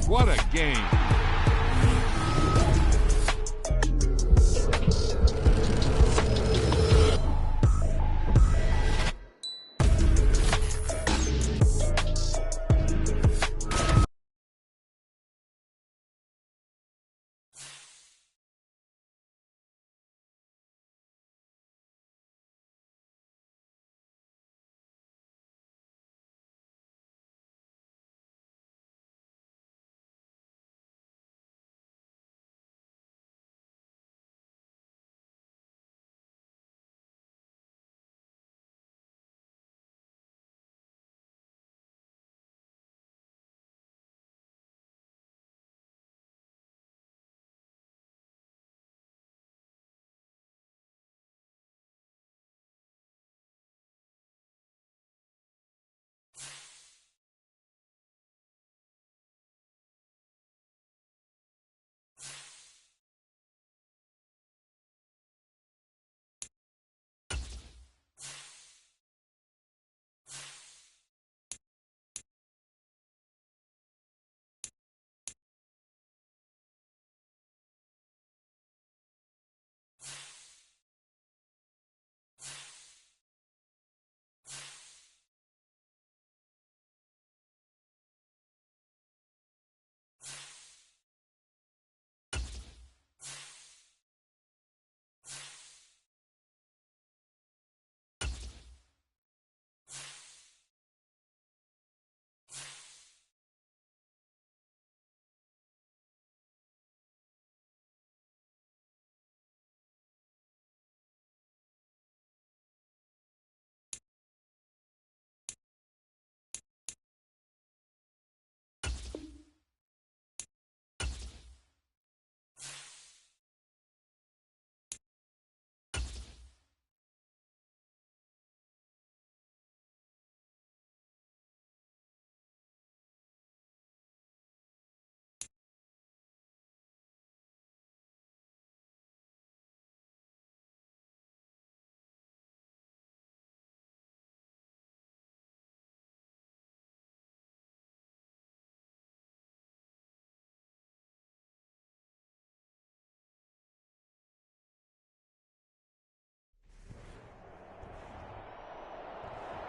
What a game.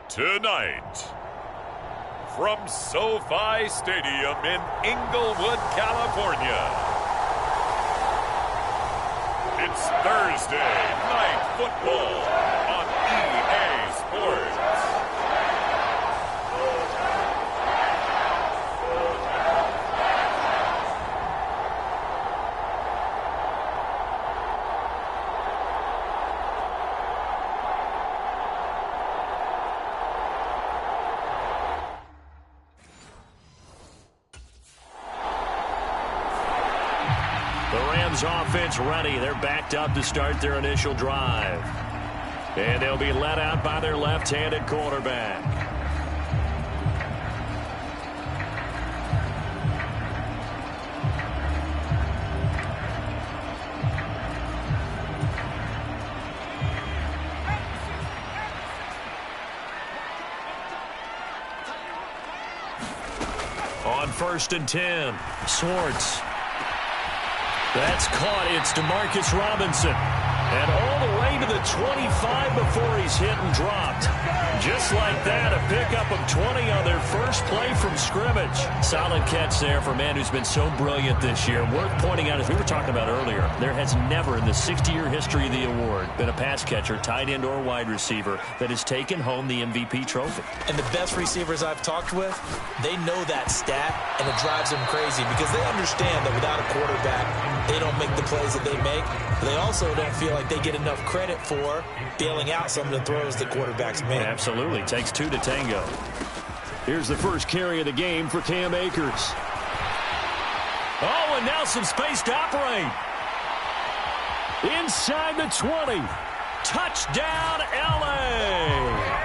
Tonight, from SoFi Stadium in Inglewood, California, it's Thursday Night Football on EA Sports. Offense ready. They're backed up to start their initial drive. And they'll be let out by their left-handed quarterback. On 1st and 10, Swartz. That's caught. It's Demarcus Robinson. And all the way to the 25 before he's hit and dropped. Just like that, a pickup of 20 on their first play from scrimmage. Solid catch there for a man who's been so brilliant this year. Worth pointing out, as we were talking about earlier, there has never in the 60-year history of the award been a pass catcher, tight end, or wide receiver that has taken home the MVP trophy. And the best receivers I've talked with, they know that stat, and it drives them crazy because they understand that without a quarterback, they don't make the plays that they make. They also don't feel like they get enough credit for bailing out some of the throws the quarterbacks make. Absolutely. Takes two to tango. Here's the first carry of the game for Cam Akers. Oh, and now some space to operate. Inside the 20. Touchdown, L.A.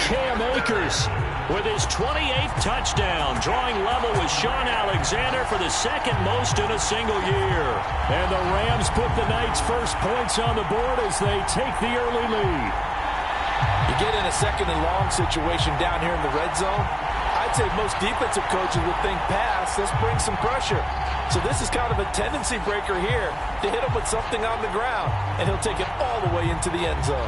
Cam Akers with his 28th touchdown, drawing level with Sean Alexander for the second most in a single year. And the Rams put the Knights' first points on the board as they take the early lead. You get in a second and long situation down here in the red zone, I'd I'd say most defensive coaches would think pass, let's bring some pressure. So this is kind of a tendency breaker here to hit him with something on the ground, and he'll take it all the way into the end zone.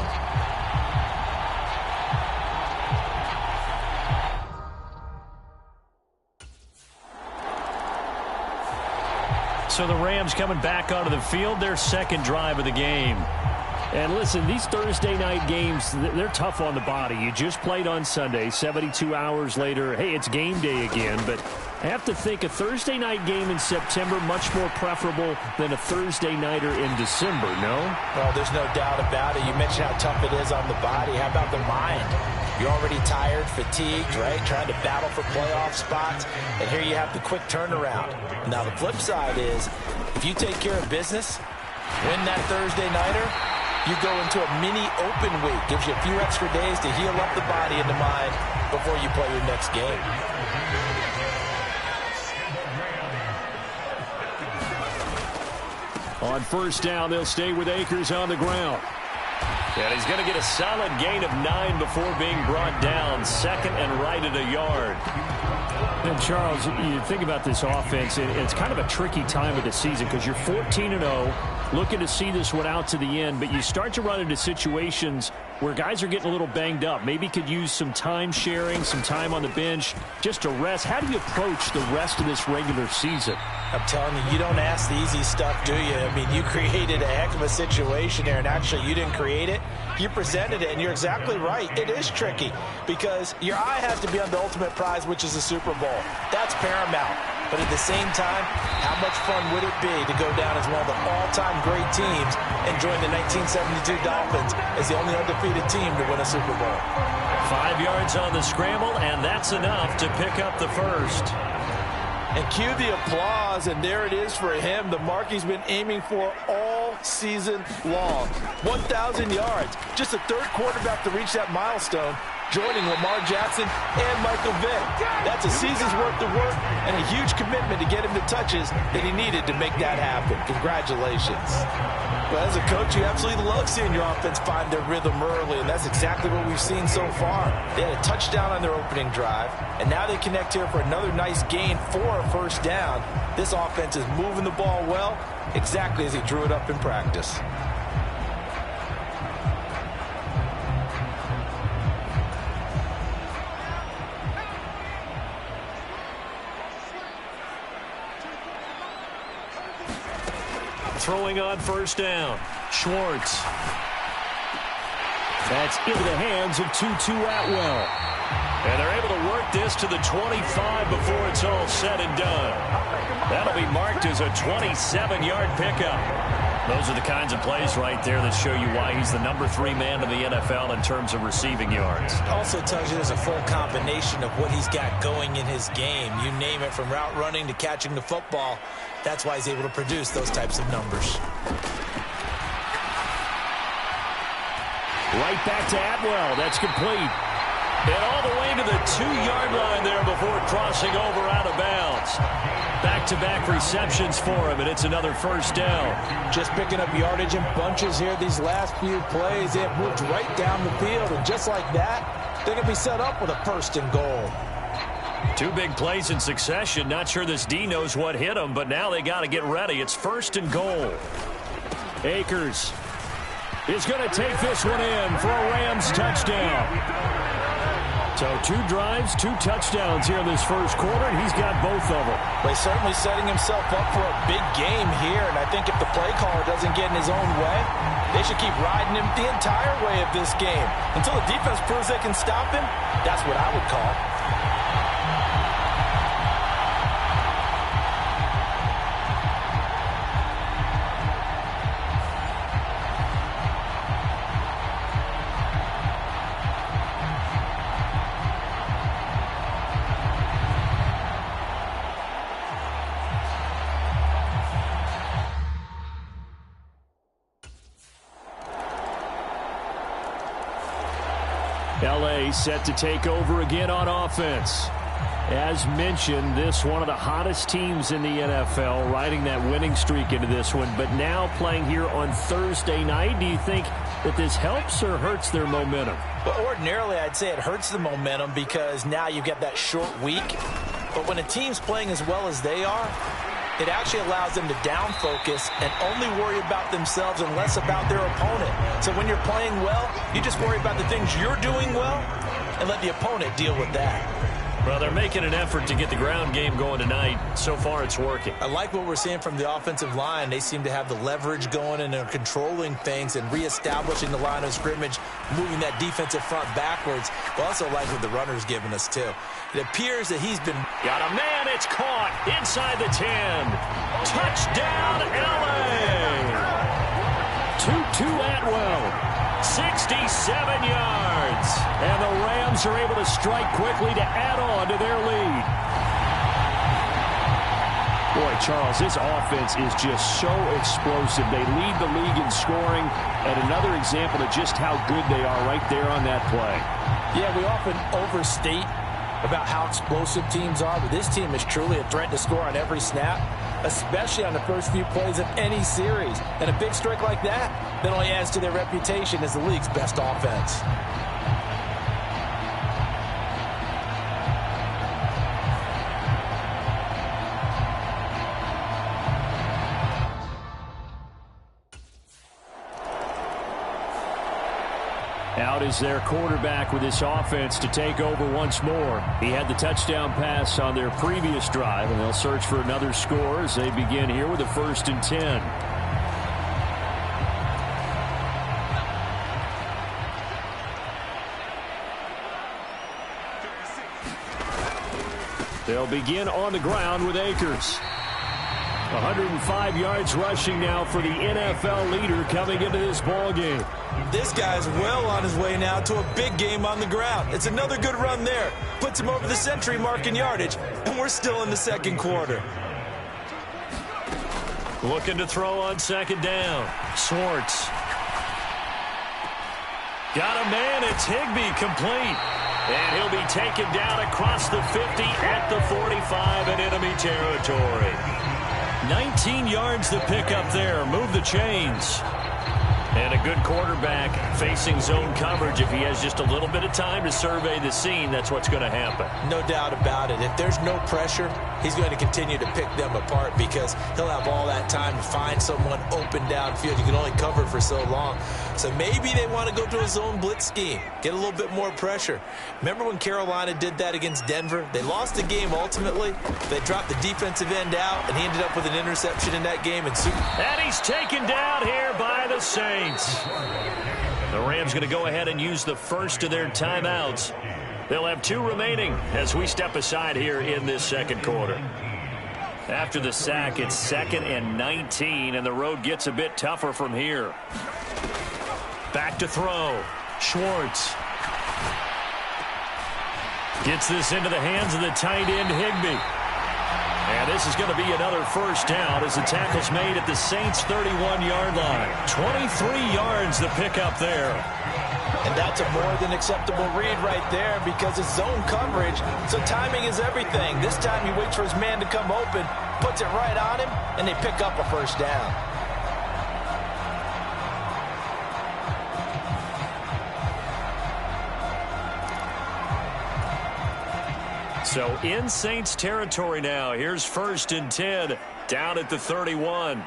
So the Rams coming back onto the field, their second drive of the game. And listen, these Thursday night games, they're tough on the body. You just played on Sunday, 72 hours later. Hey, it's game day again. But I have to think a Thursday night game in September much more preferable than a Thursday nighter in December, no? Well, there's no doubt about it. You mentioned how tough it is on the body. How about the mind? You're already tired, fatigued, right? Trying to battle for playoff spots. And here you have the quick turnaround. Now, the flip side is, if you take care of business, win that Thursday nighter, you go into a mini open week. Gives you a few extra days to heal up the body and the mind before you play your next game. On first down, they'll stay with Akers on the ground. And he's going to get a solid gain of 9 before being brought down. Second and right at a yard. And Charles, you think about this offense, it's kind of a tricky time of the season because you're 14-0, looking to see this one out to the end, but you start to run into situations where guys are getting a little banged up. Maybe could use some time sharing, some time on the bench, just to rest. How do you approach the rest of this regular season? I'm telling you, you don't ask the easy stuff, do you? I mean, you created a heck of a situation there, and actually you didn't create it. You presented it, and you're exactly right. It is tricky because your eye has to be on the ultimate prize, which is the Super Bowl. That's paramount. But at the same time, how much fun would it be to go down as one of the all-time great teams and join the 1972 Dolphins as the only undefeated team to win a Super Bowl? 5 yards on the scramble, and that's enough to pick up the first. And cue the applause, and there it is for him, the mark he's been aiming for all season long. 1,000 yards, just a third quarterback to reach that milestone, joining Lamar Jackson and Michael Vick. That's a season's worth of work and a huge commitment to get him the touches that he needed to make that happen. Congratulations. But as a coach, you absolutely love seeing your offense find their rhythm early, and that's exactly what we've seen so far. They had a touchdown on their opening drive, and now they connect here for another nice gain for a first down. This offense is moving the ball well, exactly as he drew it up in practice. Throwing on first down. Schwartz. That's into the hands of Tutu Atwell. And they're able to work this to the 25 before it's all said and done. That'll be marked as a 27-yard pickup. Those are the kinds of plays right there that show you why he's the number 3 man in the NFL in terms of receiving yards. Also tells you there's a full combination of what he's got going in his game. You name it, from route running to catching the football. That's why he's able to produce those types of numbers. Right back to Atwell. That's complete. And all the way to the 2-yard line there before crossing over out of bounds. Back-to-back receptions for him, and it's another first down. Just picking up yardage in bunches here these last few plays. They have moved right down the field, and just like that, they're going to be set up with a first and goal. 2 big plays in succession. Not sure this D knows what hit him, but now they got to get ready. It's first and goal. Akers is going to take this one in for a Rams touchdown. So 2 drives, 2 touchdowns here in this first quarter, and he's got both of them. Well, he's certainly setting himself up for a big game here, and I think if the play caller doesn't get in his own way, they should keep riding him the entire way of this game. Until the defense proves they can stop him, that's what I would call. L.A. set to take over again on offense. As mentioned, this one of the hottest teams in the NFL, riding that winning streak into this one, but now playing here on Thursday night. Do you think that this helps or hurts their momentum? Well, ordinarily, I'd say it hurts the momentum because now you get that short week. But when a team's playing as well as they are, it actually allows them to down focus and only worry about themselves and less about their opponent. So when you're playing well, you just worry about the things you're doing well and let the opponent deal with that. Well, they're making an effort to get the ground game going tonight. So far, it's working. I like what we're seeing from the offensive line. They seem to have the leverage going and they're controlling things and reestablishing the line of scrimmage, moving that defensive front backwards. I also like what the runner's giving us, too. It appears that he's been... Got a man, it's caught inside the 10. Touchdown, L.A. Tutu Atwell. 67 yards. And the Rams are able to strike quickly to add on to their lead. Boy, Charles, this offense is just so explosive. They lead the league in scoring, and another example of just how good they are right there on that play. Yeah, we often overstate about how explosive teams are, but this team is truly a threat to score on every snap, especially on the first few plays of any series. And a big strike like that only adds to their reputation as the league's best offense. Out is their quarterback with this offense to take over once more. He had the touchdown pass on their previous drive, and they'll search for another score as they begin here with a 1st and 10. They'll begin on the ground with Akers. 105 yards rushing now for the NFL leader coming into this ball game. This guy's well on his way now to a big game on the ground. It's another good run there. Puts him over the century mark in yardage, and we're still in the second quarter. Looking to throw on 2nd down. Swartz. Got a man. It's Higbee complete. And he'll be taken down across the 50 at the 45 in enemy territory. 19 yards to pick up there. Move the chains. And a good quarterback facing zone coverage. If he has just a little bit of time to survey the scene, that's what's going to happen. No doubt about it. If there's no pressure, he's going to continue to pick them apart because he'll have all that time to find someone open downfield. You can only cover for so long. So maybe they want to go to a zone blitz scheme, get a little bit more pressure. Remember when Carolina did that against Denver? They lost the game ultimately. They dropped the defensive end out, and he ended up with an interception in that game. And he's taken down here by the Saints. The Rams going to go ahead and use the first of their timeouts. They'll have 2 remaining as we step aside here in this second quarter. After the sack, it's 2nd and 19, and the road gets a bit tougher from here. Back to throw. Schwartz. Gets this into the hands of the tight end, Higbee. And this is going to be another 1st down as the tackle's made at the Saints' 31-yard line. 23 yards to pick up there. And that's a more than acceptable read right there because it's zone coverage, so timing is everything. This time he waits for his man to come open, puts it right on him, and they pick up a 1st down. So in Saints territory now. Here's 1st and 10 down at the 31.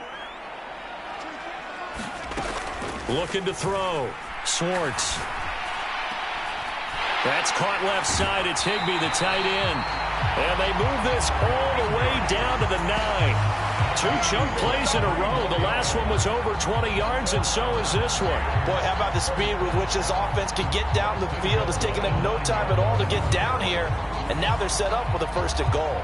Looking to throw. Swartz. That's caught left side. It's Higbee, the tight end. And they move this all the way down to the 9. 2 chunk plays in a row. The last one was over 20 yards, and so is this one. Boy, how about the speed with which this offense can get down the field? It's taken them no time at all to get down here, and now they're set up with a 1st and goal.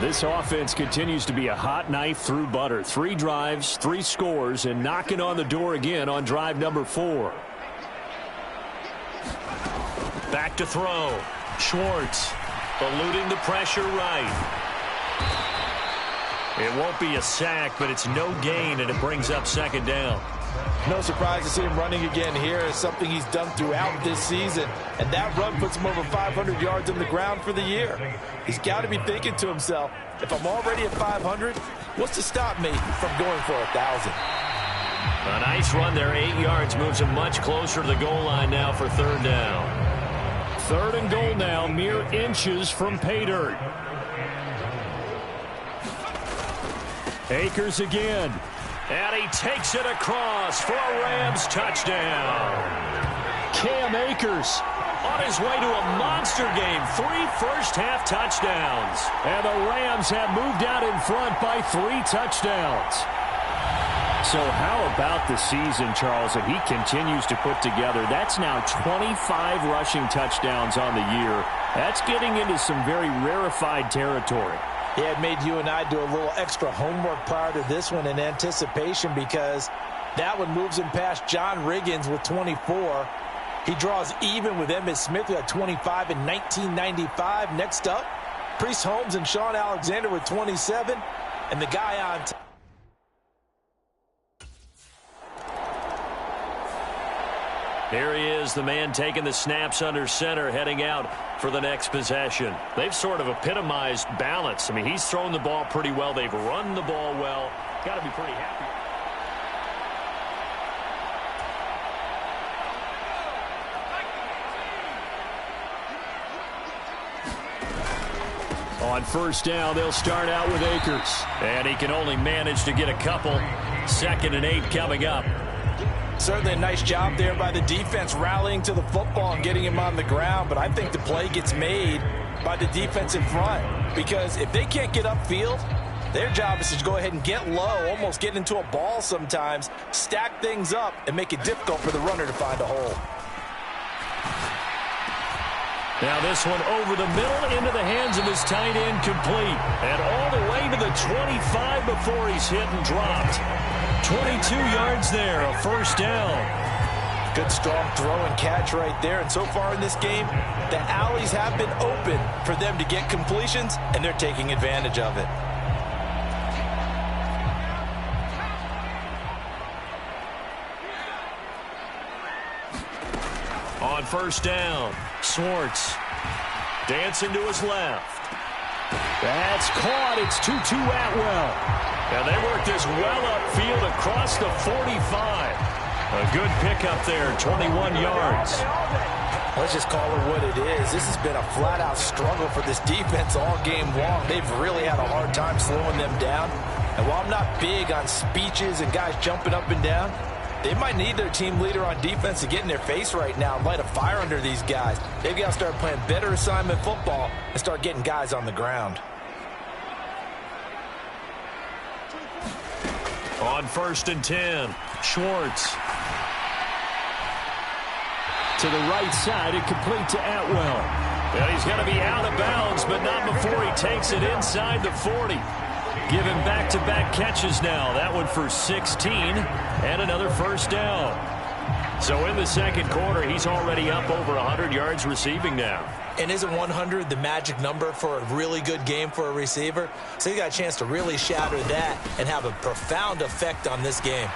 This offense continues to be a hot knife through butter. 3 drives, 3 scores, and knocking on the door again on drive number 4. Back to throw. Schwartz eluding the pressure right. It won't be a sack, but it's no gain, and it brings up second down. No surprise to see him running again here. It's something he's done throughout this season. And that run puts him over 500 yards on the ground for the year. He's got to be thinking to himself, if I'm already at 500, what's to stop me from going for 1,000? A nice run there, 8 yards, moves him much closer to the goal line now for third down. Third and goal now, mere inches from pay dirt. Akers again. And he takes it across for a Rams touchdown. Cam Akers on his way to a monster game. 3 first-half touchdowns. And the Rams have moved out in front by 3 touchdowns. So how about the season, Charles, that he continues to put together? That's now 25 rushing touchdowns on the year. That's getting into some very rarefied territory. Yeah, it made you and I do a little extra homework prior to this one in anticipation, because that one moves him past John Riggins with 24. He draws even with Emmitt Smith, who had 25 in 1995. Next up, Priest Holmes and Sean Alexander with 27. And the guy on top. Here he is, the man taking the snaps under center, heading out for the next possession. They've sort of epitomized balance. I mean, he's thrown the ball pretty well. They've run the ball well. Got to be pretty happy. On first down, they'll start out with Akers. And he can only manage to get a couple. 2nd and 8 coming up. Certainly a nice job there by the defense rallying to the football and getting him on the ground. But I think the play gets made by the defense in front, because if they can't get upfield, their job is to go ahead and get low, almost get into a ball sometimes, stack things up, and make it difficult for the runner to find a hole. Now this one over the middle into the hands of his tight end, complete. And all the way to the 25 before he's hit and dropped. 22 yards there, a first down. Good strong throw and catch right there. And so far in this game, the alleys have been open for them to get completions, and they're taking advantage of it. On first down, Swartz dancing to his left. That's caught. It's Tutu Atwell. And they work this well upfield across the 45. A good pickup there, 21 yards. Let's just call it what it is. This has been a flat-out struggle for this defense all game long. They've really had a hard time slowing them down. And while I'm not big on speeches and guys jumping up and down, they might need their team leader on defense to get in their face right now and light a fire under these guys. They've got to start playing better assignment football and start getting guys on the ground. On 1st and 10, Schwartz. To the right side, and complete to Atwell. And he's going to be out of bounds, but not before he takes it inside the 40. Give him back-to-back catches now. That one for 16, and another first down. So in the second quarter, he's already up over 100 yards receiving now. And isn't 100 the magic number for a really good game for a receiver? So he got a chance to really shatter that and have a profound effect on this game.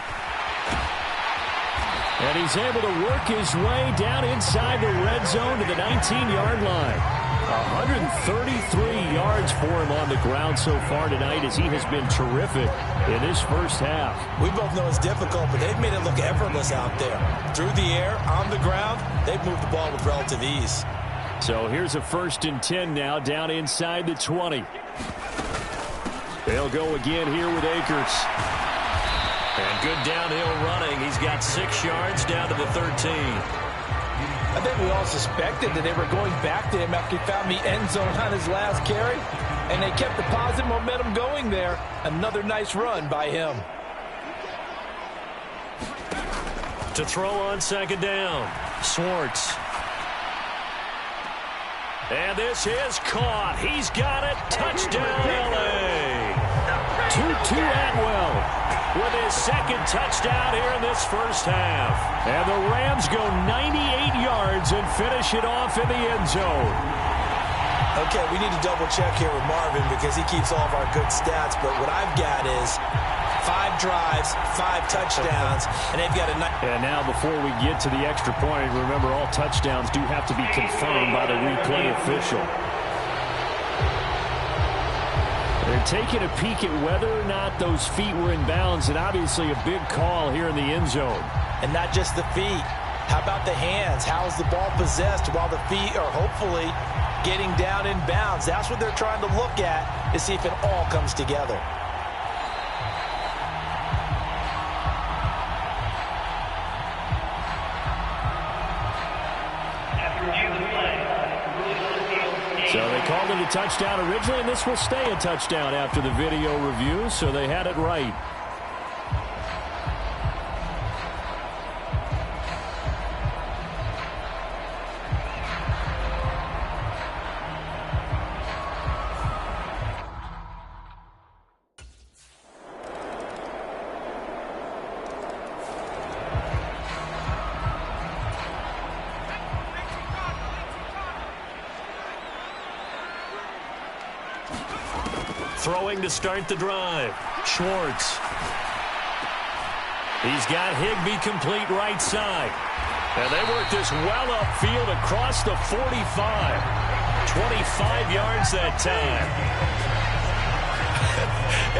And he's able to work his way down inside the red zone to the 19-yard line. 133 yards for him on the ground so far tonight, as he has been terrific in his first half. We both know it's difficult, but they've made it look effortless out there. Through the air, on the ground, they've moved the ball with relative ease. So here's a 1st and 10 now, down inside the 20. They'll go again here with Akers. And good downhill running. He's got 6 yards down to the 13. I think we all suspected that they were going back to him after he found the end zone on his last carry, and they kept the positive momentum going there. Another nice run by him. To throw on 2nd down, Swartz. And this is caught. He's got it. Touchdown, L.A. Tutu Atwell with his 2nd touchdown here in this first half. And the Rams go 98 yards and finish it off in the end zone. Okay, we need to double check here with Marvin because he keeps all of our good stats, but what I've got is 5 drives, 5 touchdowns, and they've got a nice... And now before we get to the extra point, remember all touchdowns do have to be confirmed by the replay official. They're taking a peek at whether or not those feet were in bounds, and obviously a big call here in the end zone. And not just the feet. How about the hands? How is the ball possessed while the feet are hopefully getting down in bounds? That's what they're trying to look at to see if it all comes together. So they called it a touchdown originally, and this will stay a touchdown after the video review, so they had it right. Throwing to start the drive. Schwartz. He's got Higbee complete right side. And they work this well upfield across the 45. 25 yards that time.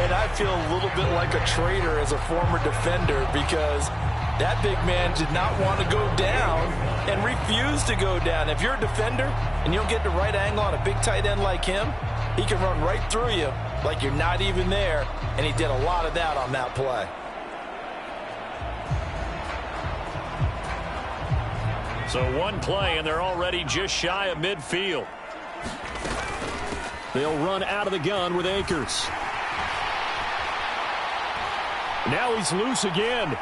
And I feel a little bit like a traitor as a former defender because that big man did not want to go down and refused to go down. If you're a defender and you don't get the right angle on a big tight end like him, he can run right through you like you're not even there, and he did a lot of that on that play. So one play, and they're already just shy of midfield. They'll run out of the gun with Akers. Now he's loose again.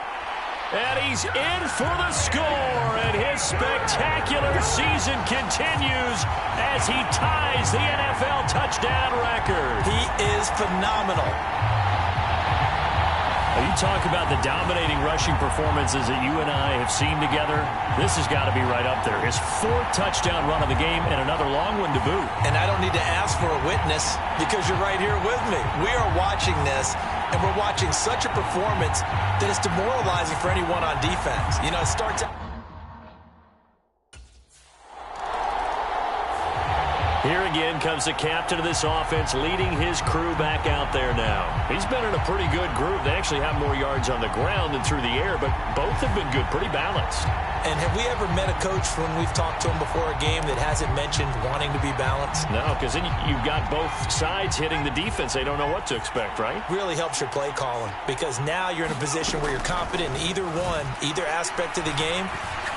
And he's in for the score, and his spectacular season continues as he ties the NFL touchdown record. He is phenomenal. You talk about the dominating rushing performances that you and I have seen together. This has got to be right up there. His 4th touchdown run of the game and another long one to boot. And I don't need to ask for a witness because you're right here with me. We are watching this, and we're watching such a performance that it's demoralizing for anyone on defense. You know, it starts out. Here again comes the captain of this offense leading his crew back out there now. He's been in a pretty good group. They actually have more yards on the ground than through the air, but both have been good, pretty balanced. And have we ever met a coach when we've talked to him before a game that hasn't mentioned wanting to be balanced? No, because then you've got both sides hitting the defense. They don't know what to expect, right? Really helps your play calling because now you're in a position where you're confident in either one, either aspect of the game,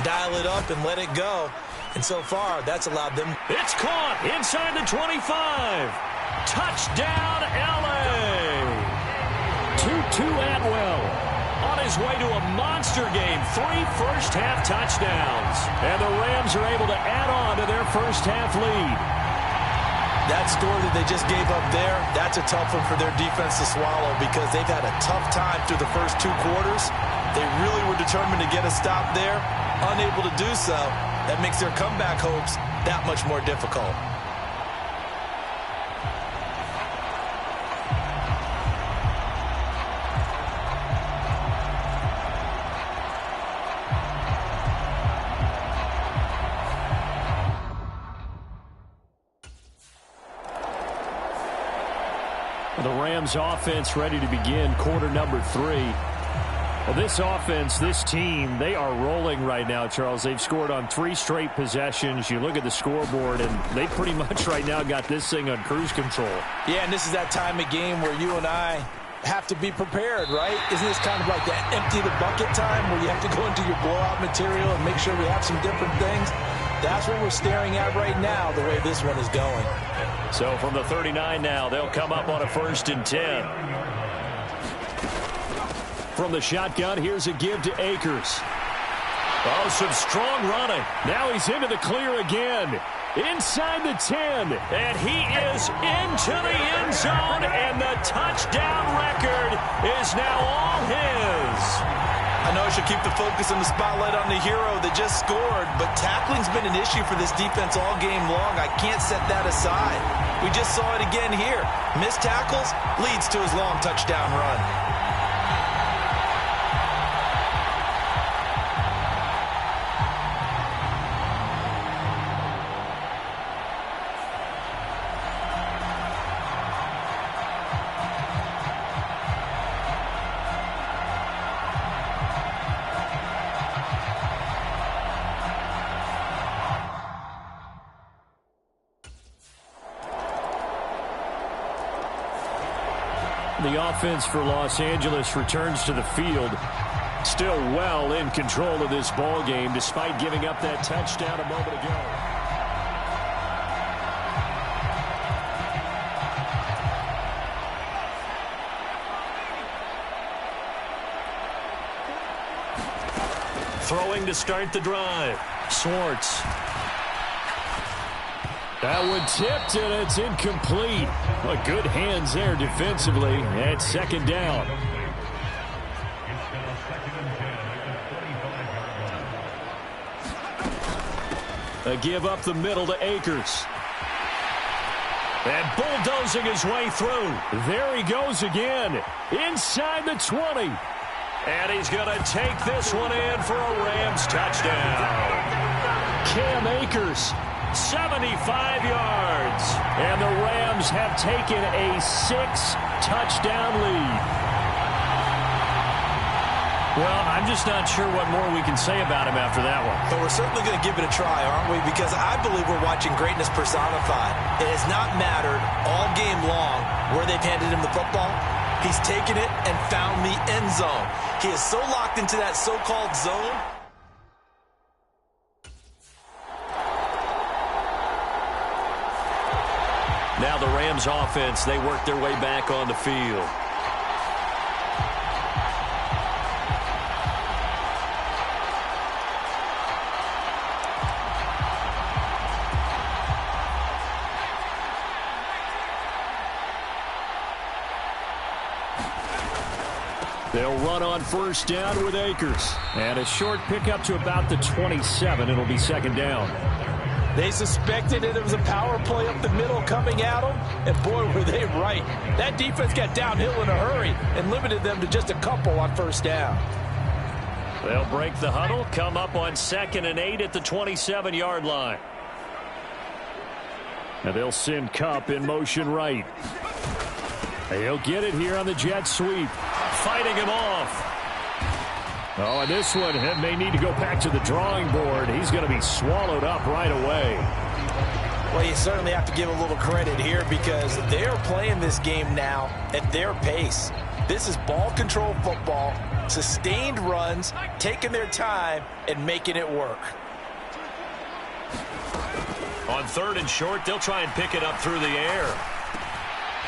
dial it up and let it go. And so far, that's allowed them. It's caught inside the 25. Touchdown, L.A. Tutu Atwell on his way to a monster game. 3 first-half touchdowns. And the Rams are able to add on to their first-half lead. That score that they just gave up there, that's a tough one for their defense to swallow because they've had a tough time through the first 2 quarters. They really were determined to get a stop there, unable to do so. That makes their comeback hopes that much more difficult. The Rams offense ready to begin quarter number 3. Well, this offense, this team, they are rolling right now, Charles. They've scored on 3 straight possessions. You look at the scoreboard, and they pretty much right now got this thing on cruise control. Yeah, and this is that time of game where you and I have to be prepared, right? Isn't this kind of like that empty the bucket time where you have to go into your blowout material and make sure we have some different things? That's what we're staring at right now, the way this one is going. So from the 39 now, they'll come up on a 1st and 10. From the shotgun, here's a give to Akers. Oh, some strong running. Now he's into the clear again. Inside the 10. And he is into the end zone. And the touchdown record is now all his. I know it should keep the focus and the spotlight on the hero that just scored, but tackling's been an issue for this defense all game long. I can't set that aside. We just saw it again here. Missed tackles leads to his long touchdown run. The offense for Los Angeles returns to the field. Still well in control of this ball game despite giving up that touchdown a moment ago. Throwing to start the drive. Swartz. That one tipped, and it's incomplete. Well, good hands there defensively at second down. A give up the middle to Akers. And bulldozing his way through. There he goes again. Inside the 20. And he's going to take this one in for a Rams touchdown. Cam Akers. 75 yards. And the Rams have taken a 6-touchdown lead. Well, I'm just not sure what more we can say about him after that one. But we're certainly going to give it a try, aren't we? Because I believe we're watching greatness personified. It has not mattered all game long where they've handed him the football. He's taken it and found the end zone. He is so locked into that so-called zone. Now the Rams offense, they work their way back on the field. They'll run on first down with Akers. And a short pickup to about the 27. It'll be second down. They suspected it was a power play up the middle coming at them, and boy, were they right. That defense got downhill in a hurry and limited them to just a couple on first down. They'll break the huddle, come up on 2nd and 8 at the 27-yard line. And they'll send Kupp in motion right. He'll get it here on the jet sweep, fighting him off. Oh, and this one may need to go back to the drawing board. He's going to be swallowed up right away. Well, you certainly have to give a little credit here because they're playing this game now at their pace. This is ball control football, sustained runs, taking their time, and making it work. On 3rd and short, they'll try and pick it up through the air.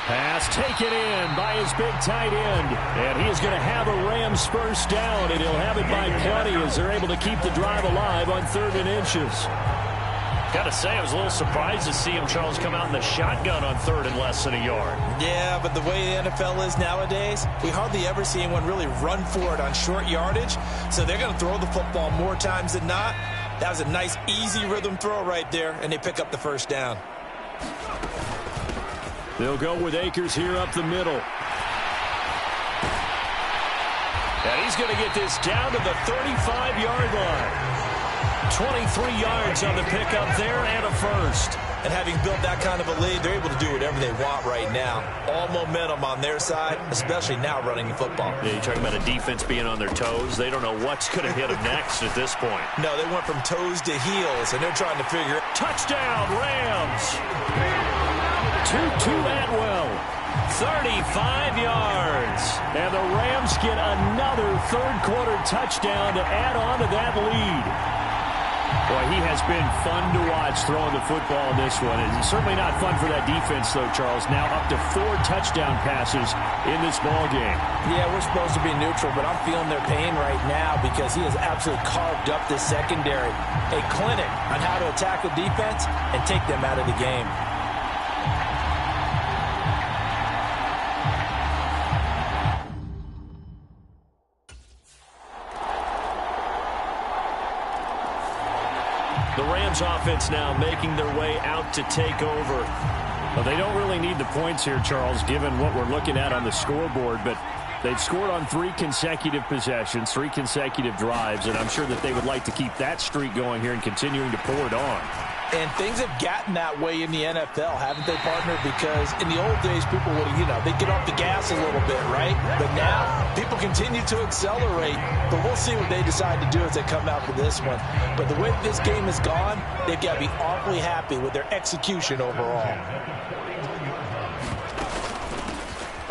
Pass taken in by his big tight end. And he is going to have a Rams first down, and he'll have it by plenty as they're able to keep the drive alive on 3rd and inches. Got to say, I was a little surprised to see him, Charles, come out in the shotgun on 3rd and less than a yard. Yeah, but the way the NFL is nowadays, we hardly ever see anyone really run for it on short yardage. So they're going to throw the football more times than not. That was a nice, easy rhythm throw right there, and they pick up the first down. They'll go with Akers here up the middle. And he's going to get this down to the 35-yard line. 23 yards on the pickup there and a first. And having built that kind of a lead, they're able to do whatever they want right now. All momentum on their side, especially now running the football. Yeah, you're talking about a defense being on their toes. They don't know what's going to hit them next at this point. No, they went from toes to heels, and they're trying to figure it. Touchdown, Rams. Tutu Atwell, 35 yards. And the Rams get another third-quarter touchdown to add on to that lead. Boy, he has been fun to watch throwing the football in this one. It's certainly not fun for that defense, though, Charles. Now up to 4 touchdown passes in this ball game. Yeah, we're supposed to be neutral, but I'm feeling their pain right now because he has absolutely carved up this secondary. A clinic on how to attack the defense and take them out of the game. The Rams offense now making their way out to take over. Well, they don't really need the points here, Charles, given what we're looking at on the scoreboard, but they've scored on 3 consecutive possessions, 3 consecutive drives, and I'm sure that they would like to keep that streak going here and continuing to pour it on. And things have gotten that way in the NFL, haven't they, partner? Because in the old days, people would, they'd get off the gas a little bit, right? But now, people continue to accelerate. But we'll see what they decide to do as they come out for this one. But the way this game has gone, they've got to be awfully happy with their execution overall.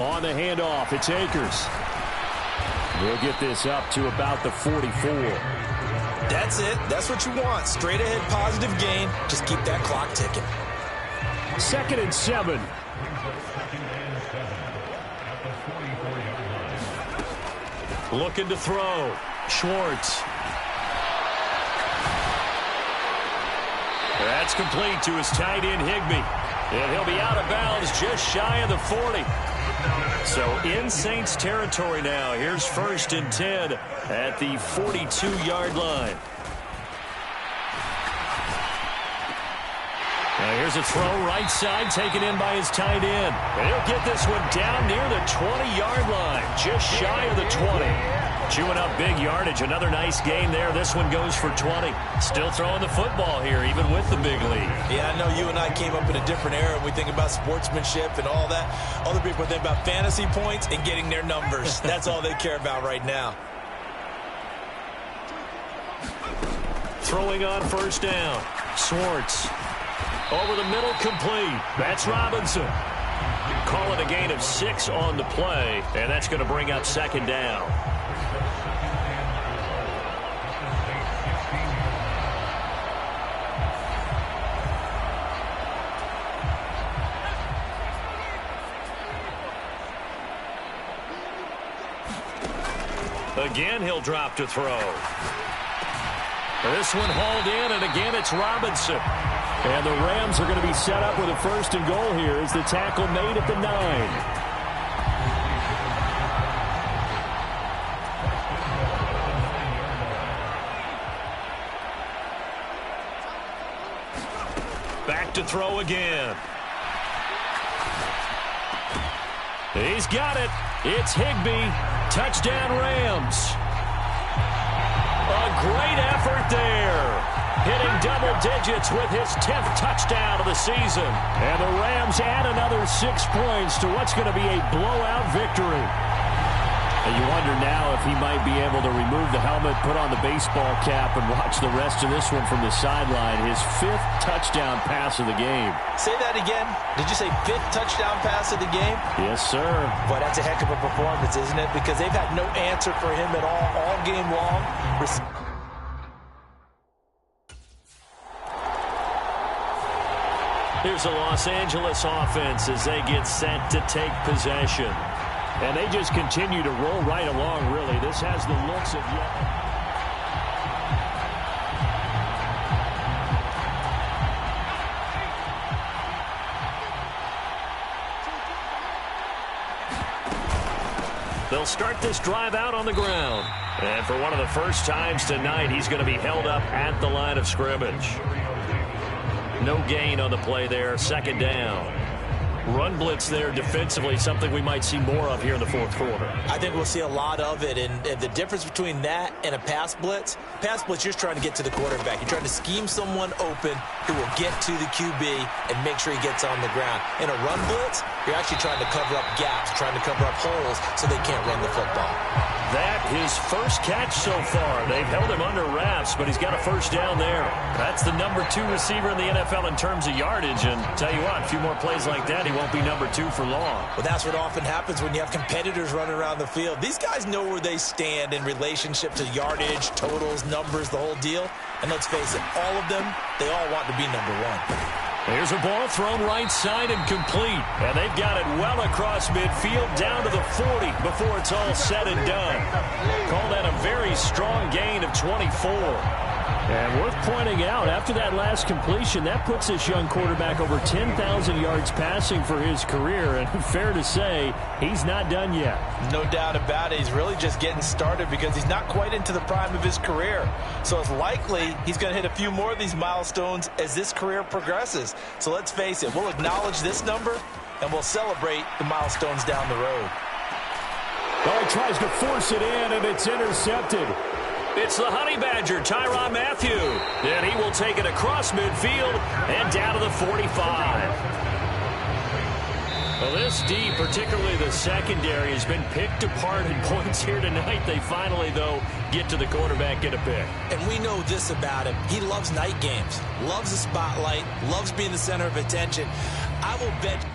On the handoff, it's Akers. We'll get this up to about the 44. That's it. That's what you want. Straight ahead positive gain. Just keep that clock ticking. 2nd and 7. Looking to throw. Schwartz. That's complete to his tight end, Higbee. And he'll be out of bounds just shy of the 40. So in Saints territory now. Here's 1st and 10 at the 42-yard line. Now here's a throw right side taken in by his tight end. And he'll get this one down near the 20-yard line, just shy of the 20. Chewing up big yardage. Another nice gain there. This one goes for 20. Still throwing the football here, even with the big lead. Yeah, I know you and I came up in a different era and we think about sportsmanship and all that. Other people think about fantasy points and getting their numbers. That's all they care about right now. Throwing on 1st down. Schwartz. Over the middle, complete. That's Robinson. Call it a gain of 6 on the play, and that's going to bring up 2nd down. Again, he'll drop to throw. This one hauled in, and again it's Robinson. And the Rams are going to be set up with a 1st and goal here as the tackle made at the 9. Back to throw again. He's got it. It's Higbee. Touchdown Rams. A great effort there. Hitting double digits with his 10th touchdown of the season. And the Rams add another 6 points to what's going to be a blowout victory. And you wonder now if he might be able to remove the helmet, put on the baseball cap, and watch the rest of this one from the sideline. His 5th touchdown pass of the game. Say that again. Did you say 5th touchdown pass of the game? Yes, sir. Boy, that's a heck of a performance, isn't it? Because they've had no answer for him at all game long. Here's the Los Angeles offense as they get set to take possession. And they just continue to roll right along, really. This has the looks of They'll start this drive out on the ground. And for one of the first times tonight, he's going to be held up at the line of scrimmage. No gain on the play there. 2nd down. Run blitz there defensively, something we might see more of here in the 4th quarter. I think we'll see a lot of it, and the difference between that and a pass blitz, you're just trying to get to the quarterback. You're trying to scheme someone open who will get to the QB and make sure he gets on the ground. In a run blitz, you're actually trying to cover up gaps, trying to cover up holes so they can't run the football. That his first catch so far. They've held him under wraps, but he's got a 1st down there. That's the number 2 receiver in the NFL in terms of yardage, and tell you what, a few more plays like that, he won't be number 2 for long. Well, that's what often happens when you have competitors running around the field. These guys know where they stand in relationship to yardage, totals, numbers, the whole deal. And let's face it, all of them, they all want to be number 1. Here's a ball thrown right side and complete. And they've got it well across midfield down to the 40 before it's all said and done. Call that a very strong gain of 24. And worth pointing out, after that last completion, that puts this young quarterback over 10,000 yards passing for his career. And fair to say, he's not done yet. No doubt about it. He's really just getting started because he's not quite into the prime of his career. So it's likely he's going to hit a few more of these milestones as this career progresses. So let's face it, we'll acknowledge this number and we'll celebrate the milestones down the road. Well, he tries to force it in, and it's intercepted. It's the Honey Badger, Tyrann Mathieu. Then he will take it across midfield and down to the 45. Well, this D, particularly the secondary, has been picked apart in points here tonight. They finally, though, get to the quarterback, get a pick. And we know this about him. He loves night games, loves the spotlight, loves being the center of attention. I will bet...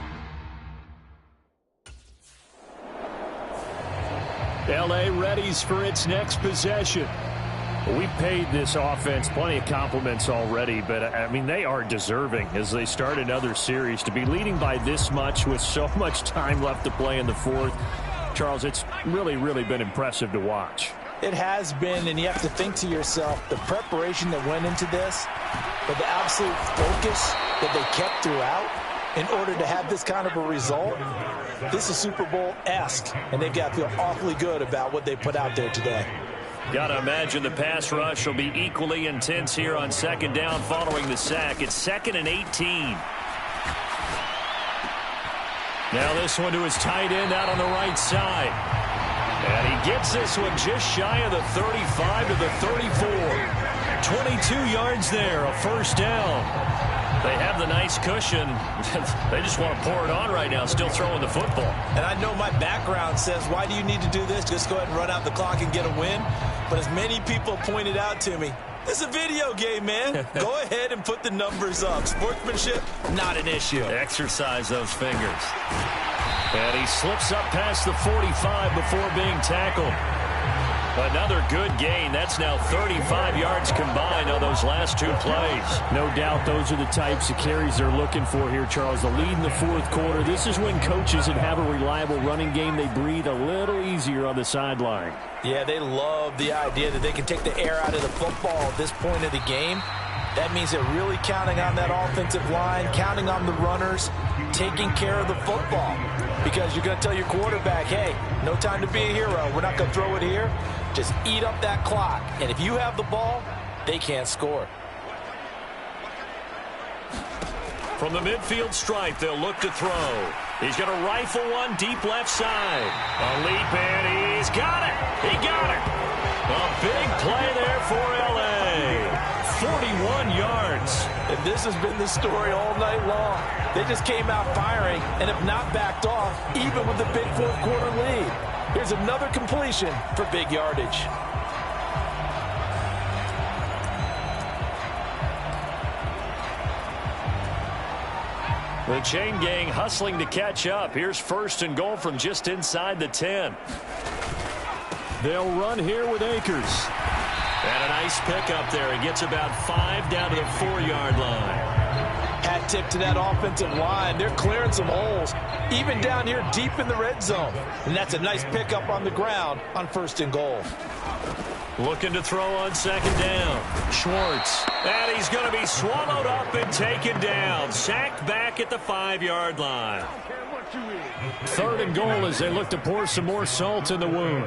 L.A. readies for its next possession. We've paid this offense plenty of compliments already, but, I mean, they are deserving as they start another series. To be leading by this much with so much time left to play in the fourth, Charles, it's really, really been impressive to watch. It has been, and you have to think to yourself, the preparation that went into this, but the absolute focus that they kept throughout in order to have this kind of a result. This is Super Bowl-esque, and they've got to feel awfully good about what they put out there today. Got to imagine the pass rush will be equally intense here on second down following the sack. It's 2nd and 18. Now this one to his tight end out on the right side. And he gets this one just shy of the 35 to the 34. 22 yards there, a first down. They have the nice cushion. They just want to pour it on right now, still throwing the football. And I know my background says, why do you need to do this? Just go ahead and run out the clock and get a win. But as many people pointed out to me, this is a video game, man. Go ahead and put the numbers up. Sportsmanship, not an issue. Exercise those fingers. And he slips up past the 45 before being tackled. Another good gain. That's now 35 yards combined on those last two plays. No doubt those are the types of carries they're looking for here, Charles. The lead in the fourth quarter. This is when coaches that have a reliable running game, they breathe a little easier on the sideline. Yeah, they love the idea that they can take the air out of the football at this point of the game. That means they're really counting on that offensive line, counting on the runners, taking care of the football. Because you're going to tell your quarterback, hey, no time to be a hero. We're not going to throw it here. Just eat up that clock. And if you have the ball, they can't score. From the midfield stripe, they'll look to throw. He's going to rifle one deep left side. A leap, and he's got it. He got it. A big play there for L.A. 41 yards. And this has been the story all night long. They just came out firing and have not backed off, even with the big fourth quarter lead. Here's another completion for big yardage. The chain gang hustling to catch up. Here's 1st and goal from just inside the 10. They'll run here with Akers. And a nice pickup there. He gets about 5 down to the 4-yard line. Hat tip to that offensive line. They're clearing some holes, even down here deep in the red zone. And that's a nice pickup on the ground on 1st and goal. Looking to throw on 2nd down. Schwartz. And he's going to be swallowed up and taken down. Sacked back at the 5-yard line. 3rd and goal as they look to pour some more salt in the wound.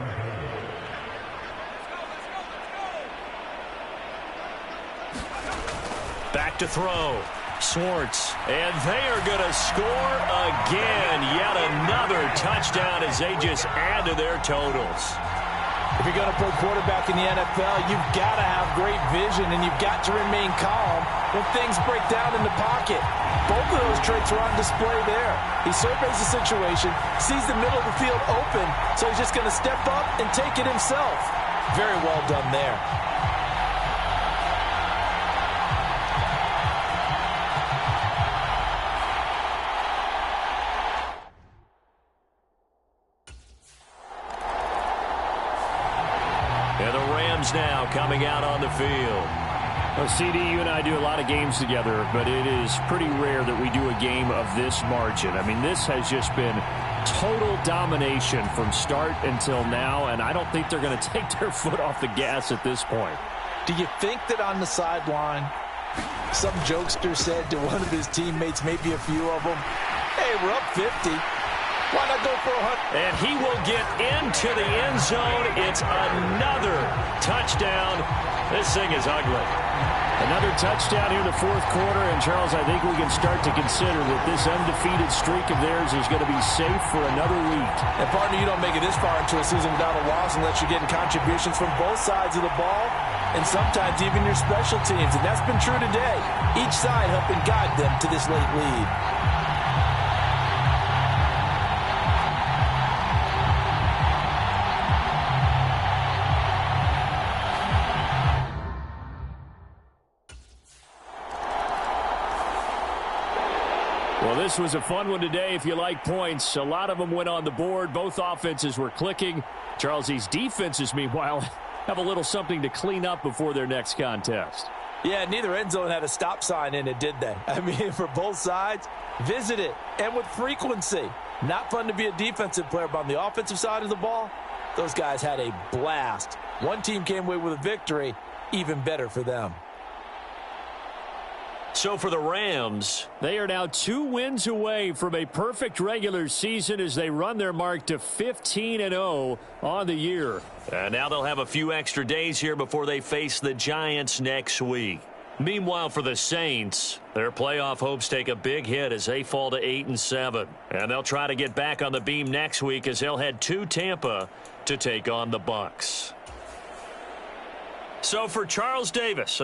Back to throw. Schwartz. And they are going to score again. Yet another touchdown as they just add to their totals. If you're going to play quarterback in the NFL, you've got to have great vision, and you've got to remain calm when things break down in the pocket. Both of those traits are on display there. He surveys the situation, sees the middle of the field open, so he's just going to step up and take it himself. Very well done there. And the Rams now coming out on the field. Well, CD, you and I do a lot of games together, but it is pretty rare that we do a game of this margin. I mean, this has just been total domination from start until now, and I don't think they're going to take their foot off the gas at this point. Do you think that on the sideline, some jokester said to one of his teammates, maybe a few of them, hey, we're up 50. Why not go for 100? And he will get into the end zone. It's another touchdown. This thing is ugly. Another touchdown here in the fourth quarter. And, Charles, I think we can start to consider that this undefeated streak of theirs is going to be safe for another week. And, partner, you don't make it this far into a season without a loss unless you're getting contributions from both sides of the ball and sometimes even your special teams. And that's been true today. Each side helping guide them to this late lead. Well, this was a fun one today if you like points. A lot of them went on the board. Both offenses were clicking. Charles, these defenses, meanwhile, have a little something to clean up before their next contest. Yeah, neither end zone had a stop sign in it, did they? I mean, for both sides, visit it, and with frequency. Not fun to be a defensive player, but on the offensive side of the ball, those guys had a blast. One team came away with a victory, even better for them. So for the Rams, they are now 2 wins away from a perfect regular season as they run their mark to 15-0 on the year. And now they'll have a few extra days here before they face the Giants next week. Meanwhile, for the Saints, their playoff hopes take a big hit as they fall to 8-7. And they'll try to get back on the beam next week as they'll head to Tampa to take on the Bucs. So for Charles Davis,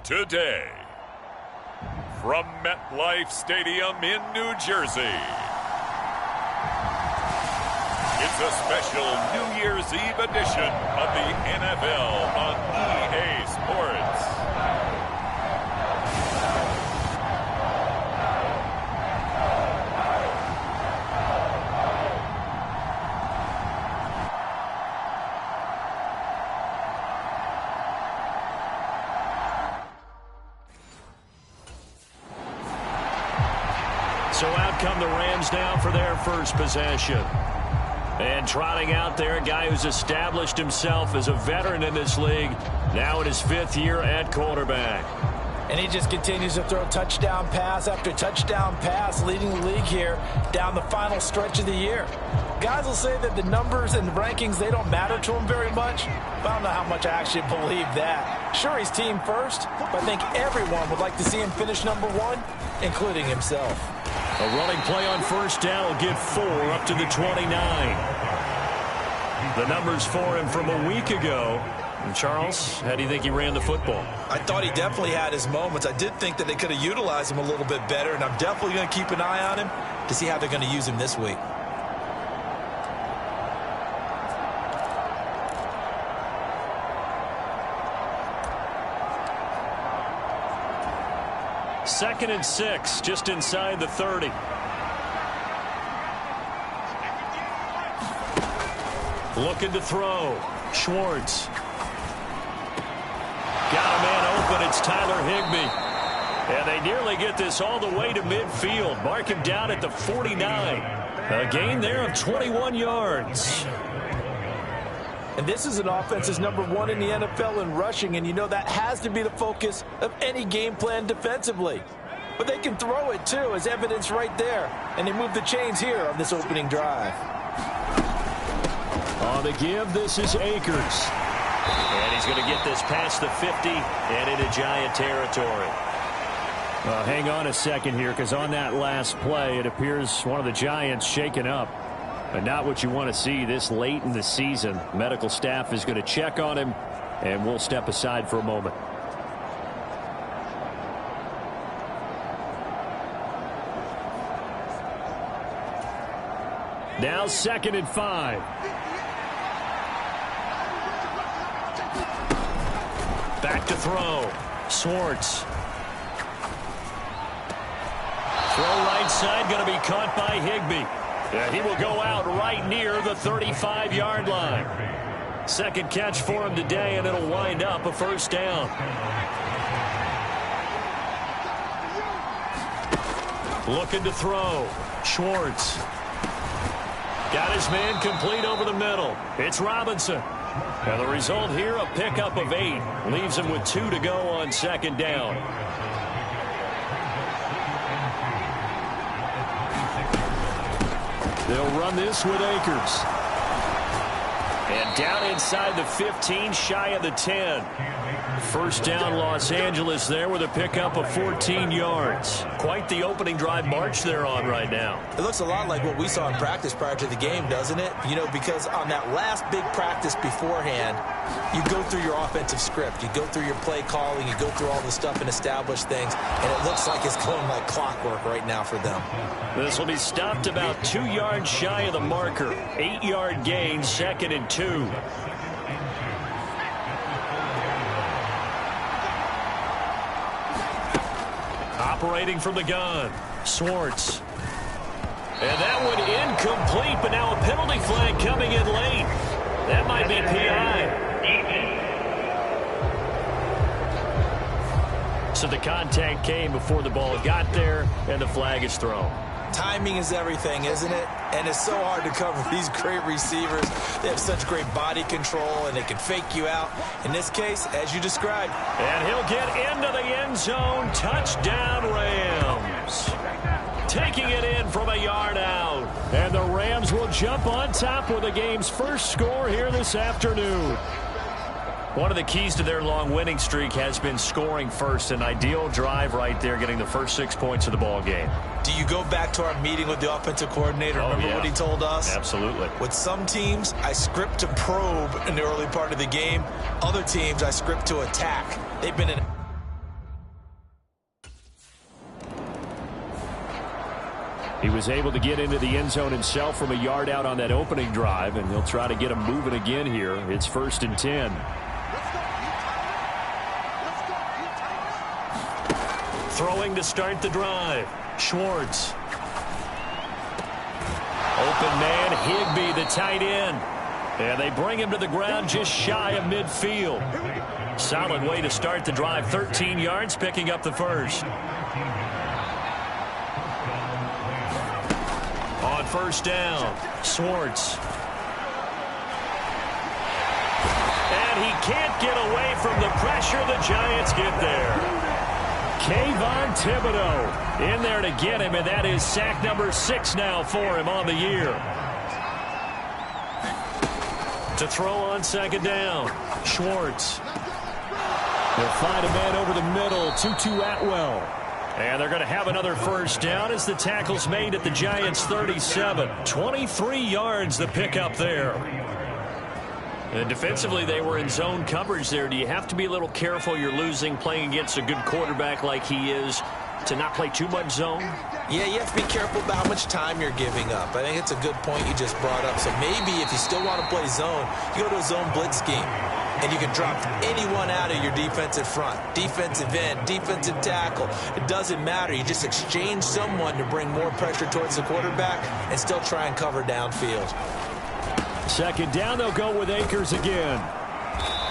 today, from MetLife Stadium in New Jersey, it's a special New Year's Eve edition of the NFL on EA Sports. So out come the Rams now for their first possession. And trotting out there, a guy who's established himself as a veteran in this league, now in his 5th year at quarterback. And he just continues to throw touchdown pass after touchdown pass, leading the league here down the final stretch of the year. Guys will say that the numbers and the rankings, they don't matter to him very much. But I don't know how much I actually believe that. Sure, he's team first, but I think everyone would like to see him finish number 1, including himself. A running play on first down will get 4 up to the 29. The numbers for him from a week ago. And Charles, how do you think he ran the football? I thought he definitely had his moments. I did think that they could have utilized him a little bit better, and I'm definitely going to keep an eye on him to see how they're going to use him this week. Second and 6, just inside the 30. Looking to throw. Schwartz. Got a man open. It's Tyler Higbee. And they nearly get this all the way to midfield. Mark him down at the 49. A gain there of 21 yards. And this is an offense that's number 1 in the NFL in rushing, and you know that has to be the focus of any game plan defensively. But they can throw it, too, as evidence right there. And they move the chains here on this opening drive. On the give, this is Akers. And he's going to get this past the 50 and into Giant territory. Hang on a second here, because on that last play, it appears one of the Giants shaken up. But not what you want to see this late in the season. Medical staff is going to check on him, and we'll step aside for a moment. Now 2nd and 5. Back to throw. Schwartz. Throw right side, going to be caught by Higbee. Yeah, he will go out right near the 35-yard line. Second catch for him today, and it'll wind up a first down. Looking to throw. Schwartz. Got his man complete over the middle. It's Robinson. And the result here, a pickup of 8. Leaves him with 2 to go on 2nd down. They'll run this with Akers. And down inside the 15, shy of the 10. First down, Los Angeles there with a pickup of 14 yards. Quite the opening drive march they're on right now. It looks a lot like what we saw in practice prior to the game, doesn't it? You know, because on that last big practice beforehand, you go through your offensive script. You go through your play calling. You go through all the stuff and establish things. And it looks like it's going like clockwork right now for them. This will be stopped about 2 yards shy of the marker. 8-yard gain, 2nd and 2. Operating from the gun. Schwartz. And that one incomplete, but now a penalty flag coming in late. That might be PI. So the contact came before the ball got there, and the flag is thrown. Timing is everything, isn't it? And it's so hard to cover these great receivers. They have such great body control, and they can fake you out. In this case, as you described. And he'll get into the end zone. Touchdown, Rams. Taking it in from a yard out. And the Rams will jump on top with the game's first score here this afternoon. One of the keys to their long winning streak has been scoring first. An ideal drive right there, getting the first 6 points of the ball game. Do you go back to our meeting with the offensive coordinator? Remember what he told us? Absolutely. With some teams, I script to probe in the early part of the game. Other teams, I script to attack. They've been in... He was able to get into the end zone himself from a yard out on that opening drive, and he'll try to get him moving again here. It's 1st and 10. Throwing to start the drive. Schwartz. Open man, Higbee, the tight end. And they bring him to the ground just shy of midfield. Solid way to start the drive. 13 yards, picking up the first. On 1st down, Schwartz. And he can't get away from the pressure. The Giants get there. Kayvon Thibodeaux in there to get him, and that is sack number 6 now for him on the year. To throw on 2nd down, Schwartz. They'll find a man over the middle, Tutu Atwell. And they're going to have another 1st down as the tackle's made at the Giants' 37. 23 yards the pickup there. And defensively, they were in zone coverage there. Do you have to be a little careful? You're losing, playing against a good quarterback like he is, to not play too much zone? Yeah, you have to be careful about how much time you're giving up. I think it's a good point you just brought up. So maybe if you still want to play zone, you go to a zone blitz scheme. And you can drop anyone out of your defensive front. Defensive end, defensive tackle. It doesn't matter. You just exchange someone to bring more pressure towards the quarterback and still try and cover downfield. 2nd down, they'll go with Akers again.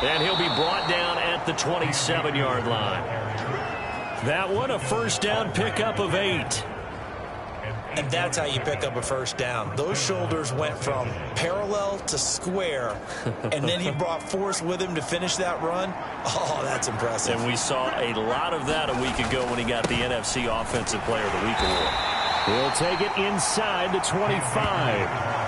And he'll be brought down at the 27-yard line. That one, a 1st down pickup of 8. And that's how you pick up a 1st down. Those shoulders went from parallel to square, and then he brought force with him to finish that run. Oh, that's impressive. And we saw a lot of that a week ago when he got the NFC Offensive Player of the Week award. He'll take it inside the 25.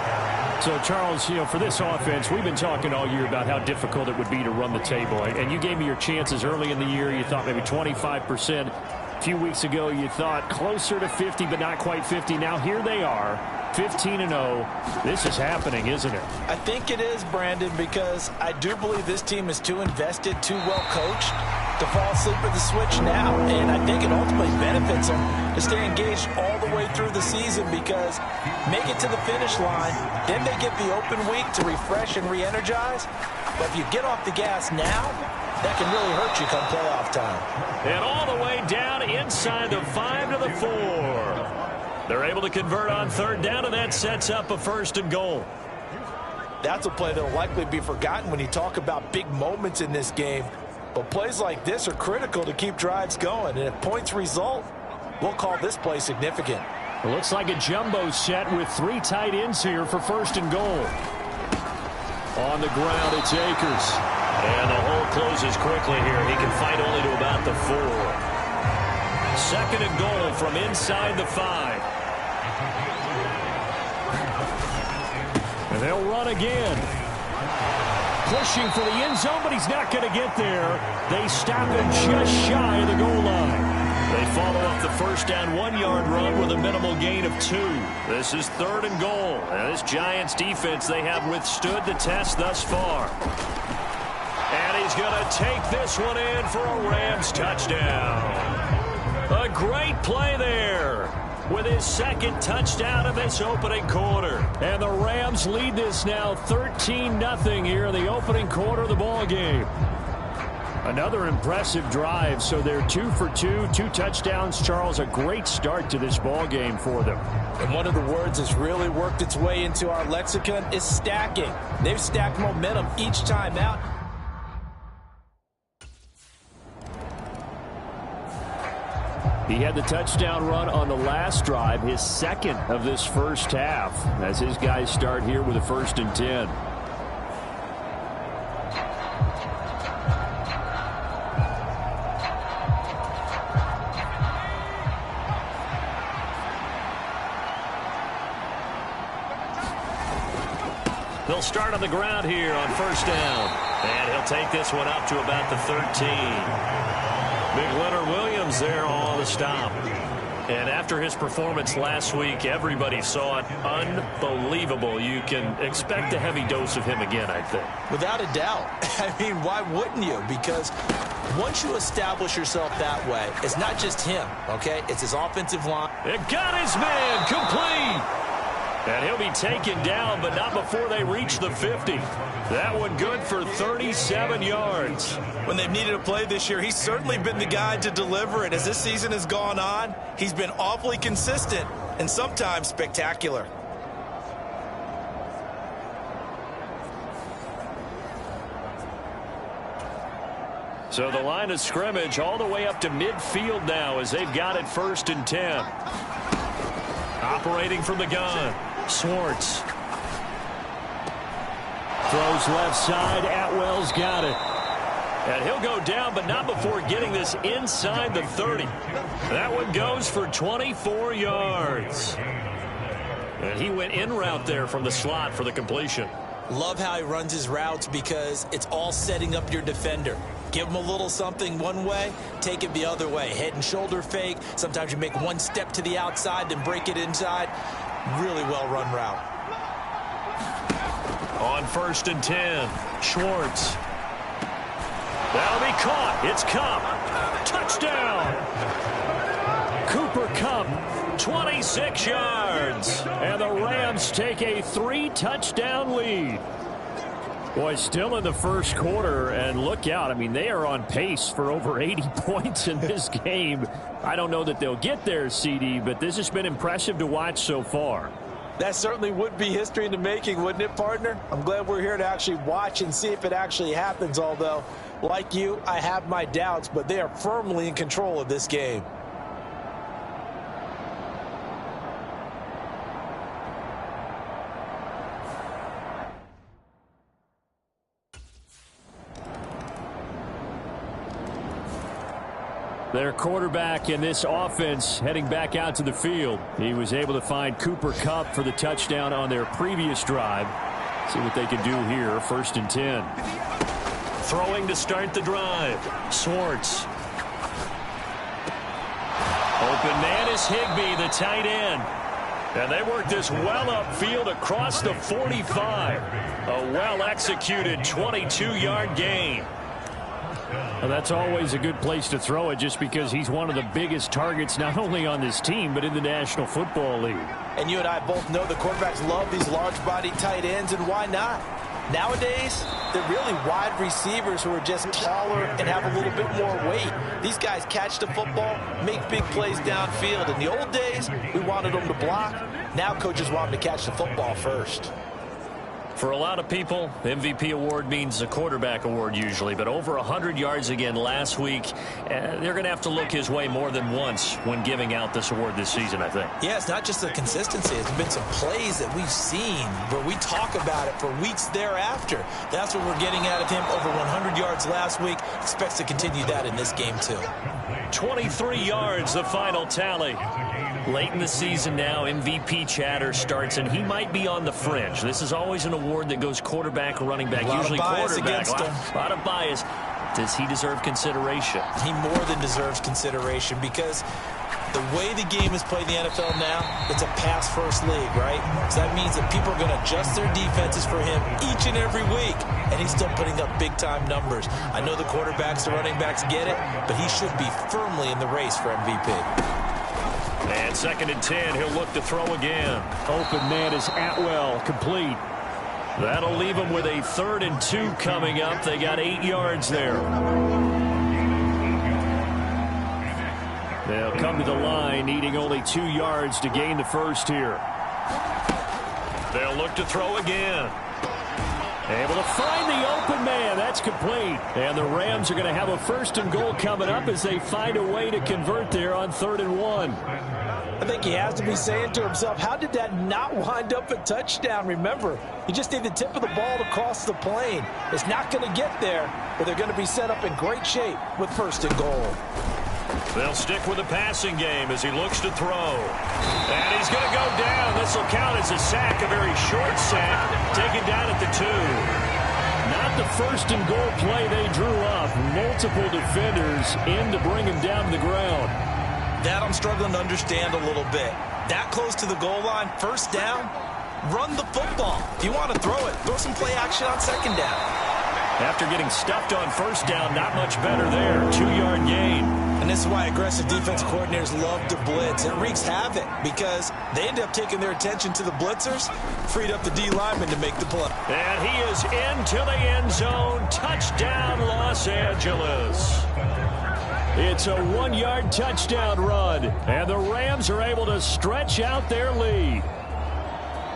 So, Charles, you know, for this offense, we've been talking all year about how difficult it would be to run the table. And you gave me your chances early in the year. You thought maybe 25%. A few weeks ago, you thought closer to 50, but not quite 50. Now here they are, 15-0. This is happening, isn't it? I think it is, Brandon, because I do believe this team is too invested, too well coached to fall asleep at the switch now. And I think it ultimately benefits them to stay engaged all the way through the season, because make it to the finish line, then they get the open week to refresh and re-energize. But if you get off the gas now, that can really hurt you come playoff time. And all the way down inside the 5 to the 4. They're able to convert on 3rd down, and that sets up a 1st and goal. That's a play that will likely be forgotten when you talk about big moments in this game. But plays like this are critical to keep drives going. And if points result, we'll call this play significant. It looks like a jumbo set with 3 tight ends here for 1st and goal. On the ground, it's Akers. And the hole closes quickly here. He can fight only to about the 4. 2nd and goal from inside the 5. And they'll run again. Pushing for the end zone, but he's not going to get there. They stop him just shy of the goal line. They follow up the 1st down 1-yard run with a minimal gain of 2. This is 3rd and goal. Now this Giants defense, they have withstood the test thus far. And he's going to take this one in for a Rams touchdown. A great play there with his 2nd touchdown of this opening quarter. And the Rams lead this now 13-0 here in the opening quarter of the ball game. Another impressive drive, so they're 2 for 2, 2 touchdowns. Charles, a great start to this ball game for them. And one of the words that's really worked its way into our lexicon is stacking. They've stacked momentum each time out. He had the touchdown run on the last drive, his 2nd of this first half, as his guys start here with a 1st and 10. They'll start on the ground here on 1st down. And he'll take this one up to about the 13. Big Leonard Williams there on the stop. And after his performance last week, everybody saw it. Unbelievable. You can expect a heavy dose of him again, I think. Without a doubt. I mean, why wouldn't you? Because Once you establish yourself that way, it's not just him, okay? It's his offensive line. It got his man complete. And he'll be taken down, but not before they reach the 50. That one good for 37 yards. When they've needed a play this year, he's certainly been the guy to deliver it. As this season has gone on, he's been awfully consistent and sometimes spectacular. So the line of scrimmage all the way up to midfield now as they've got it 1st and 10. Operating from the gun, Swartz. Throws left side. Atwell's got it. And he'll go down, but not before getting this inside the 30. That one goes for 24 yards. And he went in route there from the slot for the completion. Love how he runs his routes because it's all setting up your defender. Give him a little something one way, take it the other way. Head and shoulder fake. Sometimes you make one step to the outside, then break it inside. Really well-run route. On 1st and 10, Schwartz. That'll be caught. It's Kupp. Touchdown. Cooper Kupp, 26 yards. And the Rams take a 3-touchdown lead. Boy, still in the first quarter, and look out. I mean, they are on pace for over 80 points in this game. I don't know that they'll get there, CD, but this has been impressive to watch so far. That certainly would be history in the making, wouldn't it, partner? I'm glad we're here to actually watch and see if it actually happens, although, like you, I have my doubts, but they are firmly in control of this game. Their quarterback in this offense heading back out to the field. He was able to find Cooper Kupp for the touchdown on their previous drive. See what they can do here. 1st and 10. Throwing to start the drive. Swartz. Open man is Higbee, the tight end. And they work this well upfield across the 45. A well-executed 22-yard gain. Well, that's always a good place to throw it just because he's one of the biggest targets not only on this team but in the National Football League. And you and I both know the quarterbacks love these large-bodied tight ends, and why not? Nowadays, they're really wide receivers who are just taller and have a little bit more weight. These guys catch the football, make big plays downfield. In the old days, we wanted them to block. Now coaches want them to catch the football first. For a lot of people, MVP award means a quarterback award usually, but over 100 yards again last week. They're going to have to look his way more than once when giving out this award this season, I think. Yeah, it's not just the consistency. There's been some plays that we've seen where we talk about it for weeks thereafter. That's what we're getting out of him. Over 100 yards last week. Expects to continue that in this game, too. 23 yards, the final tally. Late in the season now, MVP chatter starts, and he might be on the fringe. This is always an award that goes quarterback, running back, usually quarterback. A lot of bias. Does he deserve consideration? He more than deserves consideration because the way the game is played in the NFL now, it's a pass-first league, right? So that means that people are going to adjust their defenses for him each and every week, and he's still putting up big-time numbers. I know the quarterbacks, the running backs get it, but he should be firmly in the race for MVP. And 2nd and 10, he'll look to throw again. Open man is Atwell, complete. That'll leave them with a 3rd and 2 coming up. They got 8 yards there. They'll come to the line, needing only 2 yards to gain the first here. They'll look to throw again. Able to find the open man. That's complete. And the Rams are going to have a 1st and goal coming up as they find a way to convert there on 3rd and 1. I think he has to be saying to himself, how did that not wind up a touchdown? Remember, you just need the tip of the ball to cross the plane. It's not going to get there, but they're going to be set up in great shape with 1st and goal. They'll stick with the passing game as he looks to throw. And he's going to go down. This will count as a sack, a very short sack, taken down at the 2. Not the 1st and goal play they drew up. Multiple defenders in to bring him down to the ground. That I'm struggling to understand a little bit. That close to the goal line, 1st down, run the football. If you want to throw it, throw some play action on 2nd down. After getting stuffed on first down, not much better there. 2-yard gain. And this is why aggressive defensive coordinators love to blitz. It wreaks havoc because they end up taking their attention to the blitzers, freed up the D lineman to make the play. And he is into the end zone. Touchdown, Los Angeles. It's a 1-yard touchdown run, and the Rams are able to stretch out their lead.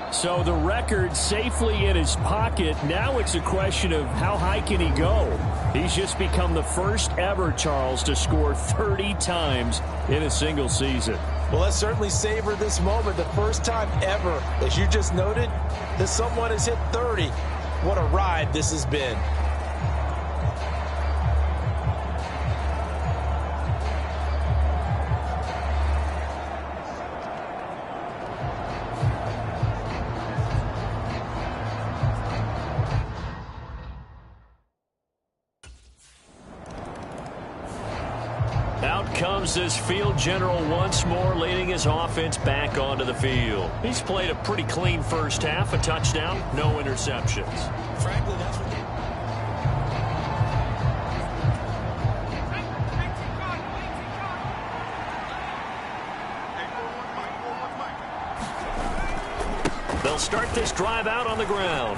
So the record safely in his pocket. Now it's a question of how high can he go. He's just become the first ever, Charles, to score 30 times in a single season. Well, let's certainly savor this moment. The first time ever, as you just noted, that someone has hit 30. What a ride this has been. Out comes this field general once more, leading his offense back onto the field. He's played a pretty clean first half, a touchdown, no interceptions. Frankly, that's what they'll start this drive out on the ground.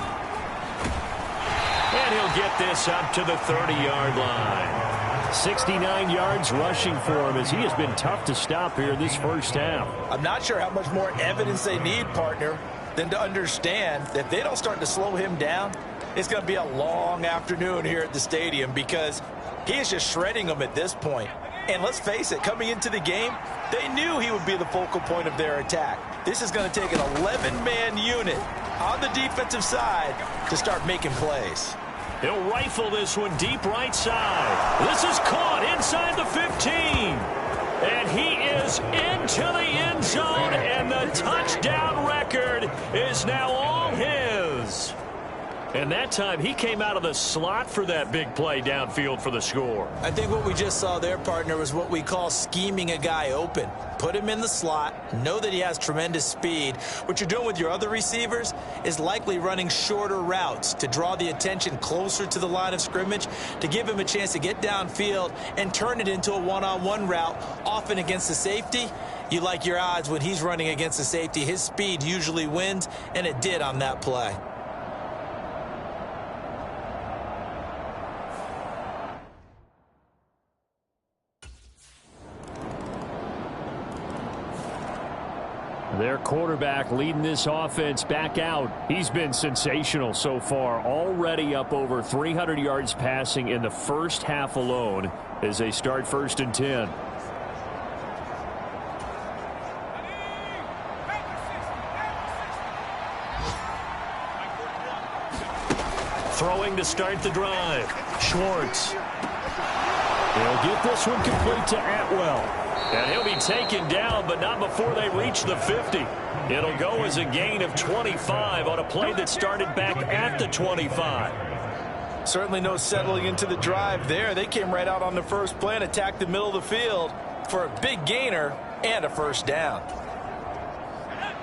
And he'll get this up to the 30-yard line. 69 yards rushing for him as he has been tough to stop here this first half. I'm not sure how much more evidence they need, partner, than to understand that if they don't start to slow him down, it's going to be a long afternoon here at the stadium because he is just shredding them at this point. And let's face it, coming into the game, they knew he would be the focal point of their attack. This is going to take an 11-man unit on the defensive side to start making plays. He'll rifle this one deep right side. This is caught inside the 15. And he is into the end zone, and the touchdown record is now all his. And that time, he came out of the slot for that big play downfield for the score. I think what we just saw there, partner, was what we call scheming a guy open. Put him in the slot, know that he has tremendous speed. What you're doing with your other receivers is likely running shorter routes to draw the attention closer to the line of scrimmage, to give him a chance to get downfield and turn it into a one-on-one route, often against the safety. You like your odds when he's running against the safety. His speed usually wins, and it did on that play. Their quarterback leading this offense back out. He's been sensational so far, already up over 300 yards passing in the first half alone as they start 1st and 10. Throwing to start the drive. Schwartz. They'll get this one complete to Atwell. And he'll be taken down, but not before they reach the 50. It'll go as a gain of 25 on a play that started back at the 25. Certainly no settling into the drive there. They came right out on the first play and attacked the middle of the field for a big gainer and a first down.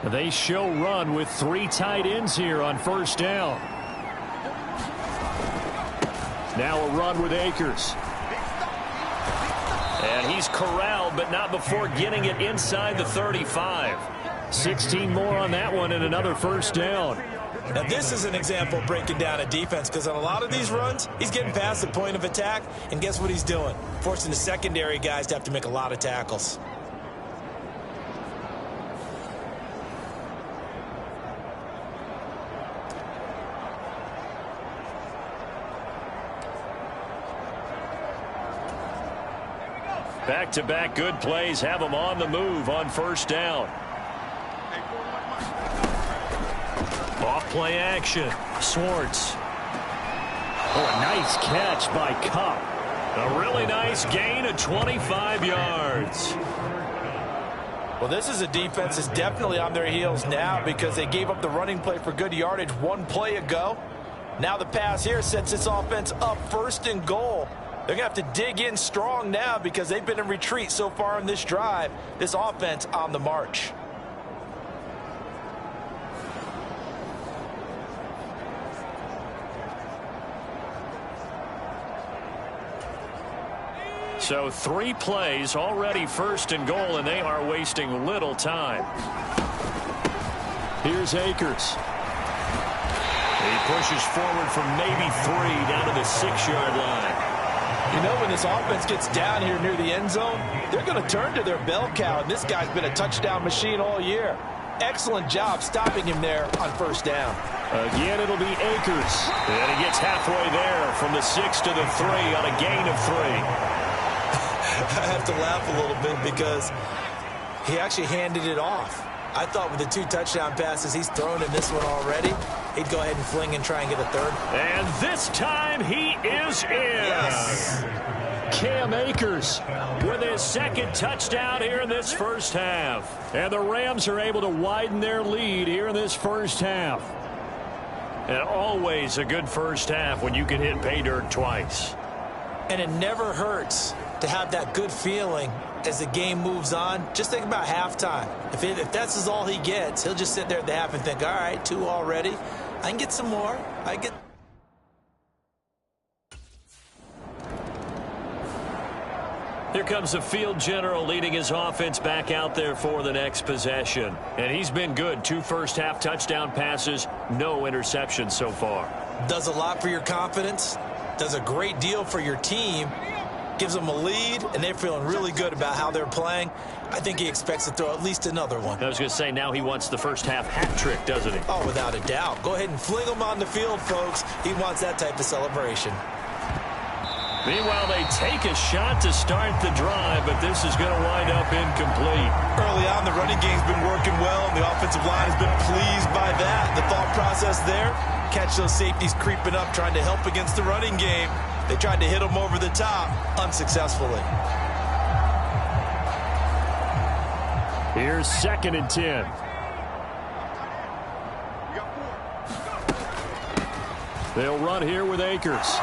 They show run with 3 tight ends here on first down. Now a run with Akers. And he's corralled, but not before getting it inside the 35. 16 more on that one and another first down. Now this is an example of breaking down a defense, because on a lot of these runs, he's getting past the point of attack, and guess what he's doing? Forcing the secondary guys to have to make a lot of tackles. Back-to-back good plays have them on the move on first down. Off-play action. Schwartz. Oh, a nice catch by Kupp. A really nice gain of 25 yards. Well, this is a defense that's definitely on their heels now because they gave up the running play for good yardage one play ago. Now the pass here sets this offense up 1st and goal. They're going to have to dig in strong now because they've been in retreat so far in this drive. This offense on the march. So 3 plays already first and goal, and they are wasting little time. Here's Akers. He pushes forward from maybe 3 down to the 6-yard line. You know, when this offense gets down here near the end zone, they're going to turn to their bell cow, and this guy's been a touchdown machine all year. Excellent job stopping him there on first down. Again, it'll be Akers. And he gets halfway there from the 6 to the 3 on a gain of 3. I have to laugh a little bit because he actually handed it off. I thought with the 2 touchdown passes he's thrown in this one already, he'd go ahead and fling and try and get a third. And this time he is in. Yes. Cam Akers With his 2nd touchdown here in this first half. And the Rams are able to widen their lead here in this first half. And always a good first half when you can hit pay dirt twice. And it never hurts to have that good feeling as the game moves on. Just think about halftime. If that's all he gets, he'll just sit there at the half and think, all right, 2 already. I can get some more. Here comes the field general leading his offense back out there for the next possession. And he's been good. 2 first-half touchdown passes, no interceptions so far. Does a lot for your confidence. Does a great deal for your team. Gives them a lead, and they're feeling really good about how they're playing. I think he expects to throw at least another one. I was going to say, now he wants the first-half hat trick, doesn't he? Oh, without a doubt. Go ahead and fling him on the field, folks. He wants that type of celebration. Meanwhile, they take a shot to start the drive, but this is going to wind up incomplete. Early on, the running game's been working well, and the offensive line has been pleased by that. The thought process there, catch those safeties creeping up, trying to help against the running game. They tried to hit him over the top, unsuccessfully. Here's 2nd and 10. They'll run here with Akers.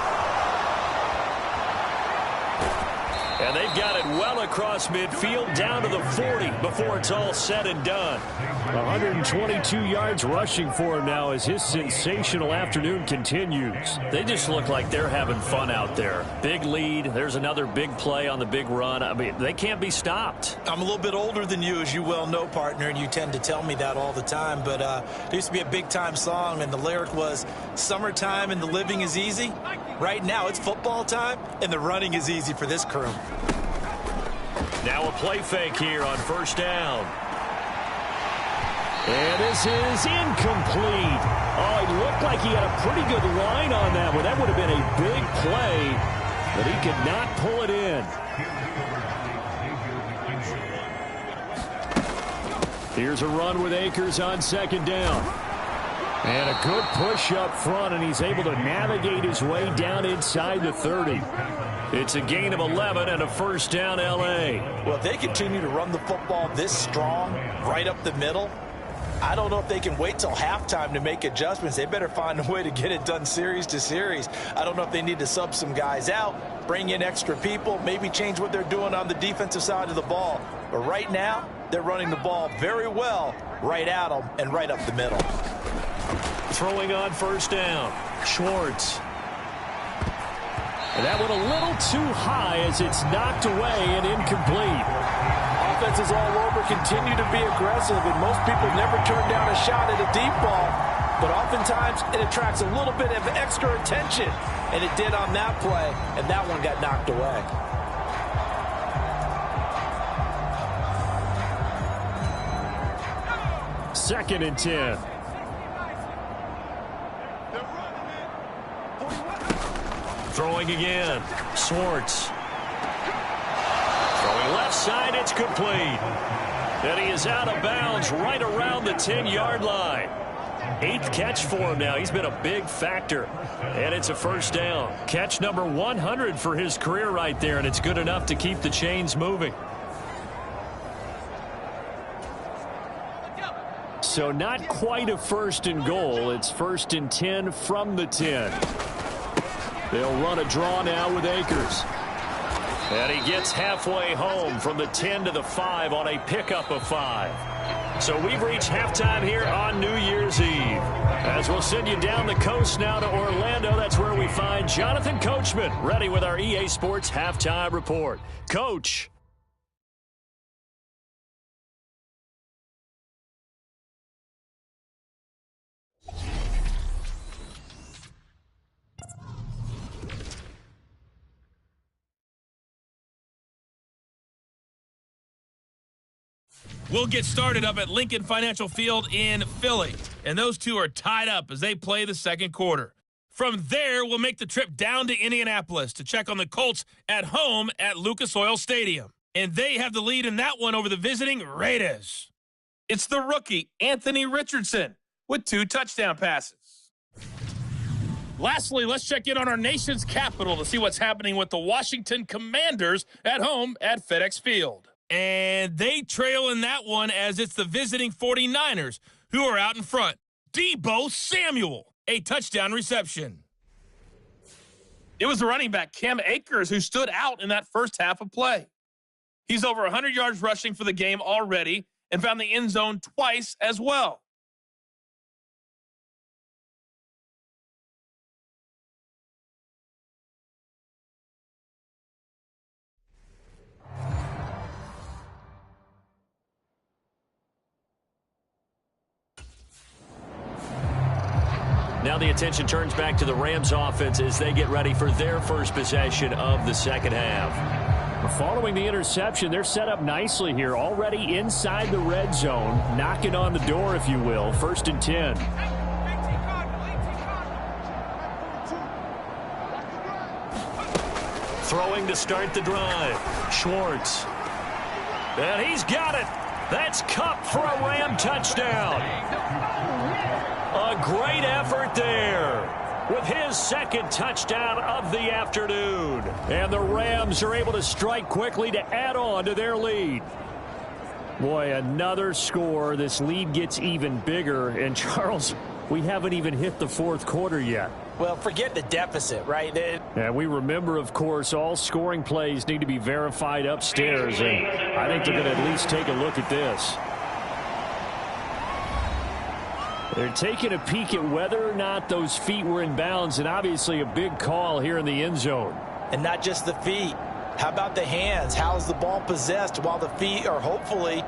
And they've got it well across midfield down to the 40 before it's all said and done. 122 yards rushing for him now as his sensational afternoon continues. They just look like they're having fun out there. Big lead. There's another big play on the big run. I mean, they can't be stopped. I'm a little bit older than you, as you well know, partner, and you tend to tell me that all the time. But there used to be a big-time song, and the lyric was, "Summertime and the living is easy." Right now, it's football time, and the running is easy for this crew. Now a play fake here on first down. And this is incomplete. Oh, it looked like he had a pretty good line on that one. That would have been a big play, but he could not pull it in. Here's a run with Akers on 2nd down. And a good push up front, and he's able to navigate his way down inside the 30. It's a gain of 11 and a first down, L.A. Well, if they continue to run the football this strong, right up the middle, I don't know if they can wait till halftime to make adjustments. They better find a way to get it done series to series. I don't know if they need to sub some guys out, bring in extra people, maybe change what they're doing on the defensive side of the ball. But right now, they're running the ball very well right at them and right up the middle. Throwing on first down, Schwartz. And that one a little too high as it's knocked away and incomplete. Offenses all over continue to be aggressive, and most people never turn down a shot at a deep ball. But oftentimes, it attracts a little bit of extra attention, and it did on that play, and that one got knocked away. Second and 10. Throwing again. Schwartz. Throwing left side, it's complete. And he is out of bounds right around the 10-yard line. 8th catch for him now. He's been a big factor. And it's a first down. Catch number 100 for his career right there, and it's good enough to keep the chains moving. So not quite a first and goal. It's 1st and 10 from the 10. They'll run a draw now with Akers. And he gets halfway home from the 10 to the 5 on a pickup of 5. So we've reached halftime here on New Year's Eve. As we'll send you down the coast now to Orlando. That's where we find and Jonathan Coachman ready with our EA Sports Halftime Report. Coach. We'll get started up at Lincoln Financial Field in Philly, and those two are tied up as they play the second quarter. From there, we'll make the trip down to Indianapolis to check on the Colts at home at Lucas Oil Stadium, and they have the lead in that one over the visiting Raiders. It's the rookie, Anthony Richardson, with 2 touchdown passes. Lastly, let's check in on our nation's capital to see what's happening with the Washington Commanders at home at FedEx Field. And they trail in that one as it's the visiting 49ers who are out in front. Deebo Samuel, a touchdown reception. It was the running back Cam Akers who stood out in that first half of play. He's over 100 yards rushing for the game already and found the end zone twice as well. Now the attention turns back to the Rams offense as they get ready for their first possession of the second half. Following the interception, they're set up nicely here, already inside the red zone, knocking on the door, if you will. 1st and 10. Throwing to start the drive. Schwartz. And he's got it. That's Kupp for a Ram touchdown. A great effort there with his second touchdown of the afternoon. And the Rams are able to strike quickly to add on to their lead. Boy, another score. This lead gets even bigger. And, Charles, we haven't even hit the fourth quarter yet. Well, forget the deficit, right? And we remember, of course, all scoring plays need to be verified upstairs. And I think they're going to at least take a look at this. They're taking a peek at whether or not those feet were in bounds, and obviously a big call here in the end zone. And not just the feet. How about the hands? How's the ball possessed while the feet are hopefully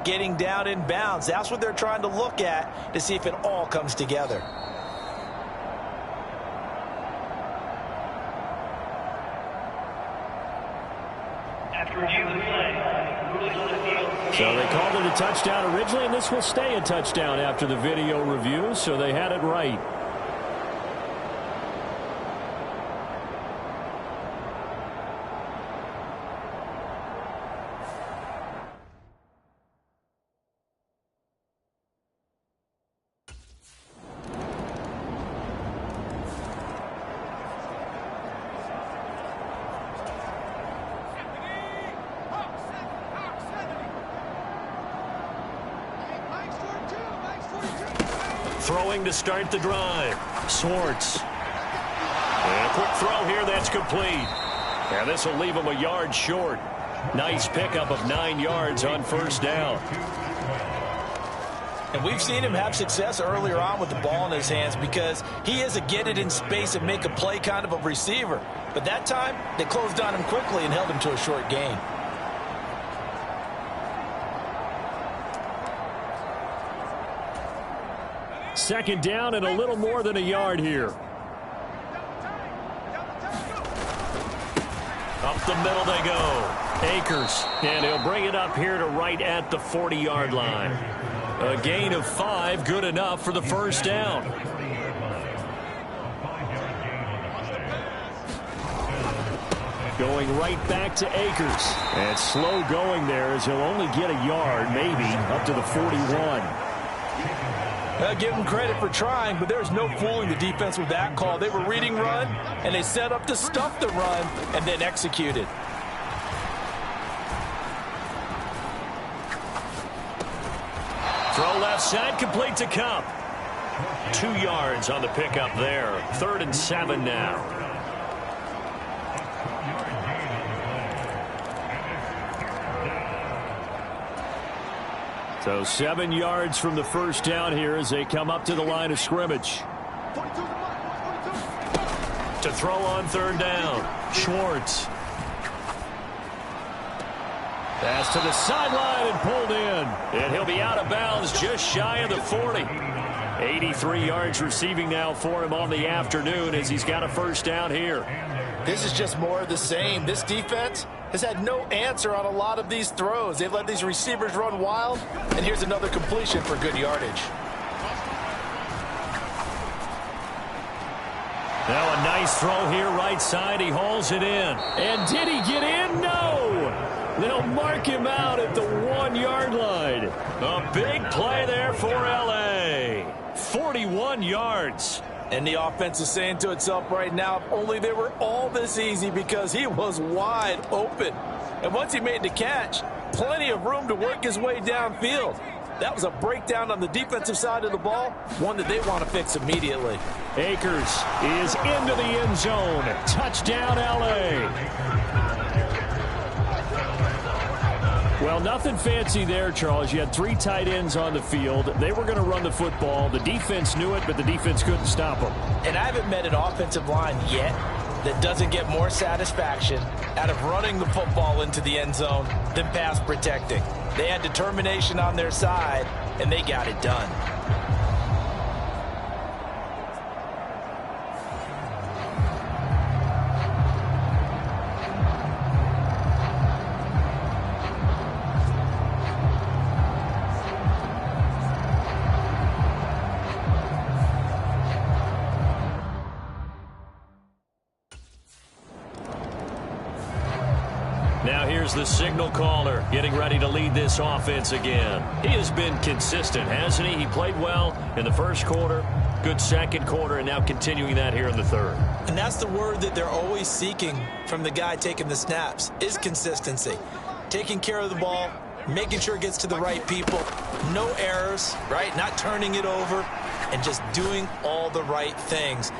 getting down in bounds? That's what they're trying to look at to see if it all comes together. So they called it a touchdown originally, and this will stay a touchdown after the video review, so they had it right. Throwing to start the drive. Schwartz. And a quick throw here that's complete. And this will leave him a yard short. Nice pickup of 9 yards on first down. And we've seen him have success earlier on with the ball in his hands because he is a get it in space and make a play kind of a receiver. But that time, they closed on him quickly and held him to a short gain. Second down and a little more than a yard here. Up the middle they go. Akers, and he'll bring it up here to right at the 40-yard line. A gain of 5, good enough for the first down. Going right back to Akers. And slow going there as he'll only get a yard, maybe, up to the 41. Give them credit for trying, but there's no fooling the defense with that call. They were reading run, and they set up to stuff the run and then executed. Throw left side, complete to Kupp. 2 yards on the pickup there. 3rd and 7 now. So 7 yards from the first down here as they come up to the line of scrimmage. To throw on third down, Schwartz. Pass to the sideline and pulled in. And he'll be out of bounds just shy of the 40. 83 yards receiving now for him on the afternoon as he's got a first down here. This is just more of the same. This defense has had no answer on a lot of these throws. They've let these receivers run wild, and here's another completion for good yardage. Now a nice throw here right side. He hauls it in. And did he get in? No. They'll mark him out at the 1-yard line. A big play there for L.A. 41 yards. And the offense is saying to itself right now, if only they were all this easy, because he was wide open. And once he made the catch, plenty of room to work his way downfield. That was a breakdown on the defensive side of the ball, one that they want to fix immediately. Akers is into the end zone. Touchdown, L.A. Well, nothing fancy there, Charles. You had 3 tight ends on the field. They were going to run the football. The defense knew it, but the defense couldn't stop them. And I haven't met an offensive line yet that doesn't get more satisfaction out of running the football into the end zone than pass protecting. They had determination on their side, and they got it done. Now here's the signal caller getting ready to lead this offense again. He has been consistent, hasn't he? He played well in the first quarter, good second quarter, and now continuing that here in the third. And that's the word that they're always seeking from the guy taking the snaps, is consistency. Taking care of the ball, making sure it gets to the right people, no errors, right? Not turning it over, and just doing all the right things.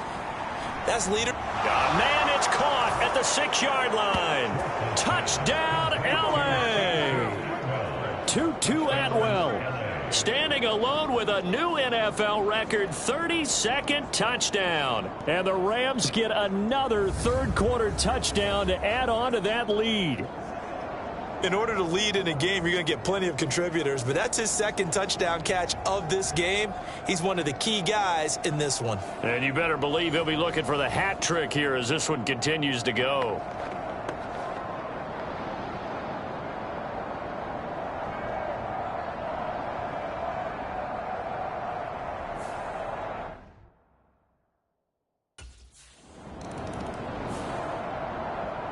That's leader. Man, it's caught at the 6-yard line. Touchdown, L.A. Tutu Atwell standing alone with a new NFL record 32nd touchdown. And the Rams get another third-quarter touchdown to add on to that lead. In order to lead in a game, you're going to get plenty of contributors, but that's his second touchdown catch of this game. He's one of the key guys in this one. And you better believe he'll be looking for the hat trick here as this one continues to go.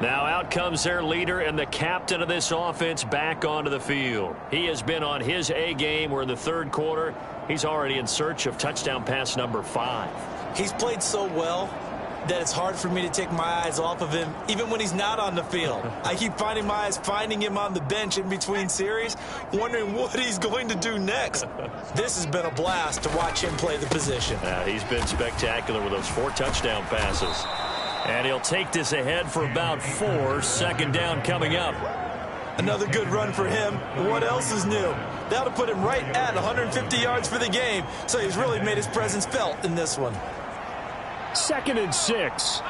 Now out comes their leader and the captain of this offense back onto the field. He has been on his A game. We're in the third quarter. He's already in search of touchdown pass number 5. He's played so well that it's hard for me to take my eyes off of him, even when he's not on the field. I keep finding my eyes finding him on the bench in between series, wondering what he's going to do next. This has been a blast to watch him play the position. He's been spectacular with those 4 touchdown passes. And he'll take this ahead for about 4. Second down coming up. Another good run for him. What else is new? That'll put him right at 150 yards for the game, so he's really made his presence felt in this one. 2nd and 6.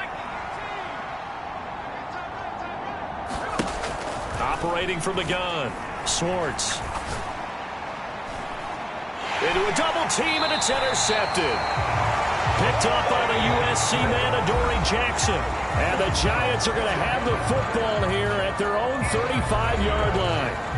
Operating from the gun. Schwartz. Into a double team, and it's intercepted. Picked up by the USC man, Adoree Jackson. And the Giants are going to have the football here at their own 35-yard line.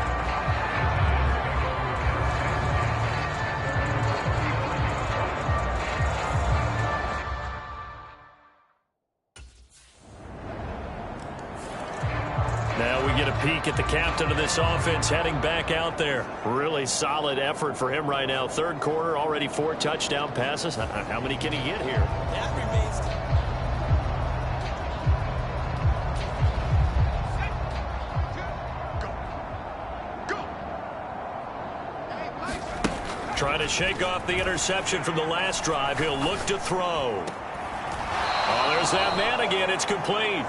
Now we get a peek at the captain of this offense heading back out there. Really solid effort for him right now. Third quarter, already 4 touchdown passes. How many can he get here? That remains. Trying to shake off the interception from the last drive. He'll look to throw. Oh, there's that man again. It's complete.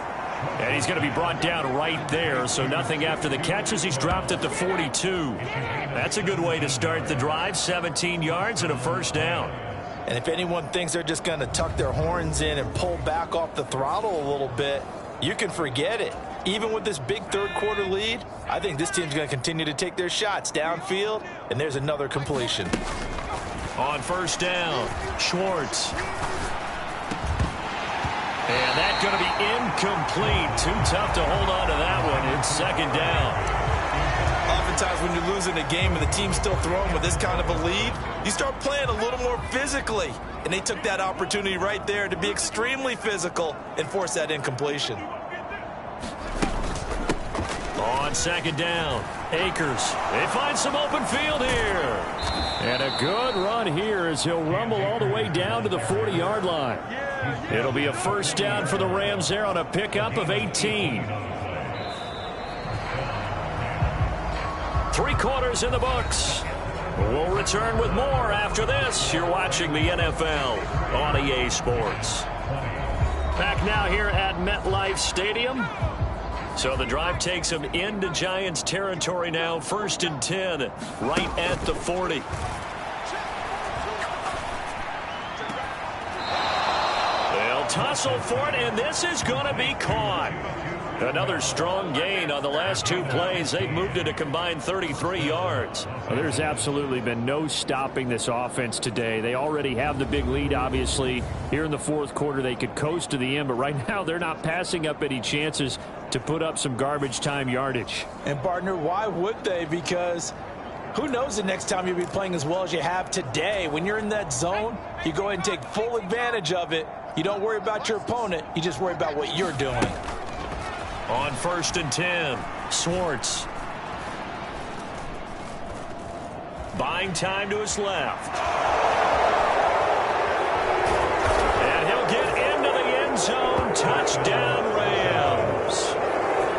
And he's going to be brought down right there, so nothing after the catches. He's dropped at the 42. That's a good way to start the drive. 17 yards and a first down. And if anyone thinks they're just going to tuck their horns in and pull back off the throttle a little bit, you can forget it. Even with this big third-quarter lead, I think this team's going to continue to take their shots downfield, and there's another completion. On first down, Schwartz. And that's going to be incomplete. Too tough to hold on to that one. It's second down. Oftentimes when you're losing a game and the team's still throwing with this kind of a lead, you start playing a little more physically. And they took that opportunity right there to be extremely physical and force that incompletion. On second down, Akers. They find some open field here. And a good run here as he'll rumble all the way down to the 40-yard line. It'll be a first down for the Rams there on a pickup of 18. 3 quarters in the books. We'll return with more after this. You're watching the NFL on EA Sports. Back now here at MetLife Stadium. So the drive takes them into Giants territory now. 1st and 10, right at the 40. They'll tussle for it, and this is going to be caught. Another strong gain on the last 2 plays. They've moved it a combined 33 yards. Well, there's absolutely been no stopping this offense today. They already have the big lead, obviously. Here in the 4th quarter, they could coast to the end, but right now they're not passing up any chances to put up some garbage time yardage. And, partner, why would they? Because who knows the next time you'll be playing as well as you have today. When you're in that zone, you go ahead and take full advantage of it. You don't worry about your opponent. You just worry about what you're doing. On 1st and 10, Schwartz. Buying time to his left. And he'll get into the end zone. Touchdown, Rams.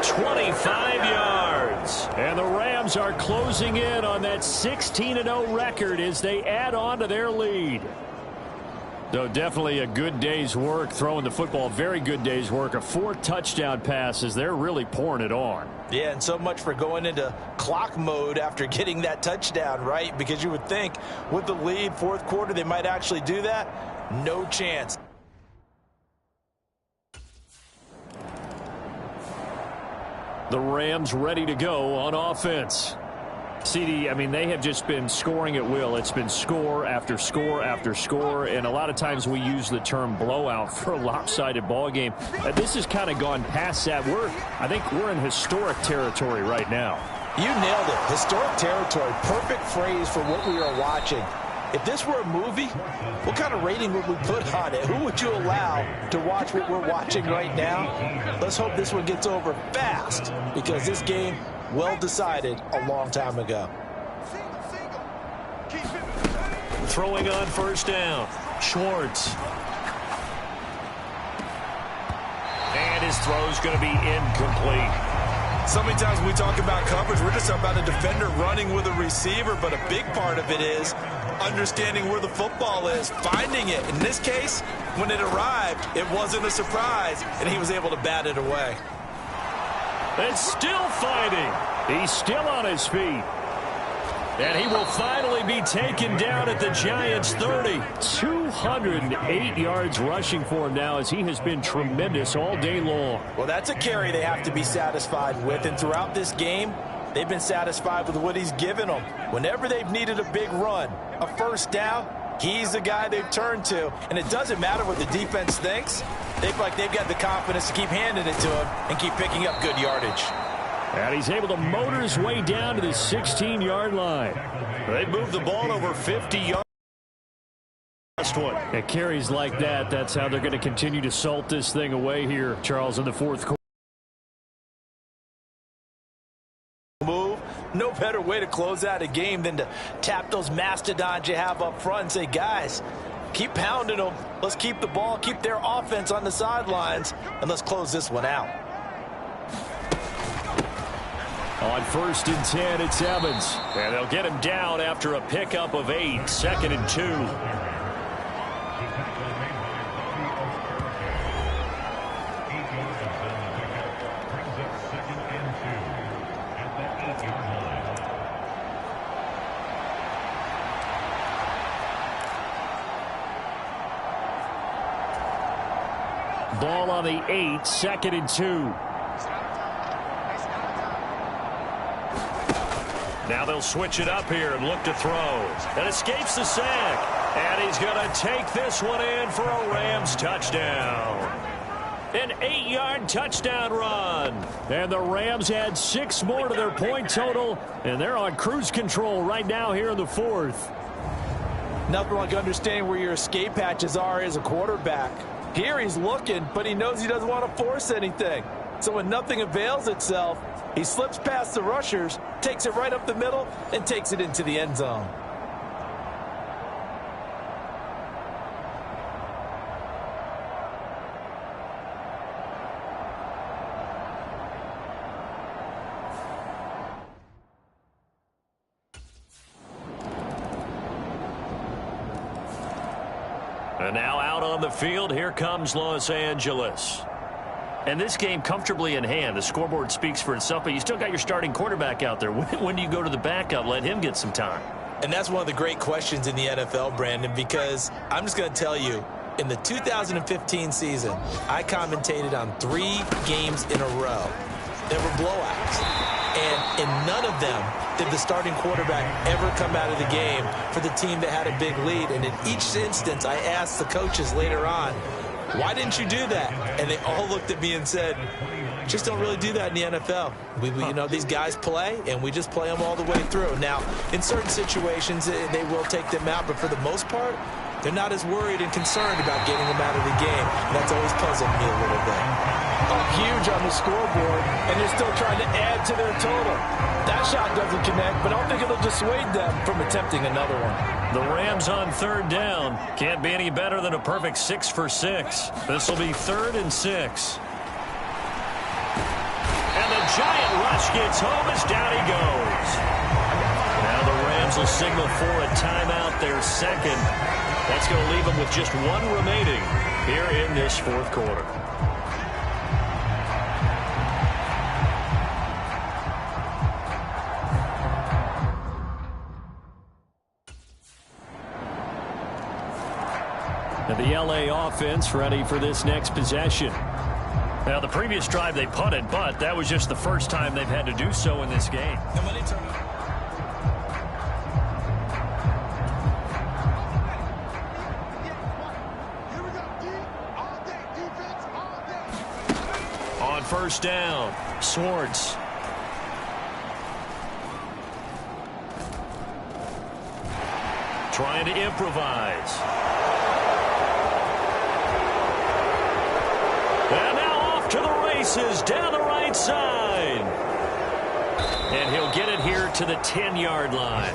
25 yards. And the Rams are closing in on that 16-0 record as they add on to their lead. So definitely a good day's work throwing the football. Very good day's work. A 4 touchdown passes. They're really pouring it on. Yeah, and so much for going into clock mode after getting that touchdown, right? Because you would think with the lead, 4th quarter, they might actually do that. No chance. The Rams ready to go on offense. CD, I mean, they have just been scoring at will. It's been score after score after score, and a lot of times we use the term blowout for a lopsided ball game. This has kind of gone past that. I think we're in historic territory right now. You nailed it. Historic territory. Perfect phrase for what we are watching. If this were a movie, what kind of rating would we put on it? Who would you allow to watch what we're watching right now? Let's hope this one gets over fast, because this game well decided a long time ago. Throwing on first down, Schwartz. And his throw's going to be incomplete. So many times when we talk about coverage, we're just about a defender running with a receiver, but a big part of it is understanding where the football is, finding it. In this case, when it arrived, it wasn't a surprise, and he was able to bat it away. And still fighting. He's still on his feet. And he will finally be taken down at the Giants' 30. 208 yards rushing for him now, as he has been tremendous all day long. Well, that's a carry they have to be satisfied with. And throughout this game, they've been satisfied with what he's given them. Whenever they've needed a big run, a first down, he's the guy they've turned to. And it doesn't matter what the defense thinks. They feel like they've got the confidence to keep handing it to him and keep picking up good yardage. And he's able to motor his way down to the 16-yard line. They moved the ball over 50 yards. Last one. At carries like that, that's how they're going to continue to salt this thing away here, Charles, in the 4th quarter. Move. No better way to close out a game than to tap those mastodons you have up front and say, guys, keep pounding them. Let's keep the ball, keep their offense on the sidelines, and let's close this one out. On 1st and 10, it's Evans. And they'll get him down after a pickup of 8. 2nd and 2. Ball on the 8, 2nd and 2. Now they'll switch it up here and look to throw. And escapes the sack. And he's going to take this one in for a Rams touchdown. An 8-yard touchdown run. And the Rams add 6 more to their point total, and they're on cruise control right now here in the 4th. Nothing like understanding where your escape hatches are as a quarterback. Here he's looking, but he knows he doesn't want to force anything. So when nothing avails itself, he slips past the rushers, takes it right up the middle, and takes it into the end zone. And now out on the field, here comes Los Angeles. And this game comfortably in hand. The scoreboard speaks for itself, but you still got your starting quarterback out there. When do you go to the backup? Let him get some time. And that's one of the great questions in the NFL, Brandon, because I'm just going to tell you, in the 2015 season, I commentated on 3 games in a row that were blowouts. And in none of them did the starting quarterback ever come out of the game for the team that had a big lead. And in each instance, I asked the coaches later on, why didn't you do that? And they all looked at me and said, just don't really do that in the NFL. You know, these guys play, and we just play them all the way through. Now, in certain situations, they will take them out, but for the most part, they're not as worried and concerned about getting them out of the game. And that's always puzzled me a little bit. Huge on the scoreboard, and they're still trying to add to their total. That shot doesn't connect, but I don't think it'll dissuade them from attempting another one. The Rams on 3rd down. Can't be any better than a perfect 6 for 6. This will be 3rd and 6. And the giant rush gets home as down he goes. Now the Rams will signal for a timeout, their 2nd. That's going to leave them with just 1 remaining here in this 4th quarter. And the LA offense ready for this next possession. Now, the previous drive they punted, but that was just the first time they've had to do so in this game. On 1st down, Swartz. Trying to improvise. And now off to the races down the right side. And he'll get it here to the 10-yard line.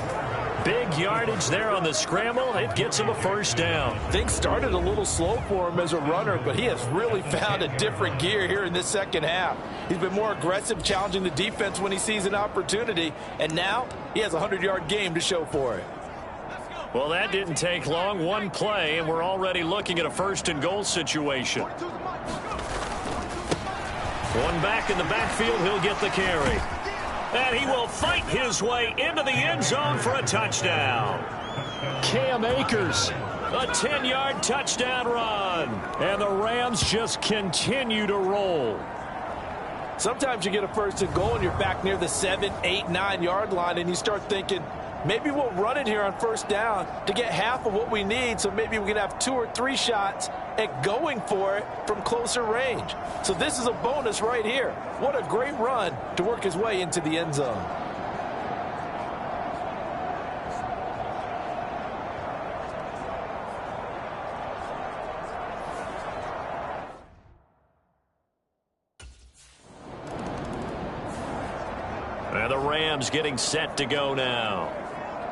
Big yardage there on the scramble. It gets him a 1st down. Things started a little slow for him as a runner, but he has really found a different gear here in this 2nd half. He's been more aggressive, challenging the defense when he sees an opportunity, and now he has a 100-yard game to show for it. Well, that didn't take long. 1 play, and we're already looking at a 1st and goal situation. 1 back in the backfield, he'll get the carry. And he will fight his way into the end zone for a touchdown. Cam Akers. A 10-yard touchdown run. And the Rams just continue to roll. Sometimes you get a 1st and goal and you're back near the 7, 8, 9-yard line, and you start thinking, maybe we'll run it here on 1st down to get half of what we need, so maybe we can have 2 or 3 shots at going for it from closer range. So this is a bonus right here. What a great run to work his way into the end zone. And the Rams getting set to go now.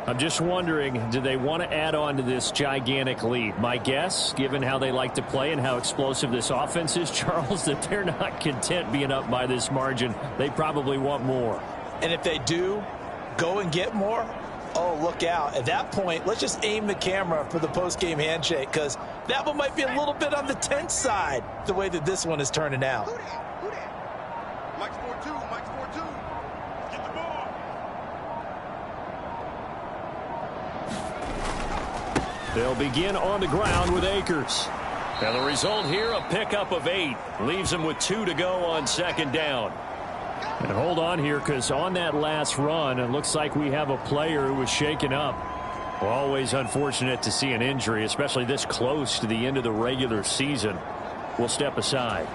I'm just wondering, do they want to add on to this gigantic lead? My guess, given how they like to play and how explosive this offense is, Charles, that they're not content being up by this margin. They probably want more. And if they do go and get more, oh, look out. At that point, let's just aim the camera for the post-game handshake, because that one might be a little bit on the tense side, the way that this one is turning out. Mike's 4-2. Mike's 4-2. Get the ball. They'll begin on the ground with Akers. Now the result here, a pickup of 8. Leaves him with 2 to go on second down. And hold on here, because on that last run, it looks like we have a player who was shaken up. Well, always unfortunate to see an injury, especially this close to the end of the regular season. We'll step aside.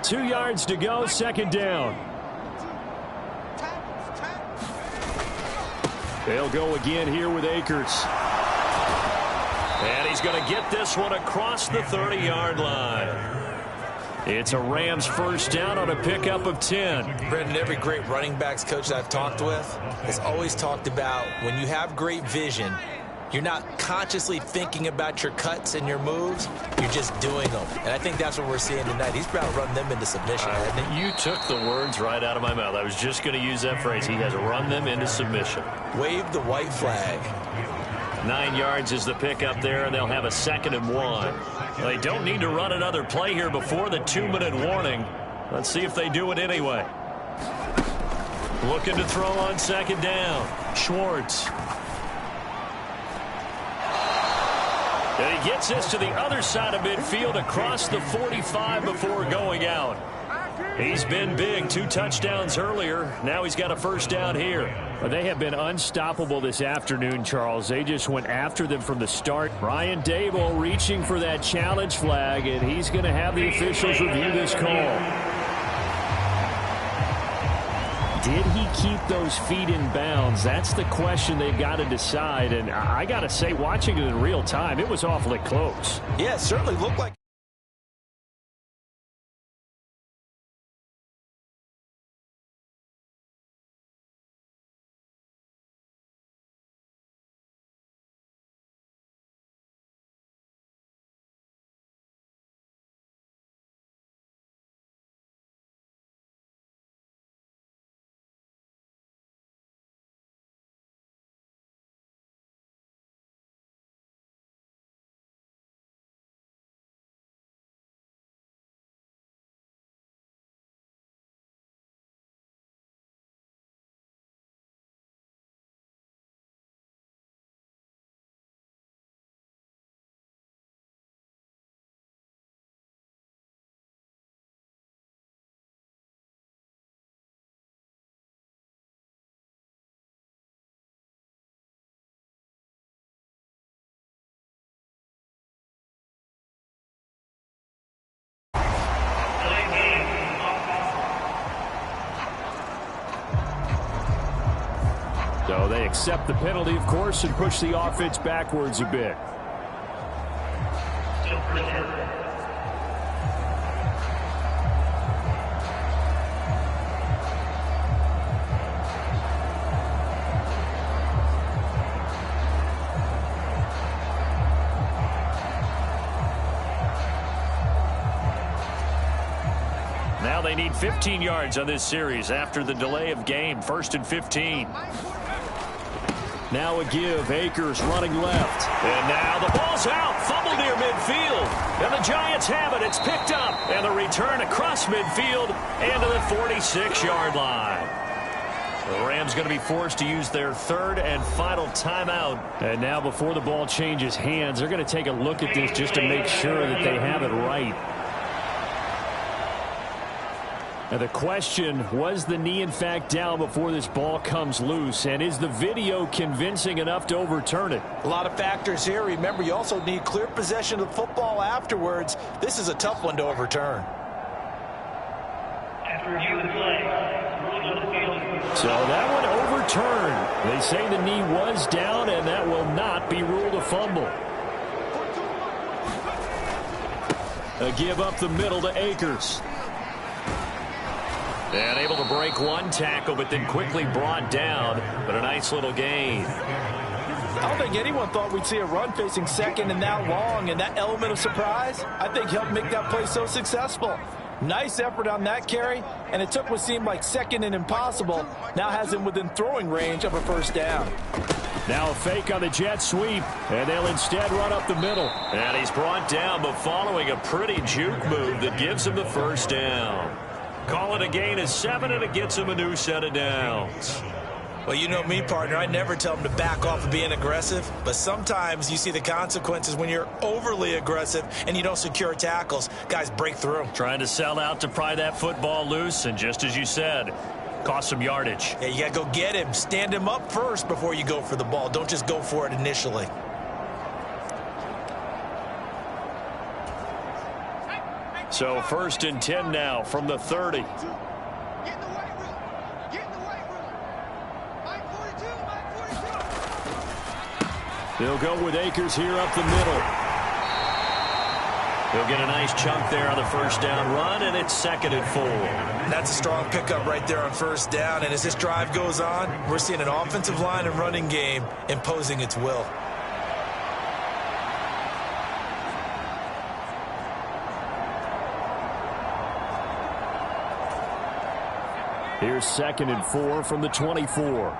2 yards to go, second down. They'll go again here with Akers. And he's going to get this one across the 30-yard line. It's a Rams first down on a pickup of 10. Brendan, every great running backs coach that I've talked with has always talked about when you have great vision, you're not consciously thinking about your cuts and your moves. You're just doing them. And I think that's what we're seeing tonight. He's about to run them into submission. You took the words right out of my mouth. I was just going to use that phrase. He has run them into submission. Wave the white flag. 9 yards is the pickup there, and they'll have a 2nd and 1. They don't need to run another play here before the 2-minute warning. Let's see if they do it anyway. Looking to throw on second down. Schwartz. And he gets this to the other side of midfield across the 45 before going out. He's been big. 2 touchdowns earlier. Now he's got a first down here. Well, they have been unstoppable this afternoon, Charles. They just went after them from the start. Brian Daboll reaching for that challenge flag, and he's going to have the officials review this call. Did he keep those feet in bounds? That's the question they've got to decide. And I got to say, watching it in real time, it was awfully close. Yeah, it certainly looked like. So they accept the penalty, of course, and push the offense backwards a bit. Now they need 15 yards on this series after the delay of game. 1st and 15. Now a give. Akers running left. And now the ball's out. Fumble near midfield. And the Giants have it. It's picked up. And the return across midfield and to the 46-yard line. The Rams going to be forced to use their 3rd and final timeout. And now before the ball changes hands, they're going to take a look at this just to make sure that they have it right. Now the question, was the knee in fact down before this ball comes loose? And is the video convincing enough to overturn it? A lot of factors here. Remember, you also need clear possession of the football afterwards. This is a tough one to overturn. So that one overturned. They say the knee was down, and that will not be ruled a fumble. A give up the middle to Akers. And able to break one tackle, but then quickly brought down. But a nice little gain. I don't think anyone thought we'd see a run facing second and that long, and that element of surprise, I think, helped make that play so successful. Nice effort on that carry, and it took what seemed like second and impossible. Now has him within throwing range of a first down. Now a fake on the jet sweep, and they'll instead run up the middle. And he's brought down, but following a pretty juke move that gives him the first down. Call it a gain of 7, and it gets him a new set of downs. Well, you know me, partner. I never tell them to back off of being aggressive, but sometimes you see the consequences when you're overly aggressive and you don't secure tackles. Guys break through. Trying to sell out to pry that football loose, and just as you said, cost some yardage. Yeah, you got to go get him. Stand him up first before you go for the ball. Don't just go for it initially. So 1st and 10 now from the 30. They'll go with Akers here up the middle. He'll get a nice chunk there on the first down run, and it's 2nd and 4. That's a strong pickup right there on first down, and as this drive goes on, we're seeing an offensive line and running game imposing its will. Here's 2nd and 4 from the 24.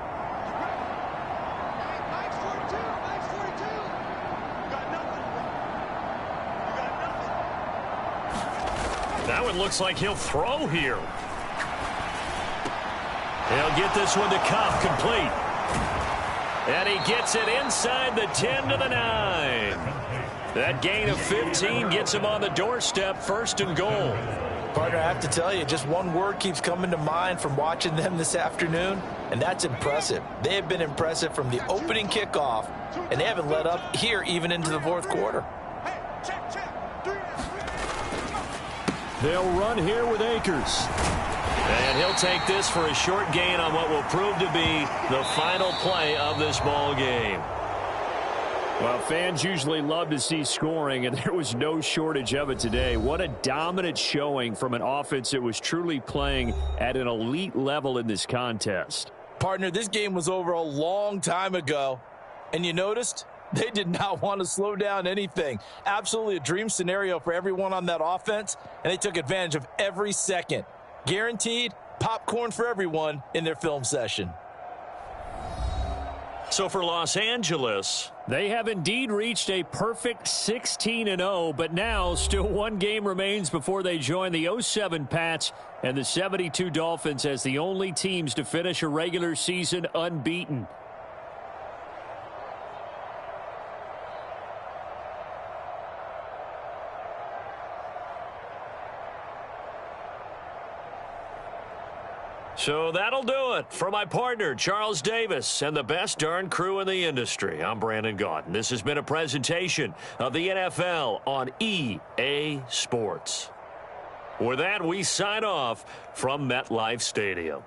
That one looks like he'll throw here. He'll get this one to Kupp, complete. And he gets it inside the 10 to the 9. That gain of 15 gets him on the doorstep, 1st and goal. Partner, I have to tell you, just one word keeps coming to mind from watching them this afternoon, and that's impressive. They have been impressive from the opening kickoff, and they haven't let up here even into the 4th quarter. They'll run here with Akers. And he'll take this for a short gain on what will prove to be the final play of this ball game. Well, fans usually love to see scoring, and there was no shortage of it today. What a dominant showing from an offense that was truly playing at an elite level in this contest. Partner, this game was over a long time ago, and you noticed they did not want to slow down anything. Absolutely a dream scenario for everyone on that offense, and they took advantage of every second. Guaranteed popcorn for everyone in their film session. So for Los Angeles, they have indeed reached a perfect 16-0, but now still one game remains before they join the 07 Pats and the 72 Dolphins as the only teams to finish a regular season unbeaten. So that'll do it for my partner, Charles Davis, and the best darn crew in the industry. I'm Brandon Gaudin. This has been a presentation of the NFL on EA Sports. With that, we sign off from MetLife Stadium.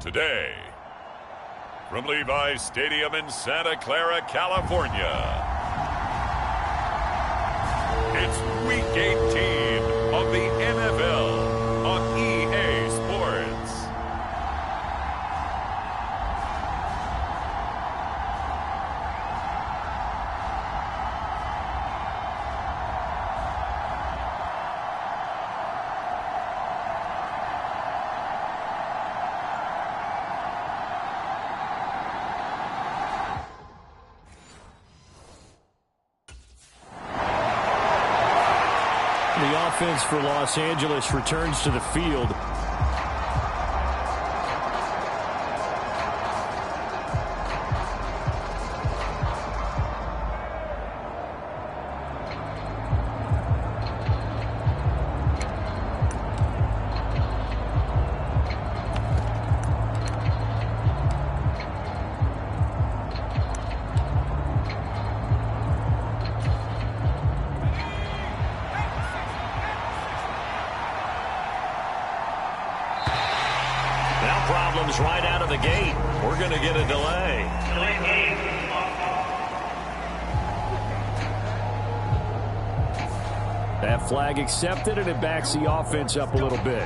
today. From Levi's Stadium in Santa Clara, California, it's Week 18 of the NFL on EA Sports. The offense for Los Angeles returns to the field. Problems right out of the gate. We're going to get a delay. That flag accepted, and it backs the offense up a little bit.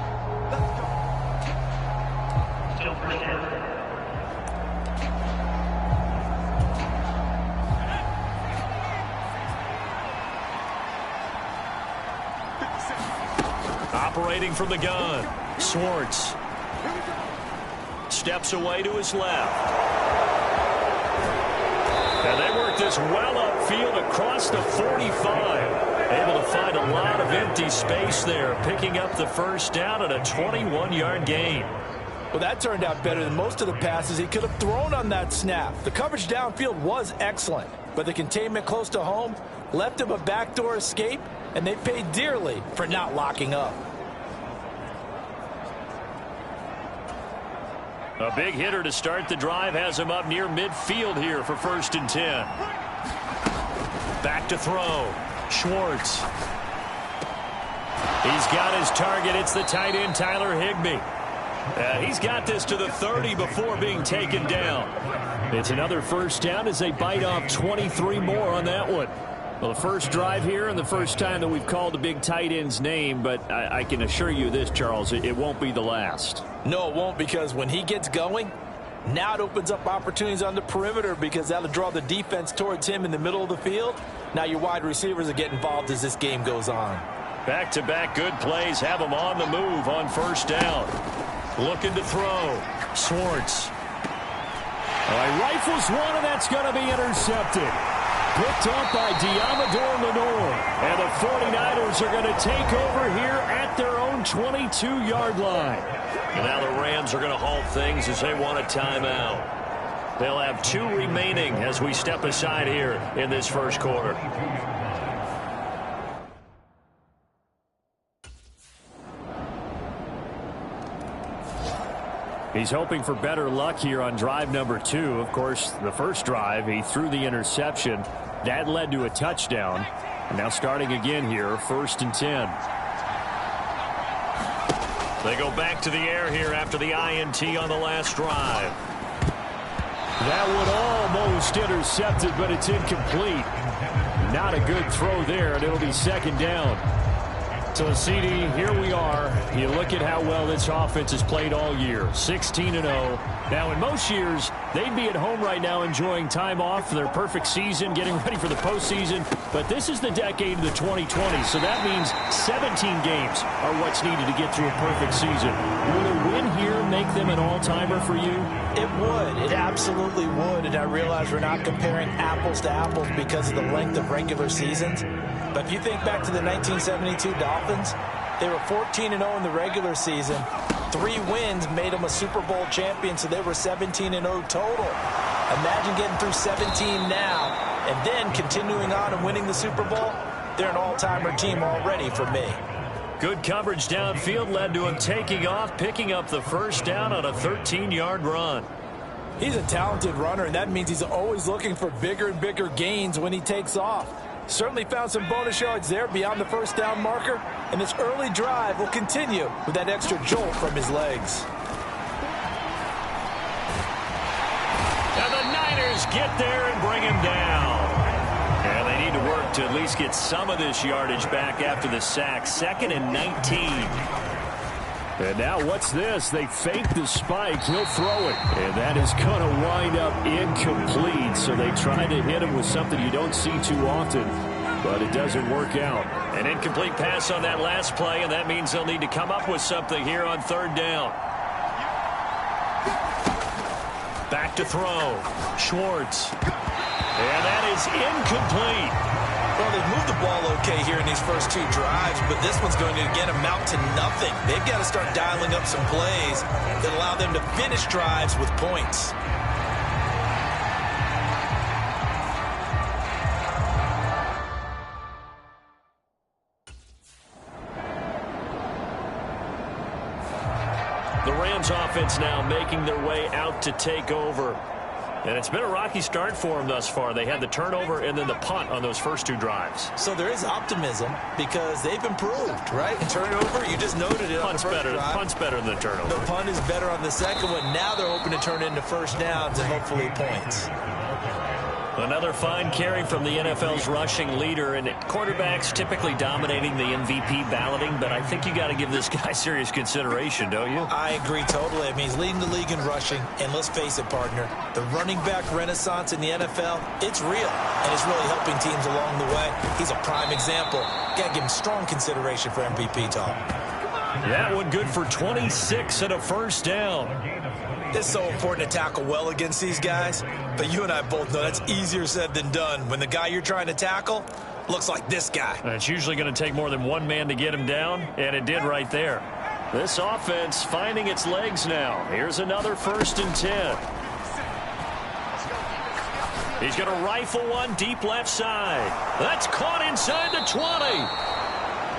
Operating from the gun, Schwartz. Steps away to his left. And they work this well upfield across the 45. Able to find a lot of empty space there, picking up the first down at a 21-yard gain. Well, that turned out better than most of the passes he could have thrown on that snap. The coverage downfield was excellent, but the containment close to home left him a backdoor escape, and they paid dearly for not locking up. A big hitter to start the drive has him up near midfield here for 1st and 10. Back to throw. Schwartz. He's got his target. It's the tight end, Tyler Higbee. He's got this to the 30 before being taken down. It's another first down as they bite off 23 more on that one. Well, the first drive here and the first time that we've called the big tight end's name, but I can assure you this, Charles, it won't be the last. No, it won't, because when he gets going, now it opens up opportunities on the perimeter because that'll draw the defense towards him in the middle of the field. Now your wide receivers are getting involved as this game goes on. Back-to-back good plays have him on the move on first down. Looking to throw. Schwartz. All right, rifles one, and that's going to be intercepted. Picked up by Diamador Lenore. And the 49ers are going to take over here at their own 22-yard line. And now the Rams are going to halt things as they want a timeout. They'll have 2 remaining as we step aside here in this first quarter. He's hoping for better luck here on drive number 2. Of course, the first drive, he threw the interception. That led to a touchdown. And now starting again here, 1st and 10. They go back to the air here after the INT on the last drive. That one almost intercepted, but it's incomplete. Not a good throw there, and it'll be 2nd down. So, CD, here we are. You look at how well this offense has played all year, 16-0. Now, in most years, they'd be at home right now enjoying time off for their perfect season, getting ready for the postseason. But this is the decade of the 2020s, so that means 17 games are what's needed to get through a perfect season. Will a win here make them an all-timer for you? It would. It absolutely would. And I realize we're not comparing apples to apples because of the length of regular seasons. But if you think back to the 1972 Dolphins, they were 14-0 in the regular season. 3 wins made them a Super Bowl champion, so they were 17-0 total. Imagine getting through 17 now and then continuing on and winning the Super Bowl. They're an all-timer team already for me. Good coverage downfield led to him taking off, picking up the first down on a 13-yard run. He's a talented runner, and that means he's always looking for bigger and bigger gains when he takes off. Certainly found some bonus yards there beyond the first down marker, and this early drive will continue with that extra jolt from his legs. Bears get there and bring him down. And they need to work to at least get some of this yardage back after the sack. 2nd and 19. And now what's this? They fake the spike. He'll throw it. And that is going to wind up incomplete. So they try to hit him with something you don't see too often, but it doesn't work out. An incomplete pass on that last play, and that means they'll need to come up with something here on 3rd down. Back to throw. Schwartz. And that is incomplete. Well, they've moved the ball okay here in these first 2 drives, but this one's going to, again, amount to nothing. They've got to start dialing up some plays that allow them to finish drives with points. The Rams offense now making their way out to take over. And it's been a rocky start for them thus far. They had the turnover and then the punt on those first 2 drives. So there is optimism because they've improved, right? And turnover, you just noted it on the first drive. Punt's better than the turnover. The punt is better on the second one. Now they're hoping to turn it into first downs and hopefully points. Another fine carry from the NFL's rushing leader, and quarterbacks typically dominating the MVP balloting, but I think you got to give this guy serious consideration, don't you? I agree totally. I mean, he's leading the league in rushing, and let's face it, partner, the running back renaissance in the NFL, it's real, and it's really helping teams along the way. He's a prime example. Got to give him strong consideration for MVP talk. That one good for 26 and a first down. It's so important to tackle well against these guys, but you and I both know that's easier said than done when the guy you're trying to tackle looks like this guy. It's usually going to take more than one man to get him down, and it did right there. This offense finding its legs now. Here's another 1st and 10. He's going to rifle one deep left side. That's caught inside the 20.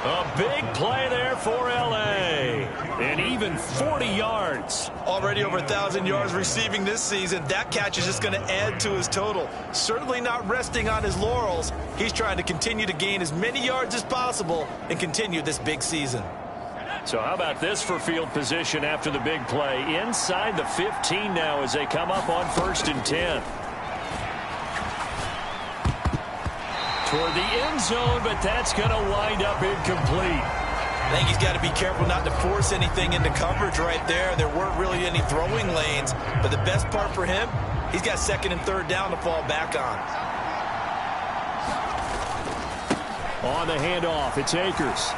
A big play there for L.A. And even 40 yards. Already over 1,000 yards receiving this season. That catch is just going to add to his total. Certainly not resting on his laurels. He's trying to continue to gain as many yards as possible and continue this big season. So how about this for field position after the big play? Inside the 15 now as they come up on 1st and 10. Toward the end zone, but that's going to wind up incomplete. I think he's got to be careful not to force anything into coverage right there. There weren't really any throwing lanes, but the best part for him, he's got 2nd and 3rd down to fall back on. On the handoff, it's Akers.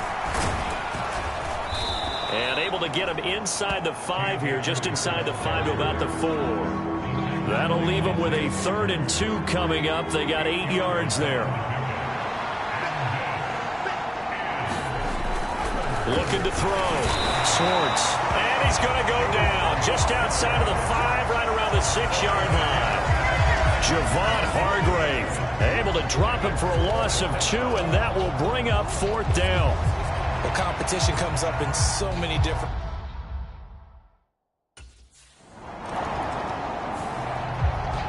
And able to get him inside the 5 here, just inside the 5 to about the 4. That'll leave them with a 3rd and 2 coming up. They got 8 yards there. Looking to throw. Schwartz. And he's going to go down just outside of the 5, right around the 6-yard line. Javon Hargrave able to drop him for a loss of 2, and that will bring up 4th down. Well, competition comes up in so many different...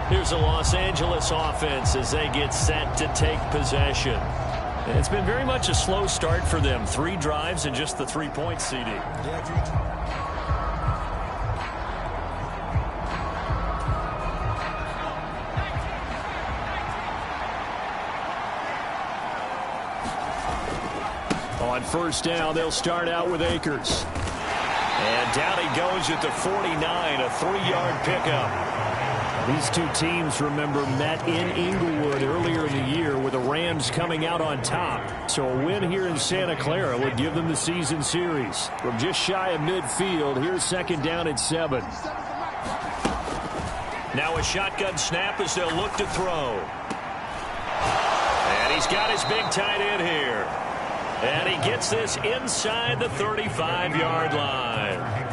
Here's the Los Angeles offense as they get set to take possession. It's been very much a slow start for them. 3 drives and just the 3-point CD. On 1st down, they'll start out with Akers. And down he goes at the 49, a 3-yard pickup. These 2 teams, remember, met in Inglewood earlier in the year with the Rams coming out on top. So a win here in Santa Clara would give them the season series. From just shy of midfield, here's 2nd down at 7. Now a shotgun snap as they'll look to throw. And he's got his big tight end here. And he gets this inside the 35-yard line.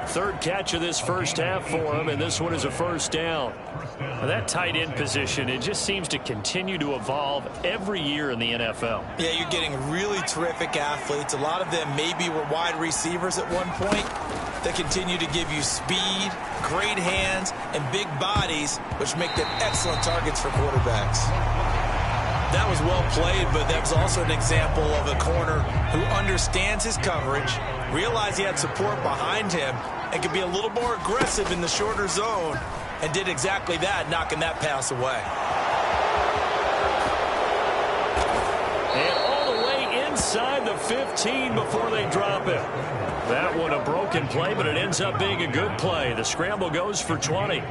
3rd catch of this first half for him, and this one is a 1st down. Now that tight end position, it just seems to continue to evolve every year in the NFL. Yeah, you're getting really terrific athletes. A lot of them maybe were wide receivers at one point. They continue to give you speed, great hands, and big bodies, which make them excellent targets for quarterbacks. That was well played, but that was also an example of a corner who understands his coverage, realized he had support behind him, and could be a little more aggressive in the shorter zone, and did exactly that, knocking that pass away. And all the way inside the 15 before they drop it. That one a broken play, but it ends up being a good play. The scramble goes for 20.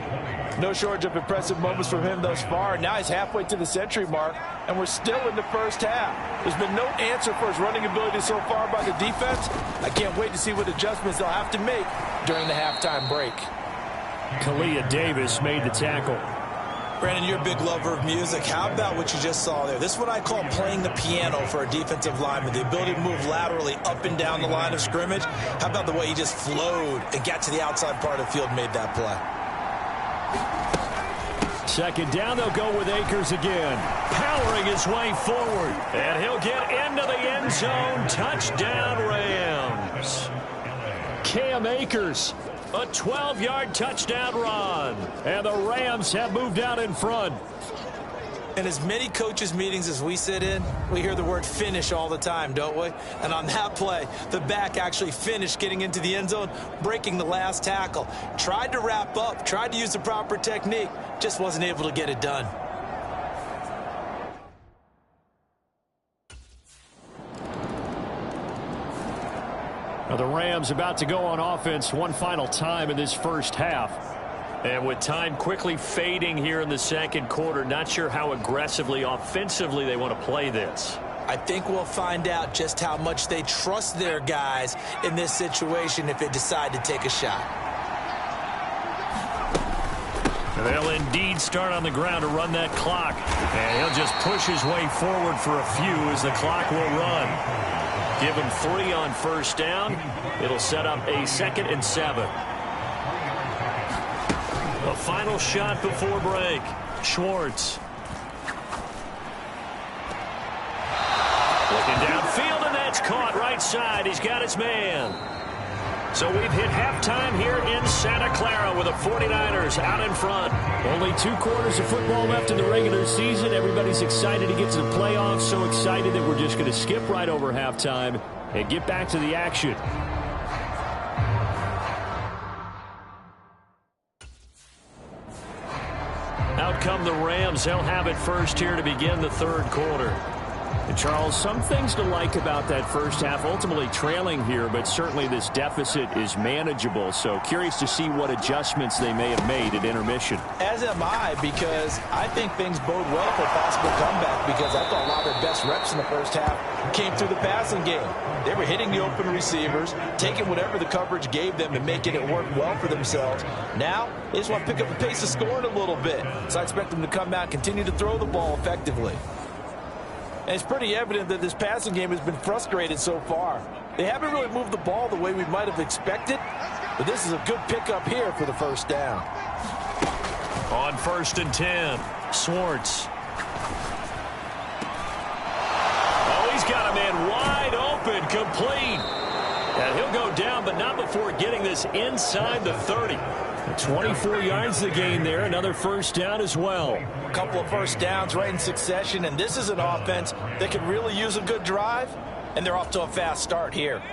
No shortage of impressive moments from him thus far. Now he's halfway to the century mark, and we're still in the first half. There's been no answer for his running ability so far by the defense. I can't wait to see what adjustments they'll have to make during the halftime break. Kalia Davis made the tackle. Brandon, you're a big lover of music. How about what you just saw there? This is what I call playing the piano for a defensive lineman, the ability to move laterally up and down the line of scrimmage. How about the way he just flowed and got to the outside part of the field and made that play? Second down, they'll go with Akers again. Powering his way forward. And he'll get into the end zone. Touchdown, Rams. Cam Akers. A 12-yard touchdown run. And the Rams have moved out in front. In as many coaches' meetings as we sit in, we hear the word finish all the time, don't we? And on that play, the back actually finished getting into the end zone, breaking the last tackle. Tried to wrap up, tried to use the proper technique, just wasn't able to get it done. Now the Rams about to go on offense one final time in this first half. And with time quickly fading here in the second quarter, not sure how aggressively, offensively they want to play this. I think we'll find out just how much they trust their guys in this situation if they decide to take a shot. They'll indeed start on the ground to run that clock. And he'll just push his way forward for a few as the clock will run. Give him 3 on first down. It'll set up a 2nd and 7. A final shot before break. Schwartz. Looking downfield, and that's caught right side. He's got his man. So we've hit halftime here in Santa Clara with the 49ers out in front. Only 2 quarters of football left in the regular season. Everybody's excited to get to the playoffs. So excited that we're just going to skip right over halftime and get back to the action. Out come the Rams. They'll have it first here to begin the third quarter. And Charles, some things to like about that first half, ultimately trailing here, but certainly this deficit is manageable. So curious to see what adjustments they may have made at intermission. As am I, because I think things bode well for a possible comeback, because I thought a lot of their best reps in the first half came through the passing game. They were hitting the open receivers, taking whatever the coverage gave them and making it work well for themselves. Now, they just want to pick up the pace of scoring a little bit. So I expect them to come out and continue to throw the ball effectively. And it's pretty evident that this passing game has been frustrated so far. They haven't really moved the ball the way we might have expected, but this is a good pickup here for the first down. On 1st and 10, Schwartz. Oh, he's got a man wide open, complete. And he'll go down, but not before getting this inside the 30. 24 yards the gain there. Another first down as well. A couple of first downs right in succession, and this is an offense that could really use a good drive, and they're off to a fast start here.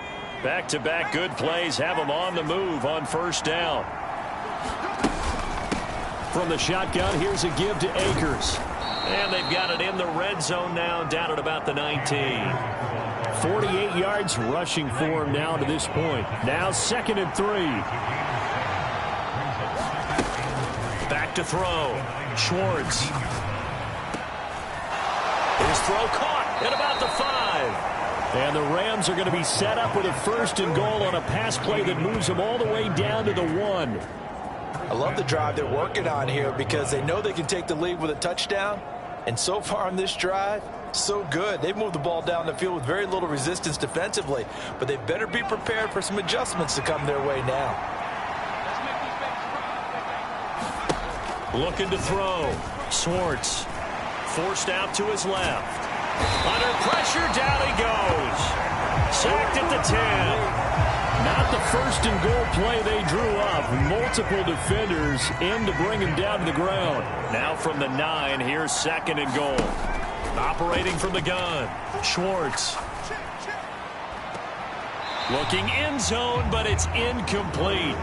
Back-to-back good plays have them on the move on first down. From the shotgun, here's a give to Akers. And they've got it in the red zone now, down at about the 19. 48 yards rushing for him now to this point. Now 2nd and 3. Back to throw. Schwartz. His throw caught at about the 5. And the Rams are going to be set up with a 1st and goal on a pass play that moves them all the way down to the 1. I love the drive they're working on here because they know they can take the lead with a touchdown. And so far on this drive, so good. They've moved the ball down the field with very little resistance defensively, but they better be prepared for some adjustments to come their way now. Looking to throw. Schwartz. Forced out to his left. Under pressure, down he goes. Sacked at the 10. Not the 1st and goal play they drew up. Multiple defenders in to bring him down to the ground. Now from the 9, here's 2nd and goal. Operating from the gun. Schwartz. Looking end zone, but it's incomplete.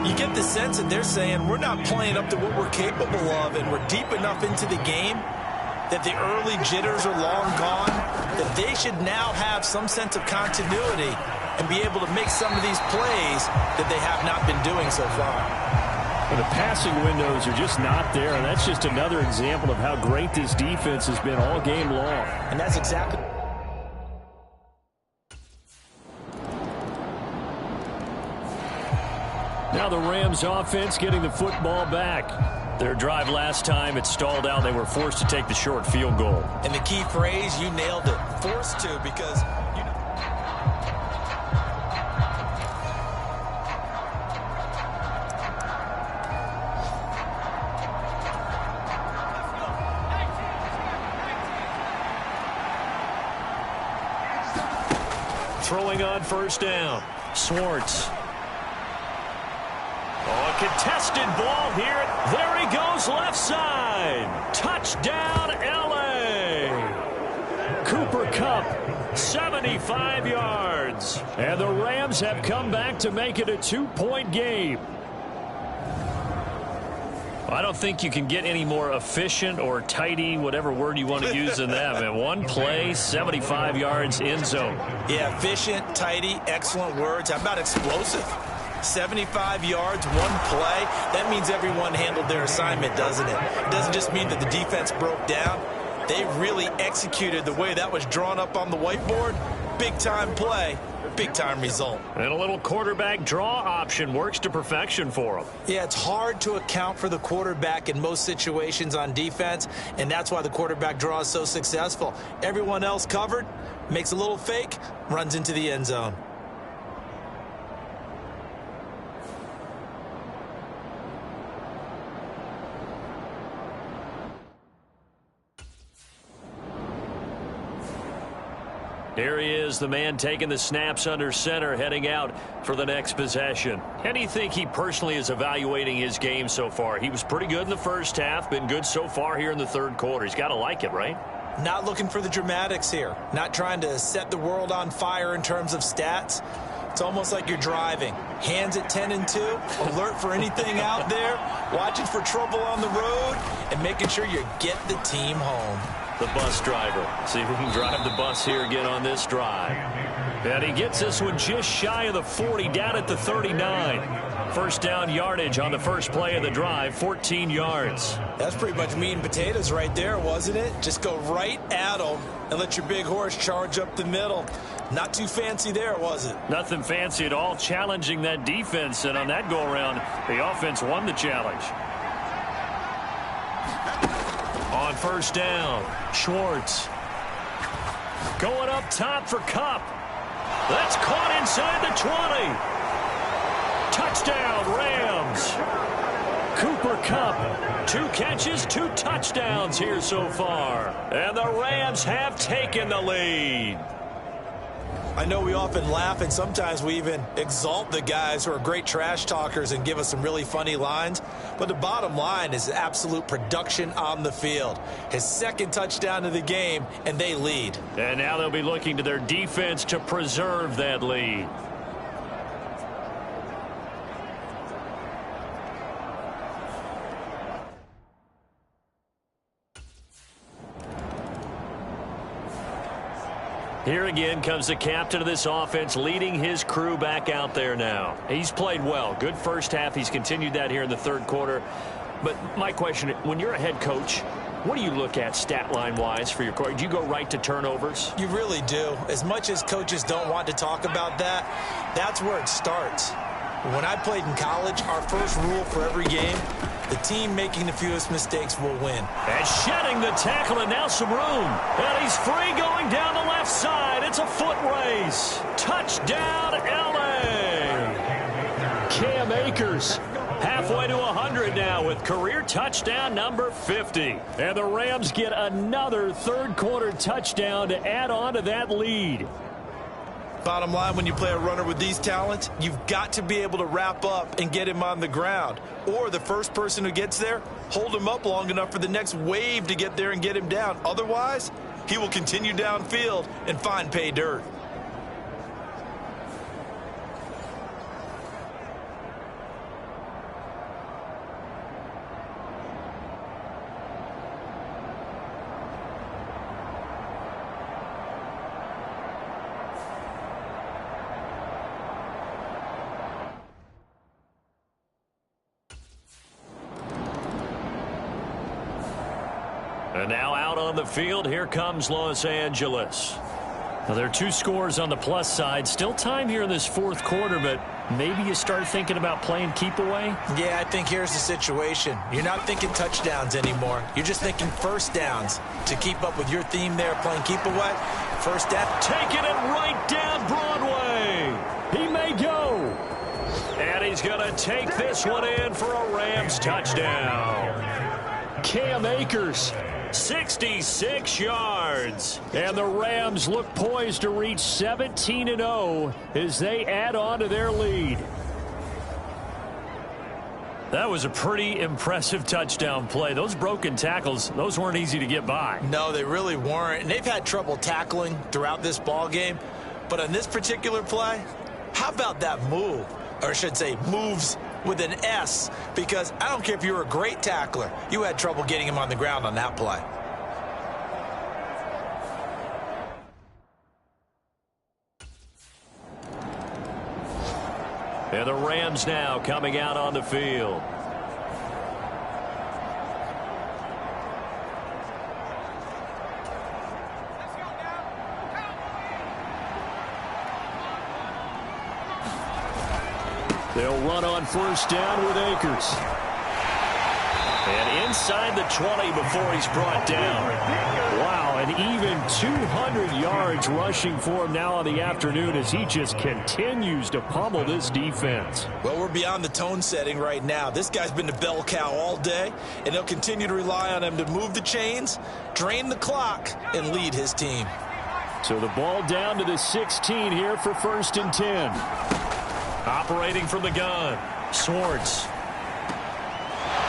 You get the sense that they're saying we're not playing up to what we're capable of, and we're deep enough into the game that the early jitters are long gone, that they should now have some sense of continuity and be able to make some of these plays that they have not been doing so far. Well, the passing windows are just not there, and that's just another example of how great this defense has been all game long. And that's exactly... Now the Rams offense getting the football back. Their drive last time, it stalled out. They were forced to take the short field goal. And the key phrase, you nailed it. Forced to, because... Throwing on first down. Swartz. Oh, a contested ball here. There he goes, left side. Touchdown, L.A. Cooper Kupp, 75 yards. And the Rams have come back to make it a 2-point game. I don't think you can get any more efficient or tidy, whatever word you want to use in that. Man, one play, 75 yards, end zone. Yeah, efficient, tidy, excellent words. How about explosive? 75 yards, one play. That means everyone handled their assignment, doesn't it? It doesn't just mean that the defense broke down. They really executed the way that was drawn up on the whiteboard. Big-time play, big-time result. And a little quarterback draw option works to perfection for them. Yeah, it's hard to account for the quarterback in most situations on defense, and that's why the quarterback draw is so successful. Everyone else covered, makes a little fake, runs into the end zone. Here he is, the man taking the snaps under center, heading out for the next possession. How do you think he personally is evaluating his game so far? He was pretty good in the first half, been good so far here in the third quarter. He's got to like it, right? Not looking for the dramatics here. Not trying to set the world on fire in terms of stats. It's almost like you're driving. Hands at 10 and 2, alert for anything out there, watching for trouble on the road, and making sure you get the team home. The bus driver. See if he can drive the bus here again on this drive. And he gets this one just shy of the 40, down at the 39. First down yardage on the first play of the drive, 14 yards. That's pretty much meat and potatoes right there, wasn't it? Just go right at them and let your big horse charge up the middle. Not too fancy there, was it? Nothing fancy at all, challenging that defense. And on that go-around, the offense won the challenge. On first down, Schwartz. Going up top for Kupp. That's caught inside the 20. Touchdown, Rams. Cooper Kupp, 2 catches, 2 touchdowns here so far. And the Rams have taken the lead. I know we often laugh, and sometimes we even exalt the guys who are great trash talkers and give us some really funny lines. But the bottom line is absolute production on the field. His second touchdown of the game, and they lead. And now they'll be looking to their defense to preserve that lead. Here again comes the captain of this offense, leading his crew back out there now. He's played well. Good first half. He's continued that here in the third quarter. But my question, when you're a head coach, what do you look at stat line-wise for your coach? Do you go right to turnovers? You really do. As much as coaches don't want to talk about that, that's where it starts. When I played in college, our first rule for every game, the team making the fewest mistakes will win. And shedding the tackle, and now some room. And he's free going down the left side. It's a foot race. Touchdown, L.A. Cam Akers halfway to 100 now with career touchdown number 50. And the Rams get another third-quarter touchdown to add on to that lead. Bottom line, when you play a runner with these talents, you've got to be able to wrap up and get him on the ground. Or the first person who gets there, hold him up long enough for the next wave to get there and get him down. Otherwise, he will continue downfield and find pay dirt. And now out on the field, here comes Los Angeles. Now, there are 2 scores on the plus side. Still time here in this fourth quarter, but maybe you start thinking about playing keep away? Yeah, I think here's the situation. You're not thinking touchdowns anymore. You're just thinking first downs. To keep up with your theme there, playing keep away, first down. Taking it right down Broadway. He may go. And he's going to take this one in for a Rams touchdown. Cam Akers, 66 yards. And the Rams look poised to reach 17-0 as they add on to their lead. That was a pretty impressive touchdown play. Those broken tackles, those weren't easy to get by. No, they really weren't. And they've had trouble tackling throughout this ball game. But on this particular play, how about that move? Or I should say moves with an S, because I don't care if you're a great tackler. You had trouble getting him on the ground on that play. And the Rams now coming out on the field. They'll run on first down with Akers. And inside the 20 before he's brought down. Wow, and even 200 yards rushing for him now on the afternoon as he just continues to pummel this defense. Well, we're beyond the tone setting right now. This guy's been the bell cow all day, and they'll continue to rely on him to move the chains, drain the clock, and lead his team. So the ball down to the 16 here for 1st and 10. Operating from the gun, Swords.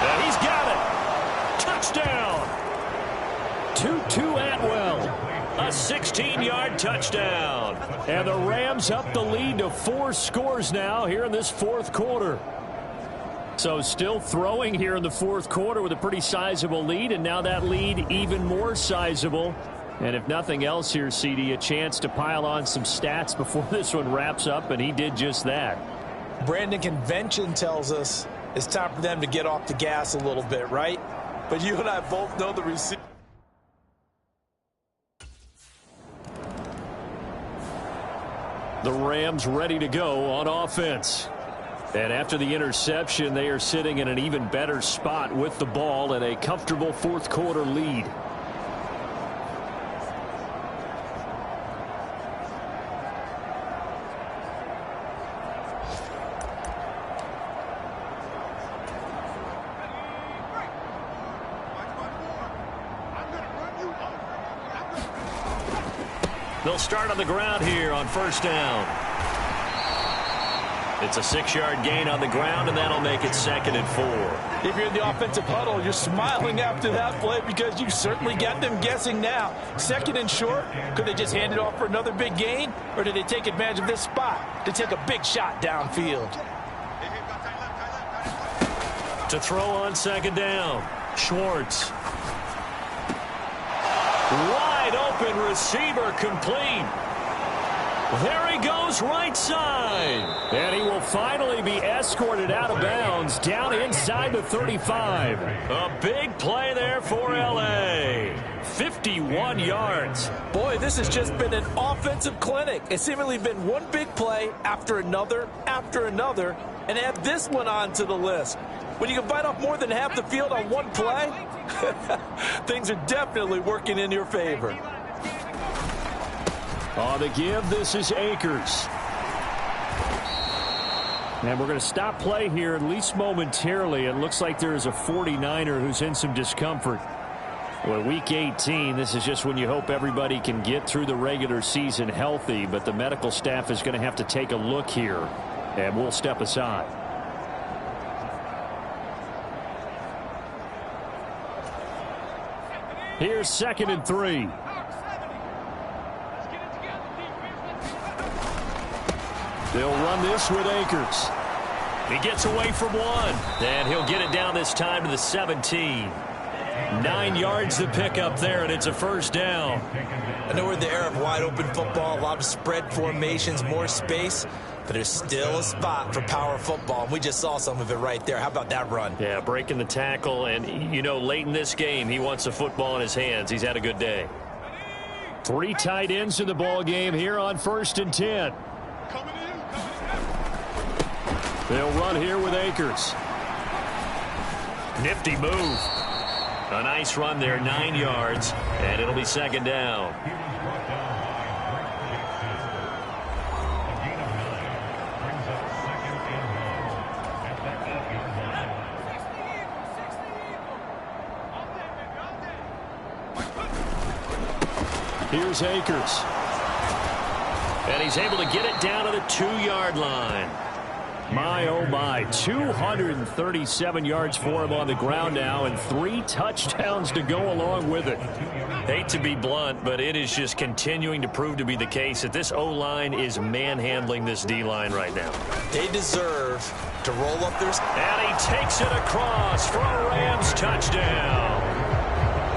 And he's got it. Touchdown. Tutu Atwell. A 16-yard touchdown. And the Rams up the lead to 4 scores now here in this fourth quarter. So still throwing here in the fourth quarter with a pretty sizable lead, and now that lead even more sizable. And if nothing else here, CD, a chance to pile on some stats before this one wraps up, and he did just that. Brandon, convention tells us it's time for them to get off the gas a little bit, right? But you and I both know the receiver. The Rams ready to go on offense. And after the interception, they are sitting in an even better spot with the ball and a comfortable fourth quarter lead. They'll start on the ground here on first down. It's a 6-yard gain on the ground, and that'll make it 2nd and 4. If you're in the offensive huddle, you're smiling after that play because you certainly got them guessing now. 2nd and short, could they just hand it off for another big gain? Or did they take advantage of this spot to take a big shot downfield? To throw on 2nd down, Schwartz. Wide open receiver complete. There he goes right side. And he will finally be escorted out of bounds down inside the 35. A big play there for L.A. 51 yards. Boy, this has just been an offensive clinic. It's seemingly been one big play after another, and add this one onto the list. When you can bite off more than half the field on one play, things are definitely working in your favor. On the give, this is Akers. And we're going to stop play here, at least momentarily. It looks like there is a 49er who's in some discomfort. Well, week 18, this is just when you hope everybody can get through the regular season healthy, but the medical staff is going to have to take a look here, and we'll step aside. Here's 2nd and 3. They'll run this with Akers. He gets away from one, and he'll get it down this time to the 17. 9 yards to pick up there, and it's a first down. I know we're in the era of wide-open football, a lot of spread formations, more space, but there's still a spot for power football, and we just saw some of it right there. How about that run? Yeah, breaking the tackle, and, you know, late in this game, he wants the football in his hands. He's had a good day. 3 tight ends in the ball game here on 1st and 10. They'll run here with Akers. Nifty move. A nice run there, 9 yards, and it'll be second down. Here's Akers. And he's able to get it down to the 2-yard line. My, oh my, 237 yards for him on the ground now, and 3 touchdowns to go along with it. Hate to be blunt, but it is just continuing to prove to be the case that this O-line is manhandling this D-line right now. They deserve to roll up their... And he takes it across for a Rams touchdown.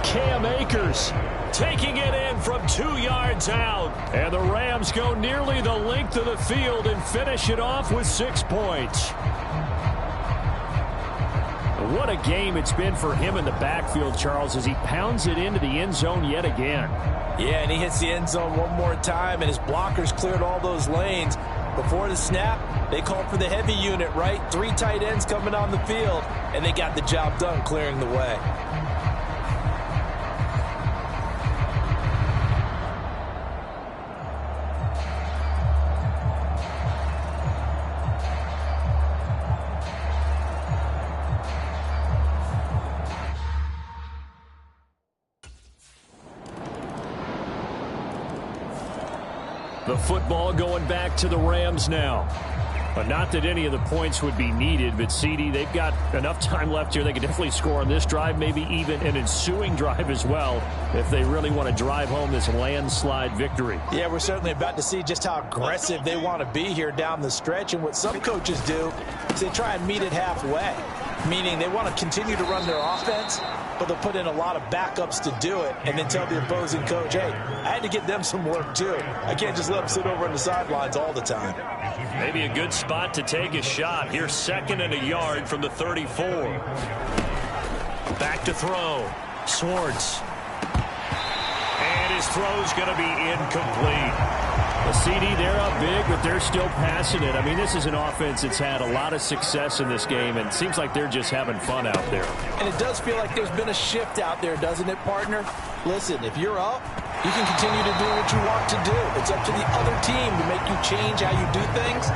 Cam Akers taking it in from 2 yards out. And the Rams go nearly the length of the field and finish it off with 6 points. What a game it's been for him in the backfield, Charles, as he pounds it into the end zone yet again. Yeah, and he hits the end zone one more time, and his blockers cleared all those lanes. Before the snap, they called for the heavy unit, right? 3 tight ends coming on the field, and they got the job done clearing the way. The football going back to the Rams now. But not that any of the points would be needed, but CD, they've got enough time left here. They can definitely score on this drive, maybe even an ensuing drive as well, if they really want to drive home this landslide victory. Yeah, we're certainly about to see just how aggressive they want to be here down the stretch. And what some coaches do is they try and meet it halfway, meaning they want to continue to run their offense, but they'll put in a lot of backups to do it and then tell the opposing coach, hey, I had to get them some work too. I can't just let them sit over on the sidelines all the time. Maybe a good spot to take a shot. Here's 2nd and a yard from the 34. Back to throw. Swartz. And his throw's going to be incomplete. The CD, they're up big, but they're still passing it. I mean, this is an offense that's had a lot of success in this game, and it seems like they're just having fun out there. And it does feel like there's been a shift out there, doesn't it, partner? Listen, if you're up, you can continue to do what you want to do. It's up to the other team to make you change how you do things.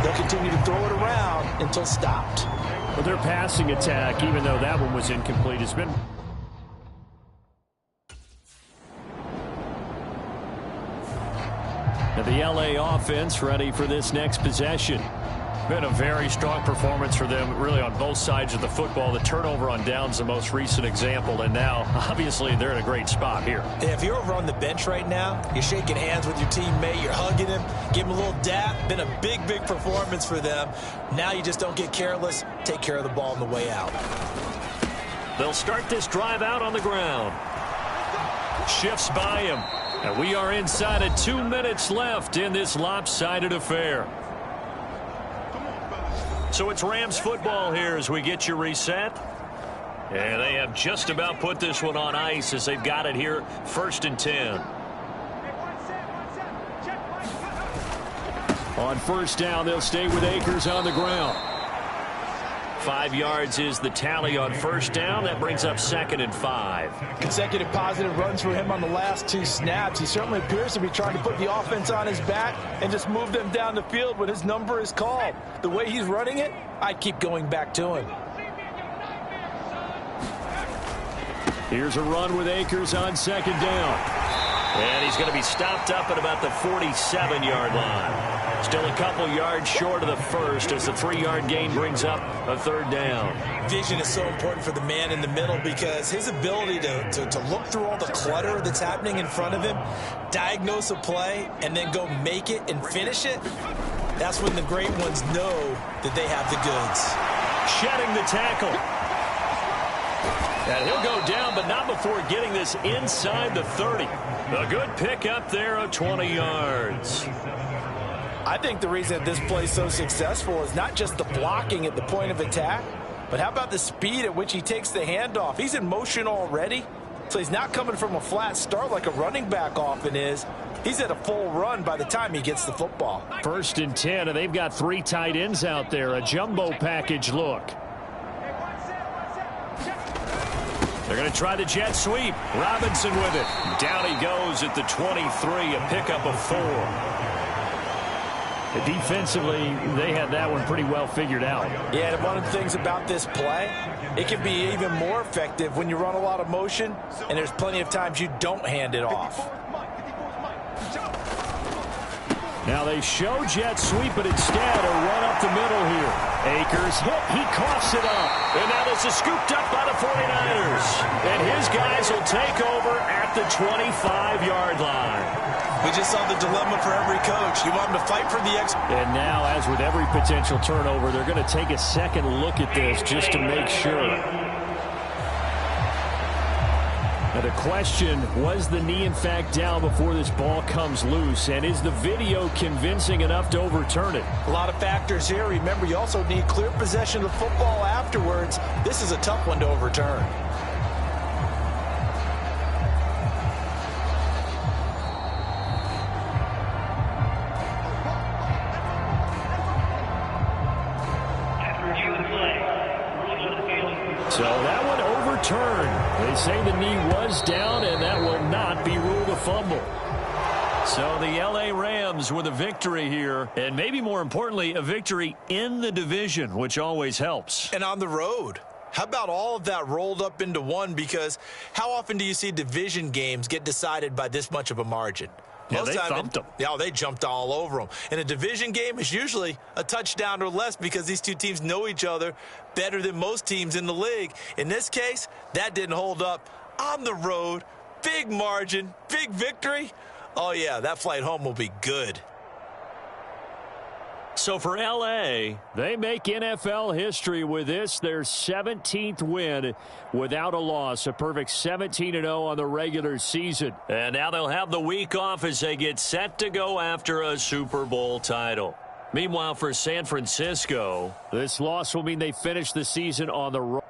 They'll continue to throw it around until stopped. But their passing attack, even though that one was incomplete, has been... The LA offense ready for this next possession. Been a very strong performance for them, really, on both sides of the football. The turnover on downs, the most recent example, and now, obviously, they're in a great spot here. Yeah, if you're over on the bench right now, you're shaking hands with your teammate, you're hugging him, give him a little dap. Been a big, big performance for them. Now you just don't get careless. Take care of the ball on the way out. They'll start this drive out on the ground. Shifts by him. And we are inside of 2 minutes left in this lopsided affair. So it's Rams football here as we get you reset. And they have just about put this one on ice as they've got it here, 1st and 10. On 1st down, they'll stay with Akers on the ground. 5 yards is the tally on 1st down. That brings up 2nd and 5. Consecutive positive runs for him on the last 2 snaps. He certainly appears to be trying to put the offense on his back and just move them down the field when his number is called. The way he's running it, I'd keep going back to him. Here's a run with Akers on 2nd down. And he's going to be stopped up at about the 47-yard line. Still a couple yards short of the first as the 3-yard gain brings up a 3rd down. Vision is so important for the man in the middle because his ability to look through all the clutter that's happening in front of him, diagnose a play, and then go make it and finish it, that's when the great ones know that they have the goods. Shedding the tackle. And he'll go down, but not before getting this inside the 30. A good pick up there of 20 yards. I think the reason that this play is so successful is not just the blocking at the point of attack, but how about the speed at which he takes the handoff? He's in motion already, so he's not coming from a flat start like a running back often is. He's at a full run by the time he gets the football. 1st and 10, and they've got 3 tight ends out there. A jumbo package look. They're going to try the jet sweep. Robinson with it. Down he goes at the 23, a pickup of 4. Defensively, they had that one pretty well figured out. Yeah, and one of the things about this play, it can be even more effective when you run a lot of motion, and there's plenty of times you don't hand it off. Now they show jet sweep, but instead a run up the middle here. Akers hit. He coughs it up. And now this is scooped up by the 49ers. And his guys will take over at the 25-yard line. We just saw the dilemma for every coach. You want them to fight for the And now, as with every potential turnover, they're going to take a second look at this just to make sure. Now the question, was the knee in fact down before this ball comes loose? And is the video convincing enough to overturn it? A lot of factors here. Remember, you also need clear possession of the football afterwards. This is a tough one to overturn. So that one overturned. They say the knee was down, and that will not be ruled a fumble. So the L.A. Rams with a victory here, and maybe more importantly, a victory in the division, which always helps. And on the road. How about all of that rolled up into one? Because how often do you see division games get decided by this much of a margin? Yeah, they thumped them. Yeah, they jumped all over them. And a division game is usually a touchdown or less because these two teams know each other better than most teams in the league. In this case, that didn't hold up. On the road, big margin, big victory. Oh, yeah, that flight home will be good. So for L.A., they make NFL history with this, their 17th win without a loss, a perfect 17-0 on the regular season. And now they'll have the week off as they get set to go after a Super Bowl title. Meanwhile, for San Francisco, this loss will mean they finish the season on the road.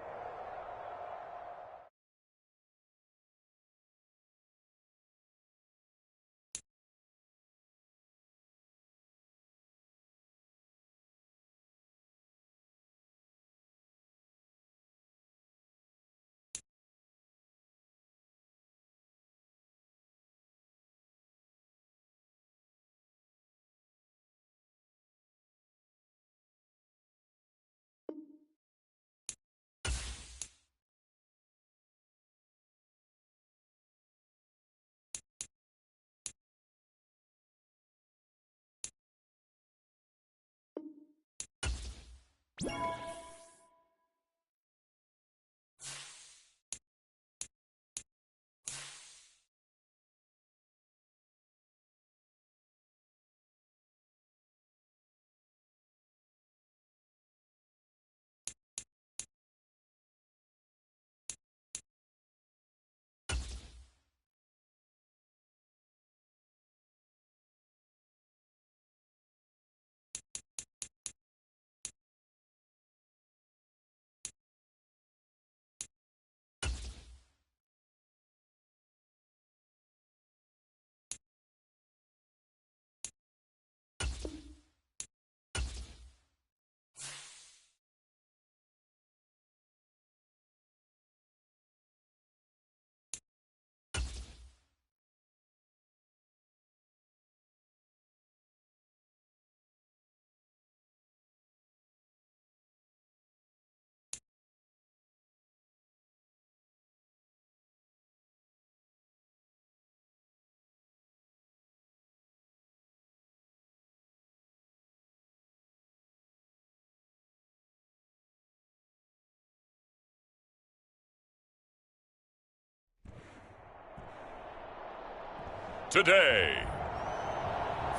Today,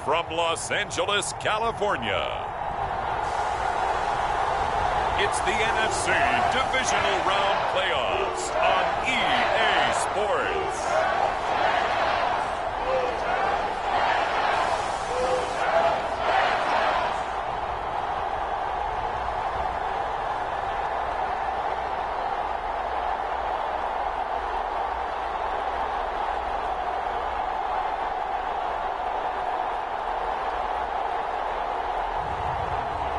from Los Angeles, California, it's the NFC Divisional Round Playoff. playoffs on EA Sports.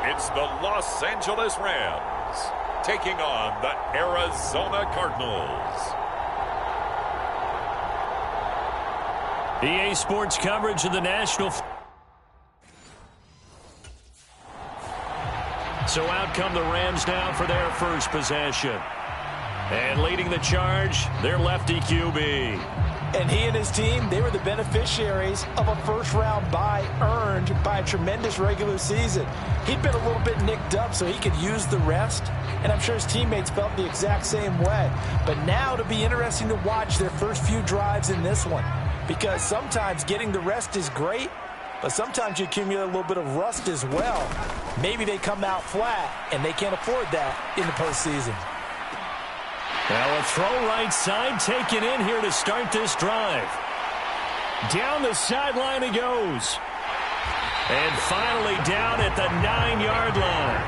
It's the Los Angeles Rams taking on the Arizona Cardinals. EA Sports coverage of the National. So out come the Rams now for their first possession. And leading the charge, their lefty QB. And he and his team, they were the beneficiaries of a first-round bye earned by a tremendous regular season. He'd been a little bit nicked up so he could use the rest, and I'm sure his teammates felt the exact same way. But now it'll be interesting to watch their first few drives in this one, because sometimes getting the rest is great, but sometimes you accumulate a little bit of rust as well. Maybe they come out flat, and they can't afford that in the postseason. Now a throw right side taken in here to start this drive. Down the sideline he goes. And finally down at the 9-yard line.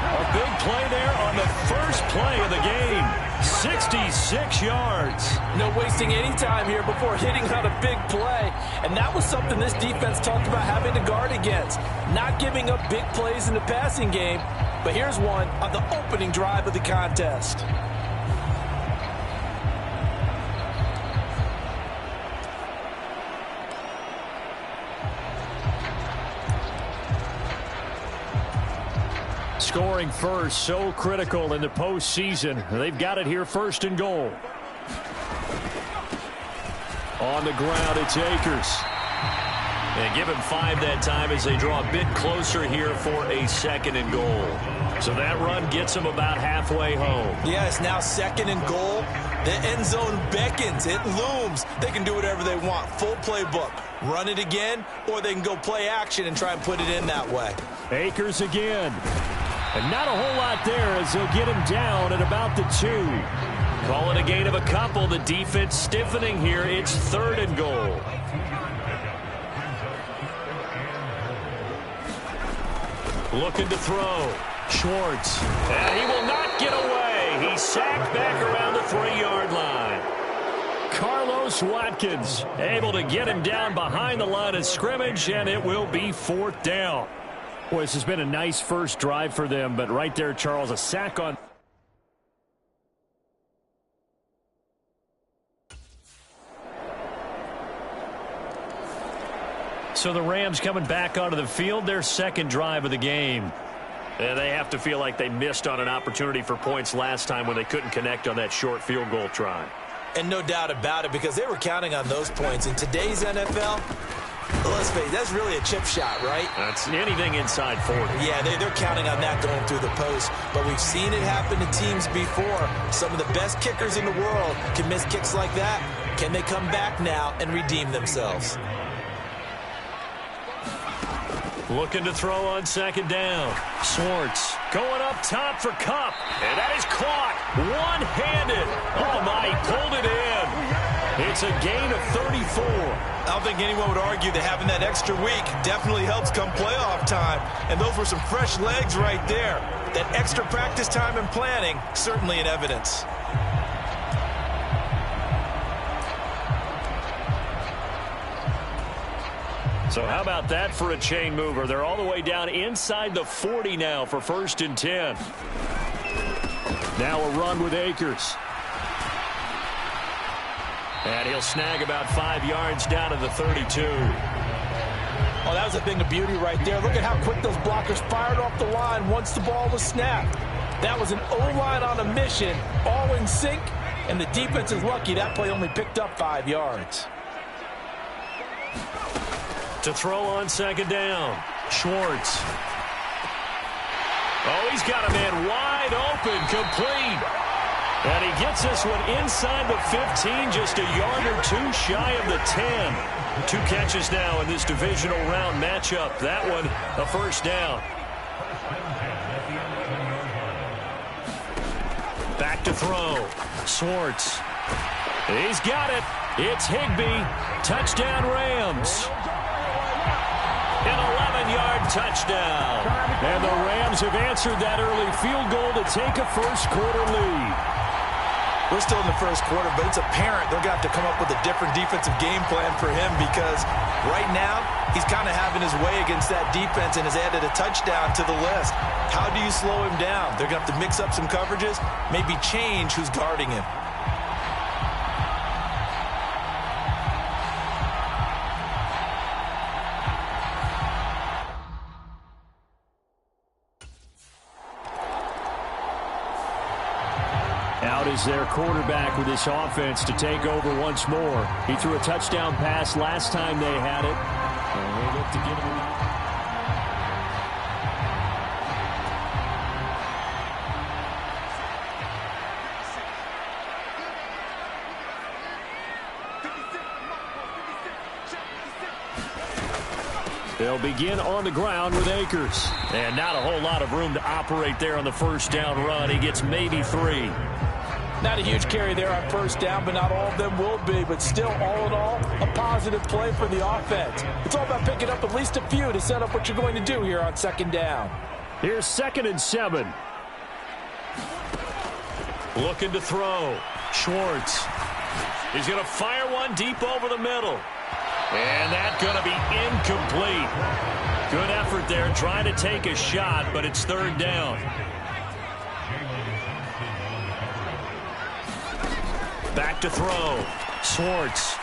A big play there on the first play of the game. 66 yards. No wasting any time here before hitting on a big play. And that was something this defense talked about having to guard against. Not giving up big plays in the passing game. But here's one on the opening drive of the contest. Scoring first, so critical in the postseason. They've got it here, first and goal. On the ground, it's Akers. And give him 5 that time as they draw a bit closer here for a second and goal. So that run gets them about halfway home. Yeah, it's now second and goal. The end zone beckons. It looms. They can do whatever they want. Full playbook. Run it again, or they can go play action and try and put it in that way. Akers again. And not a whole lot there as they'll get him down at about the 2. Call it a gain of a couple. The defense stiffening here. It's third and goal. Looking to throw. Schwartz. And he will not get away. He's sacked back around the 3-yard line. Carlos Watkins able to get him down behind the line of scrimmage, and it will be 4th down. Boy, this has been a nice first drive for them, but right there, Charles, a sack on. So the Rams coming back onto the field, their second drive of the game. And they have to feel like they missed on an opportunity for points last time when they couldn't connect on that short field goal try. And no doubt about it, because they were counting on those points. In today's NFL, let's face it, that's really a chip shot, right? That's anything inside 40. Yeah, they're counting on that going through the post. But we've seen it happen to teams before. Some of the best kickers in the world can miss kicks like that. Can they come back now and redeem themselves? Looking to throw on second down. Schwartz going up top for Kupp. And that is caught one-handed. Oh, my, he pulled it in. It's a gain of 34. I don't think anyone would argue that having that extra week definitely helps come playoff time. And those were some fresh legs right there. That extra practice time and planning, certainly in evidence. So how about that for a chain mover? They're all the way down inside the 40 now for 1st and 10. Now a run with Akers. And he'll snag about 5 yards down to the 32. Oh, that was a thing of beauty right there. Look at how quick those blockers fired off the line once the ball was snapped. That was an O-line on a mission, all in sync, and the defense is lucky that play only picked up 5 yards. To throw on second down. Schwartz. Oh, he's got a man wide open, complete. And he gets this one inside the 15, just a yard or 2 shy of the 10. 2 catches now in this divisional round matchup. That one, a first down. Back to throw. Swartz. He's got it. It's Higbee. Touchdown, Rams. An 11-yard touchdown. And the Rams have answered that early field goal to take a first-quarter lead. We're still in the first quarter, but it's apparent they're going to have to come up with a different defensive game plan for him because right now he's kind of having his way against that defense and has added a touchdown to the list. How do you slow him down? They're going to have to mix up some coverages, maybe change who's guarding him. Out is their quarterback with this offense to take over once more. He threw a touchdown pass last time they had it. And they look to get him. They'll begin on the ground with Akers. And not a whole lot of room to operate there on the first down run. He gets maybe 3. Not a huge carry there on first down, but not all of them will be. But still, all in all, a positive play for the offense. It's all about picking up at least a few to set up what you're going to do here on second down. Here's 2nd and 7. Looking to throw. Schwartz. He's going to fire one deep over the middle. And that's going to be incomplete. Good effort there trying to take a shot, but it's 3rd down. Back to throw. Swartz.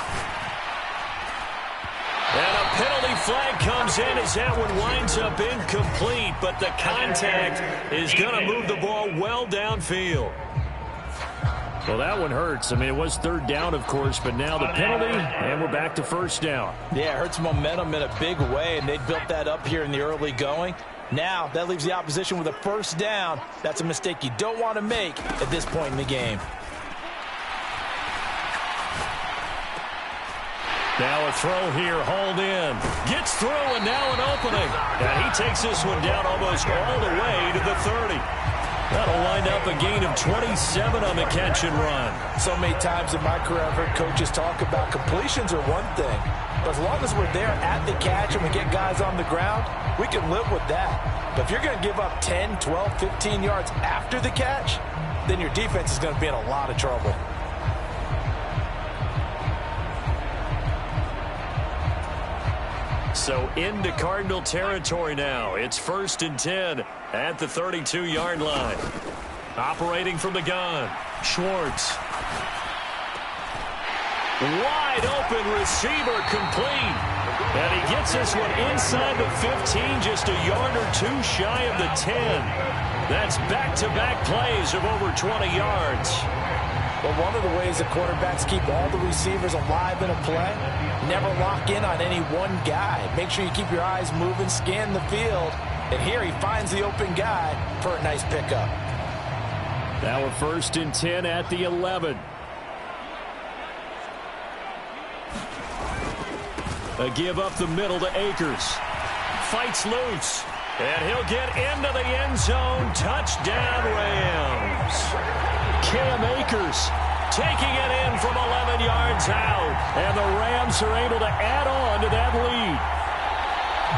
And a penalty flag comes in as that one winds up incomplete, but the contact is going to move the ball well downfield. Well, that one hurts. I mean, it was 3rd down, of course, but now the penalty, and we're back to 1st down. Yeah, it hurts momentum in a big way, and they built that up here in the early going. Now, that leaves the opposition with a 1st down. That's a mistake you don't want to make at this point in the game. Now a throw here, hauled in. Gets through, and now an opening. And he takes this one down almost all the way to the 30. That'll wind up a gain of 27 on the catch and run. So many times in my career, I've heard coaches talk about completions are one thing. But as long as we're there at the catch and we get guys on the ground, we can live with that. But if you're going to give up 10, 12, 15 yards after the catch, then your defense is going to be in a lot of trouble. So into Cardinal territory now. It's 1st and 10 at the 32-yard line. Operating from the gun. Schwartz. Wide open receiver complete. And he gets this one inside the 15, just a yard or 2 shy of the 10. That's back-to-back plays of over 20 yards. Well, one of the ways the quarterbacks keep all the receivers alive in a play, never lock in on any one guy. Make sure you keep your eyes moving, scan the field. And here he finds the open guy for a nice pickup. Now we're 1st and 10 at the 11. A give up the middle to Akers. Fights loose. And he'll get into the end zone. Touchdown, Rams. Cam Akers taking it in from 11 yards out. And the Rams are able to add on to that lead.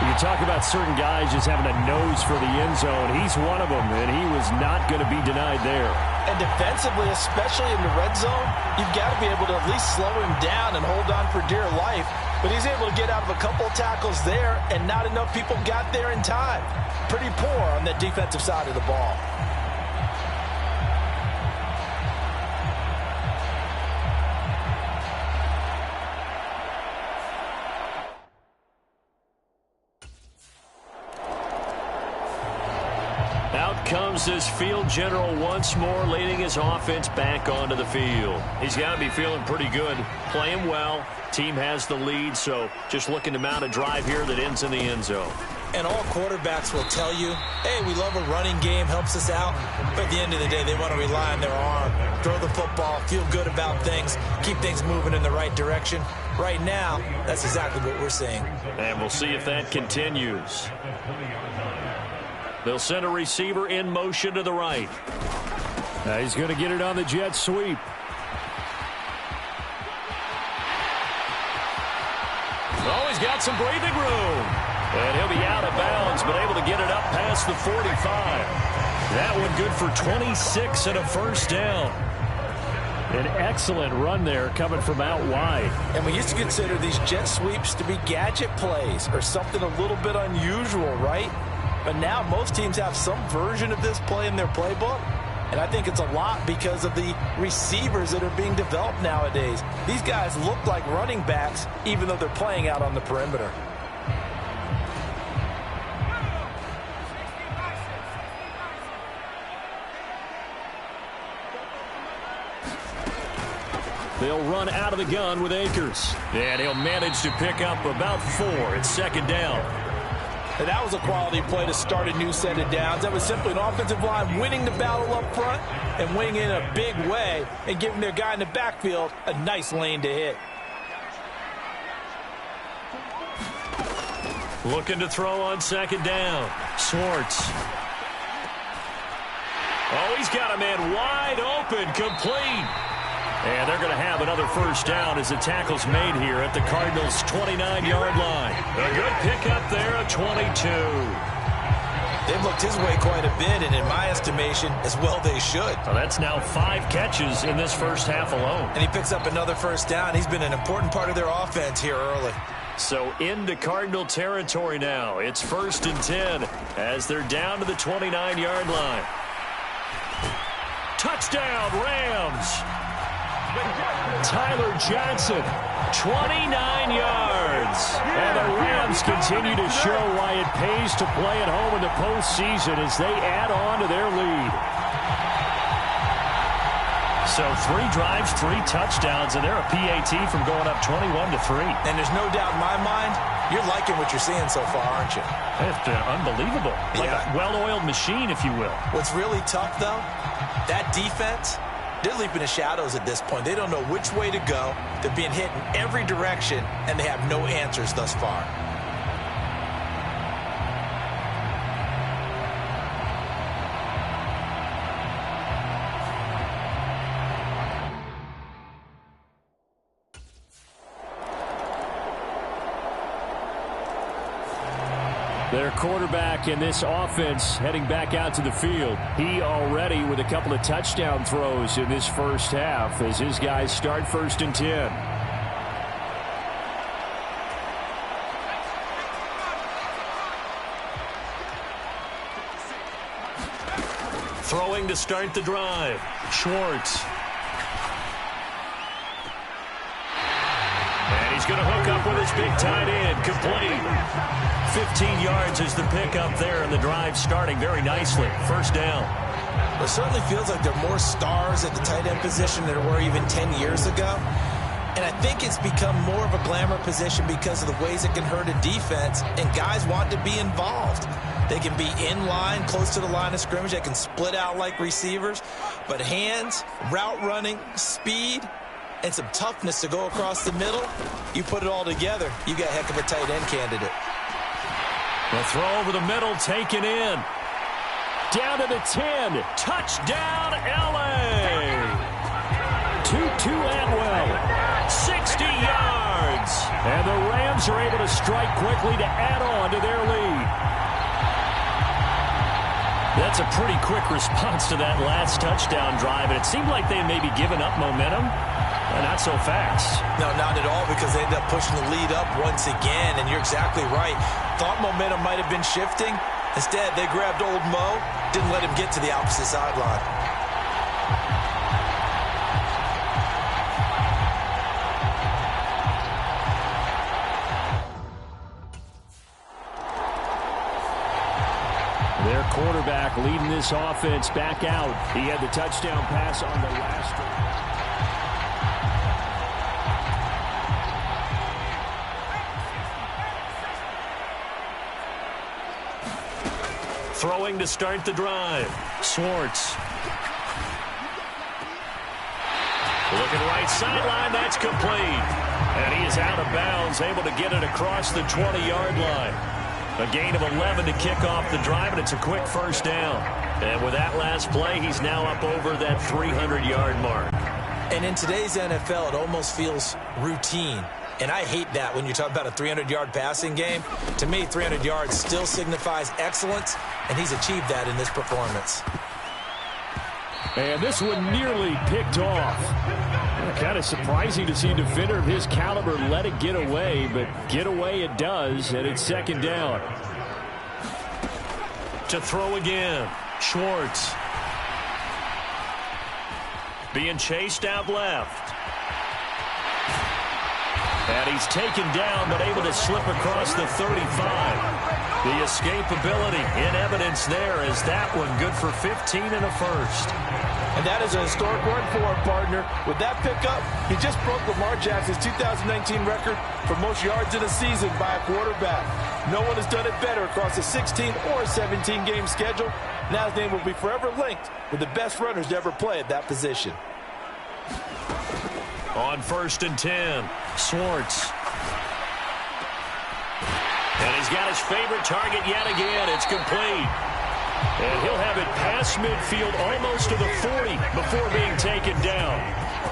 You talk about certain guys just having a nose for the end zone. He's one of them, and he was not going to be denied there. And defensively, especially in the red zone, you've got to be able to at least slow him down and hold on for dear life. But he's able to get out of a couple of tackles there, and not enough people got there in time. Pretty poor on the defensive side of the ball. Out comes this field general once more, leading his offense back onto the field. He's got to be feeling pretty good, playing well. Team has the lead, so just looking to mount a drive here that ends in the end zone. And all quarterbacks will tell you, hey, we love a running game, helps us out. But at the end of the day, they want to rely on their arm, throw the football, feel good about things, keep things moving in the right direction. Right now, that's exactly what we're seeing. And we'll see if that continues. They'll send a receiver in motion to the right. He's going to get it on the jet sweep. Oh, he's got some breathing room. And he'll be out of bounds, but able to get it up past the 45. That one good for 26 and a first down. An excellent run there coming from out wide. And we used to consider these jet sweeps to be gadget plays or something a little bit unusual, right? But now most teams have some version of this play in their playbook. And I think it's a lot because of the receivers that are being developed nowadays. These guys look like running backs even though they're playing out on the perimeter. They'll run out of the gun with Akers. And he'll manage to pick up about 4. It's second down. And that was a quality play to start a new set of downs. That was simply an offensive line winning the battle up front and winning in a big way and giving their guy in the backfield a nice lane to hit. Looking to throw on second down. Schwartz. Oh, he's got a man wide open, complete. And they're going to have another first down as the tackle's made here at the Cardinals' 29-yard line. A good pickup there at 22. They've looked his way quite a bit, and in my estimation, as well they should. Well, that's now 5 catches in this first half alone. And he picks up another first down. He's been an important part of their offense here early. So into Cardinal territory now. It's 1st and 10 as they're down to the 29-yard line. Touchdown, Rams. Tyler Johnson, 29 yards. And the Rams continue to show why it pays to play at home in the postseason as they add on to their lead. So 3 drives, 3 touchdowns, and they're a PAT from going up 21-3. And there's no doubt in my mind, you're liking what you're seeing so far, aren't you? It's unbelievable. Like a well-oiled machine, if you will. What's really tough, though, that defense, they're leaping the shadows at this point. They don't know which way to go. They're being hit in every direction, and they have no answers thus far. Their quarterback in this offense heading back out to the field. He already with a couple of touchdown throws in this first half as his guys start 1st and 10. Throwing to start the drive. Schwartz. And he's going to hook up with his big tight end. Complete. 15 yards is the pickup there, and the drive starting very nicely. First down. It certainly feels like there are more stars at the tight end position than there were even 10 years ago. And I think it's become more of a glamour position because of the ways it can hurt a defense, and guys want to be involved. They can be in line, close to the line of scrimmage. They can split out like receivers. But hands, route running, speed, and some toughness to go across the middle, you put it all together, you got a heck of a tight end candidate. The throw over the middle, taken in. Down to the 10. Touchdown, L.A. Tutu Atwell. 60 yards. And the Rams are able to strike quickly to add on to their lead. That's a pretty quick response to that last touchdown drive, and it seemed like they had maybe given up momentum. Not so fast. No, not at all, because they ended up pushing the lead up once again, and you're exactly right. Thought momentum might have been shifting. Instead, they grabbed old Mo, didn't let him get to the opposite sideline. Their quarterback leading this offense back out. He had the touchdown pass on the last drive. Throwing to start the drive. Schwartz. Looking right sideline, that's complete. And he is out of bounds, able to get it across the 20-yard line. A gain of 11 to kick off the drive, and it's a quick first down. And with that last play, he's now up over that 300-yard mark. And in today's NFL, it almost feels routine. And I hate that when you talk about a 300-yard passing game. To me, 300 yards still signifies excellence, and he's achieved that in this performance. And this one nearly picked off. Kind of surprising to see a defender of his caliber let it get away, but get away it does, and it's second down. To throw again, Schwartz. Being chased out left. And he's taken down, but able to slip across the 35. The escapability in evidence there as that one good for 15 and a first. And that is a historic run for him, partner. With that pickup, he just broke Lamar Jackson's 2019 record for most yards in a season by a quarterback. No one has done it better across a 16 or 17-game schedule. Now his name will be forever linked with the best runners to ever play at that position. On 1st and 10, Schwartz. And he's got his favorite target yet again. It's complete. And he'll have it past midfield almost to the 40 before being taken down.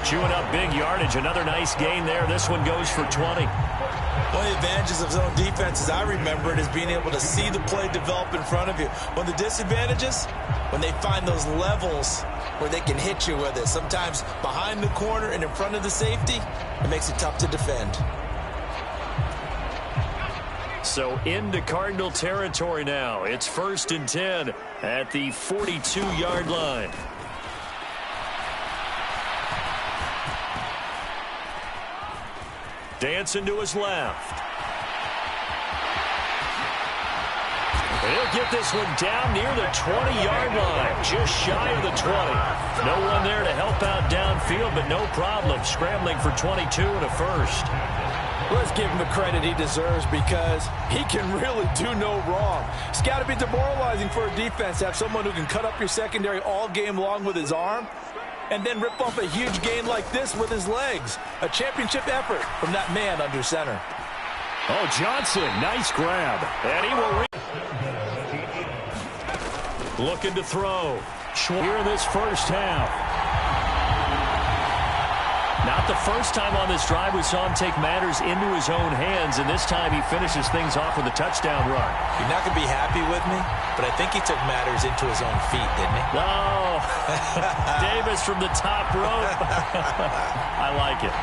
Chewing up big yardage. Another nice gain there. This one goes for 20. One of the advantages of zone defense, as I remember it, is being able to see the play develop in front of you. One of the disadvantages, when they find those levels where they can hit you with it, sometimes behind the corner and in front of the safety, it makes it tough to defend. So into Cardinal territory now. It's 1st and 10 at the 42-yard line. Dancing to his left. He'll get this one down near the 20-yard line, just shy of the 20. No one there to help out downfield, but no problem. Scrambling for 22 and a first. Let's give him the credit he deserves because he can really do no wrong. It's got to be demoralizing for a defense to have someone who can cut up your secondary all game long with his arm and then rip off a huge gain like this with his legs. A championship effort from that man under center. Oh, Johnson, nice grab. And he will looking to throw. Here in this first half. Not the first time on this drive we saw him take matters into his own hands, and this time he finishes things off with a touchdown run. You're not going to be happy with me, but I think he took matters into his own feet, didn't he? Oh, Davis from the top rope. I like it.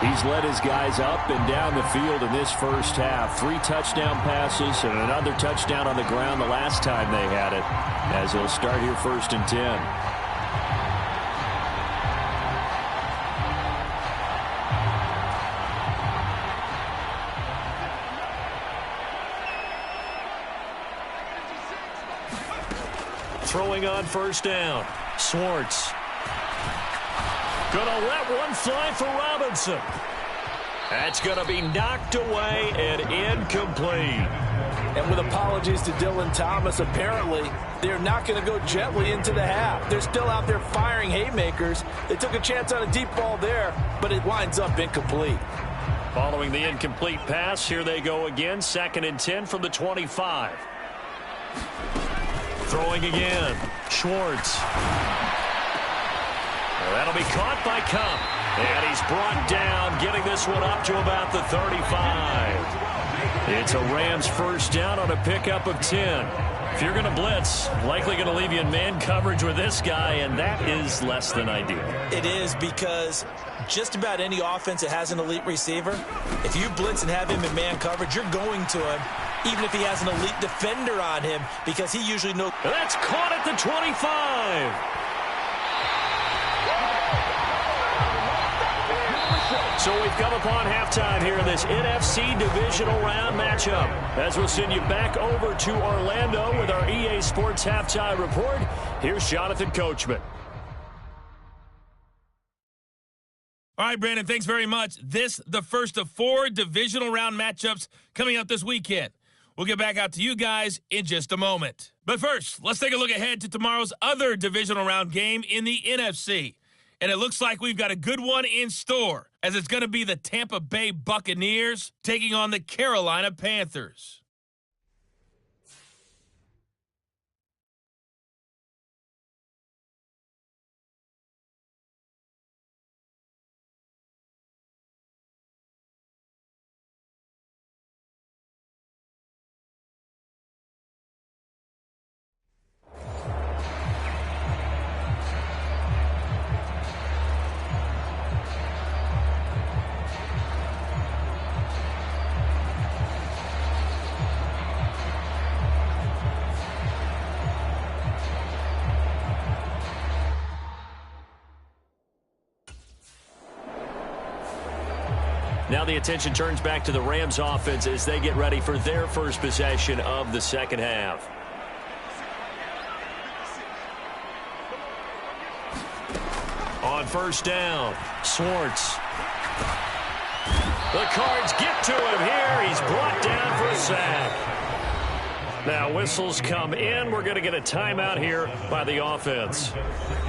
He's led his guys up and down the field in this first half. 3 touchdown passes and another touchdown on the ground the last time they had it, as he'll start here 1st and 10. Throwing on 1st down. Schwartz. Gonna let one fly for Robinson. That's gonna be knocked away and incomplete. And with apologies to Dylan Thomas, apparently they're not going to go gently into the half. They're still out there firing haymakers. They took a chance on a deep ball there, but it winds up incomplete. Following the incomplete pass, here they go again. 2nd and 10 from the 25. Throwing again. Schwartz. That'll be caught by Kupp. And he's brought down, getting this one up to about the 35. It's a Rams first down on a pickup of 10. If you're going to blitz, likely going to leave you in man coverage with this guy, and that is less than ideal. It is, because just about any offense that has an elite receiver, if you blitz and have him in man coverage, you're going to him, even if he has an elite defender on him, because he usually knows. That's caught at the 25. So we've come upon halftime here in this NFC divisional round matchup. As we'll send you back over to Orlando with our EA Sports Halftime Report, here's Jonathan Coachman. All right, Brandon, thanks very much. The first of 4 divisional round matchups coming up this weekend. We'll get back out to you guys in just a moment. But first, let's take a look ahead to tomorrow's other divisional round game in the NFC. And it looks like we've got a good one in store, as it's going to be the Tampa Bay Buccaneers taking on the Carolina Panthers. Now the attention turns back to the Rams offense as they get ready for their first possession of the second half. On first down, Swartz. The Cards get to him here. He's brought down for a sack. Now whistles come in. We're going to get a timeout here by the offense.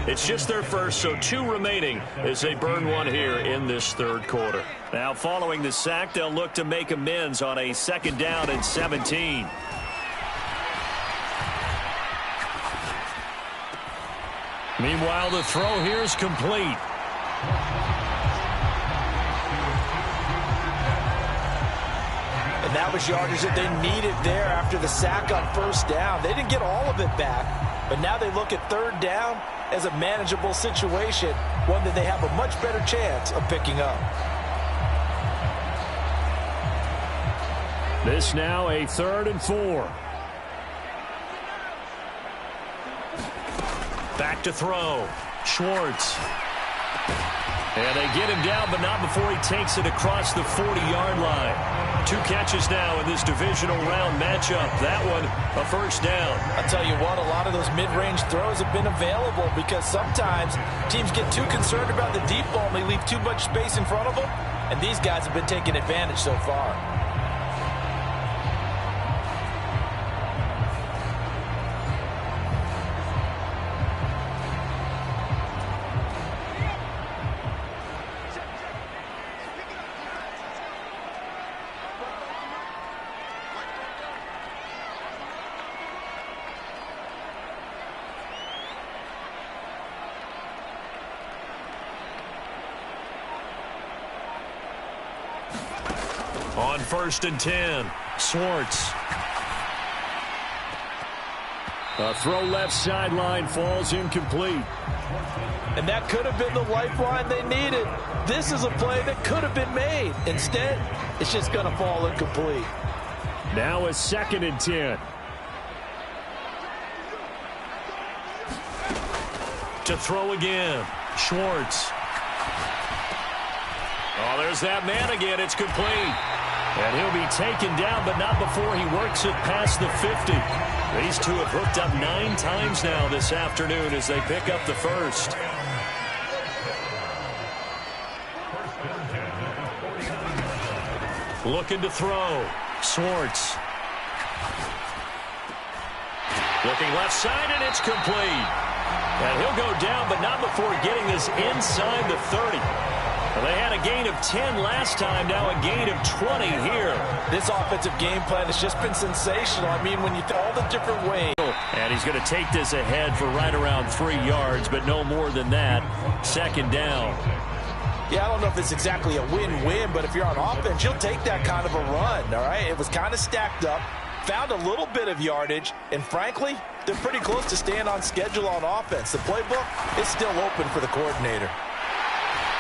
It's just their first, so 2 remaining as they burn one here in this third quarter. Now following the sack, they'll look to make amends on a 2nd down and 17. Meanwhile, the throw here is complete. And that was yardage that they needed there after the sack on first down. They didn't get all of it back, but now they look at 3rd down as a manageable situation, one that they have a much better chance of picking up. This now a 3rd and 4. Back to throw. Schwartz. And they get him down, but not before he takes it across the 40-yard line. 2 catches now in this divisional round matchup. That one, a first down. I'll tell you what, a lot of those mid-range throws have been available because sometimes teams get too concerned about the deep ball and they leave too much space in front of them, and these guys have been taking advantage so far. On 1st and 10, Swartz. A throw left sideline falls incomplete. And that could have been the lifeline they needed. This is a play that could have been made. Instead, it's just going to fall incomplete. Now a 2nd and 10. To throw again, Schwartz. Oh, there's that man again. It's complete. And he'll be taken down, but not before he works it past the 50. These two have hooked up 9 times now this afternoon as they pick up the first. Looking to throw. Swartz. Looking left side, and it's complete. And he'll go down, but not before getting this inside the 30. Well, they had a gain of 10 last time, now a gain of 20 here. This offensive game plan has just been sensational. I mean, when you think all the different ways. And he's going to take this ahead for right around 3 yards, but no more than that. 2nd down. Yeah, I don't know if it's exactly a win-win, but if you're on offense, you'll take that kind of a run, all right? It was kind of stacked up, found a little bit of yardage, and frankly, they're pretty close to staying on schedule on offense. The playbook is still open for the coordinator.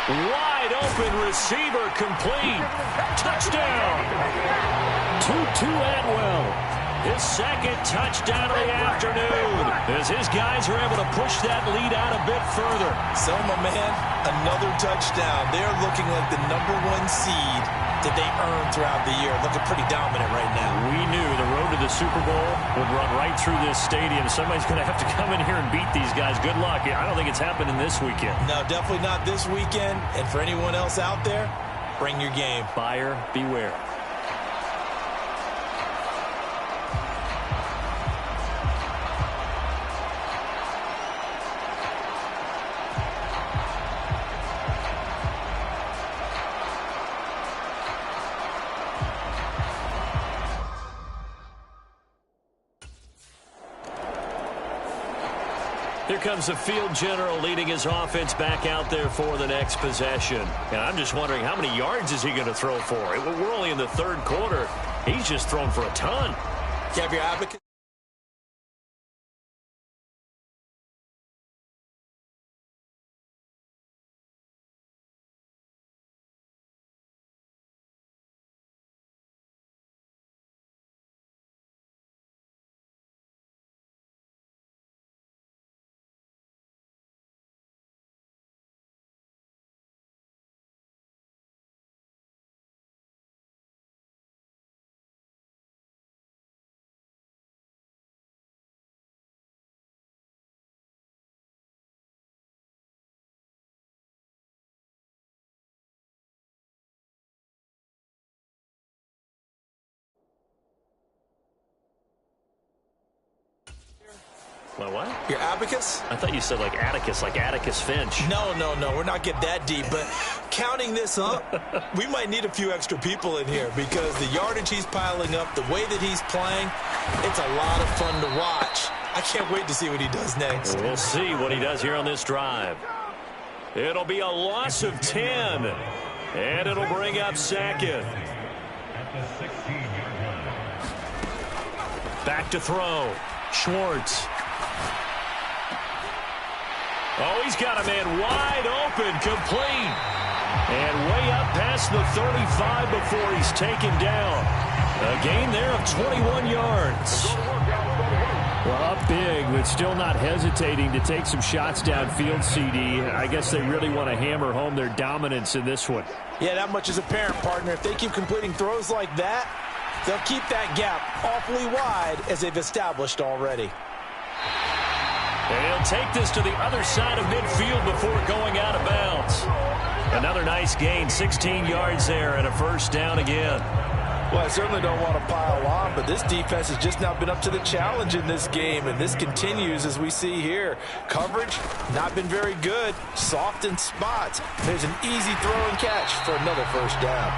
Wide open receiver complete. Touchdown. Tutu Atwell. His 2nd touchdown of the afternoon as his guys are able to push that lead out a bit further. So, my man, another touchdown. They're looking like the #1 seed that they earned throughout the year. Looking pretty dominant right now. We knew the road to the Super Bowl would run right through this stadium. Somebody's going to have to come in here and beat these guys. Good luck. I don't think it's happening this weekend. No, definitely not this weekend. And for anyone else out there, bring your game. Buyer beware. Here comes the field general leading his offense back out there for the next possession. And I'm just wondering, how many yards is he going to throw for? We're only in the third quarter. He's just thrown for a ton. You have your advocate. My what? Your abacus? I thought you said like Atticus Finch. No, we're not getting that deep. But counting this up, we might need a few extra people in here because the yardage he's piling up, the way that he's playing, it's a lot of fun to watch. I can't wait to see what he does next. We'll see what he does here on this drive. It'll be a loss of 10, and it'll bring up second. Back to throw. Schwartz. Oh, he's got a man wide open, complete. And way up past the 35 before he's taken down. A gain there of 21 yards. Well, up big, but still not hesitating to take some shots downfield, CD. I guess they really want to hammer home their dominance in this one. Yeah, that much is apparent, partner. If they keep completing throws like that, they'll keep that gap awfully wide as they've established already. And he'll take this to the other side of midfield before going out of bounds. Another nice gain, 16 yards there and a first down again. Well, I certainly don't want to pile on, but this defense has just not been up to the challenge in this game, and this continues as we see here. Coverage, not been very good. Soft in spots. There's an easy throw and catch for another first down.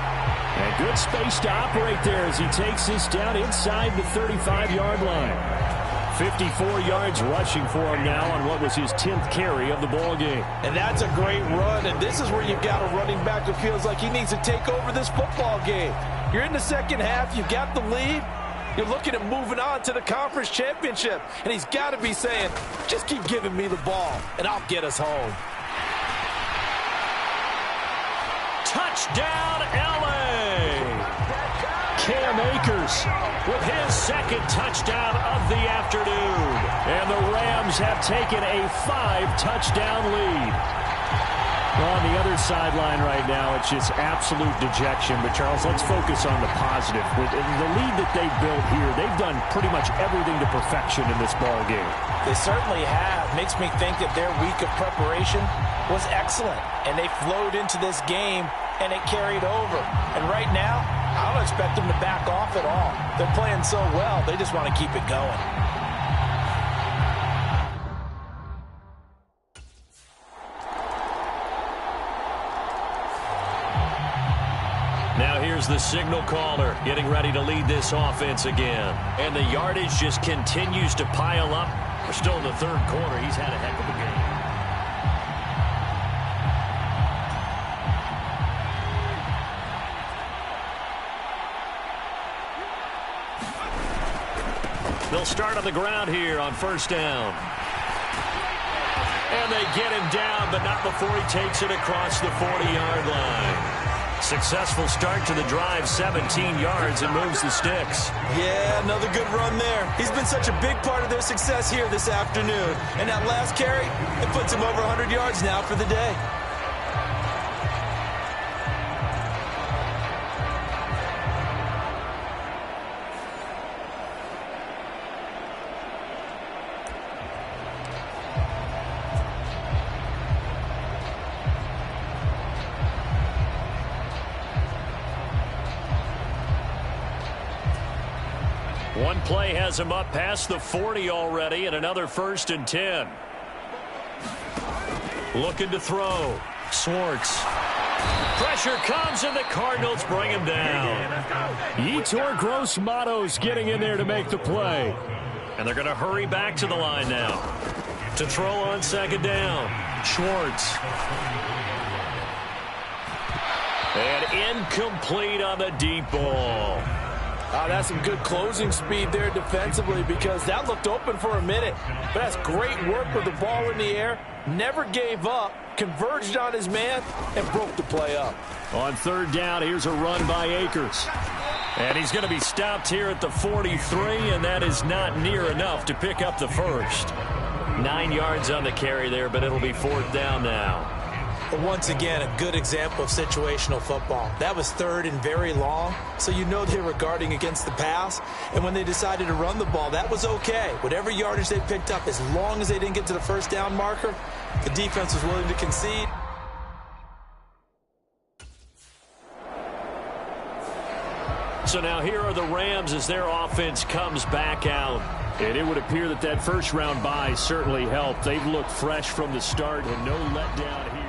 And good space to operate there as he takes this down inside the 35-yard line. 54 yards rushing for him now on what was his 10th carry of the ball game. And that's a great run, and this is where you've got a running back that feels like he needs to take over this football game. You're in the second half, you've got the lead, you're looking at moving on to the conference championship, and he's got to be saying, just keep giving me the ball, and I'll get us home. Touchdown, L.A. Cam Akers with his second touchdown of the afternoon. And the Rams have taken a 5-touchdown lead. Well, on the other sideline right now, it's just absolute dejection. But, Charles, let's focus on the positive. With the lead that they've built here, they've done pretty much everything to perfection in this ball game. They certainly have. Makes me think that their week of preparation was excellent. And they flowed into this game, and it carried over. And right now, I don't expect them to back off at all. They're playing so well, they just want to keep it going. Now here's the signal caller getting ready to lead this offense again. And the yardage just continues to pile up. We're still in the third quarter. He's had a heck of a game. They'll start on the ground here on first down. And they get him down, but not before he takes it across the 40-yard line. Successful start to the drive, 17 yards, and moves the sticks. Yeah, another good run there. He's been such a big part of their success here this afternoon. And that last carry, it puts him over 100 yards now for the day. One play has him up past the 40 already, and another 1st and 10. Looking to throw. Schwartz. Pressure comes, and the Cardinals bring him down. Yetur Gross-Matos getting in there to make the play. And they're going to hurry back to the line now. To throw on second down, Schwartz. And incomplete on the deep ball. That's some good closing speed there defensively because that looked open for a minute. But that's great work with the ball in the air. Never gave up, converged on his man, and broke the play up. On third down, here's a run by Akers. And he's going to be stopped here at the 43, and that is not near enough to pick up the first. 9 yards on the carry there, but it'll be fourth down now. But once again, a good example of situational football. That was third and very long, so you know they were guarding against the pass. And when they decided to run the ball, that was okay. Whatever yardage they picked up, as long as they didn't get to the first down marker, the defense was willing to concede. So now here are the Rams as their offense comes back out. And it would appear that that first-round bye certainly helped. They've looked fresh from the start and no letdown here.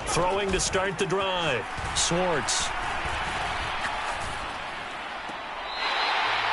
Throwing to start the drive, Schwartz.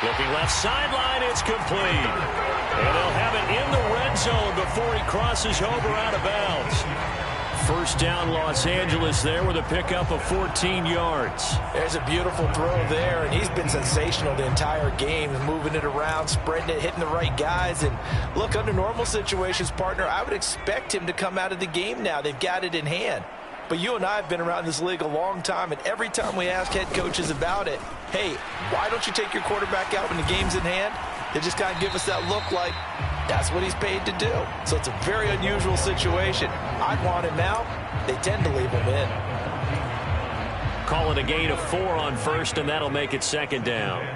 Looking left sideline, it's complete. And they'll have it in the red zone before he crosses over out of bounds. First down, Los Angeles there with a pickup of 14 yards. There's a beautiful throw there, and he's been sensational the entire game, moving it around, spreading it, hitting the right guys. And look, under normal situations, partner, I would expect him to come out of the game now. They've got it in hand. But you and I have been around this league a long time, and every time we ask head coaches about it, hey, why don't you take your quarterback out when the game's in hand? They just kind of give us that look like that's what he's paid to do. So it's a very unusual situation. I'd want him out. They tend to leave him in. Call it a gain of 4 on first, and that'll make it second down.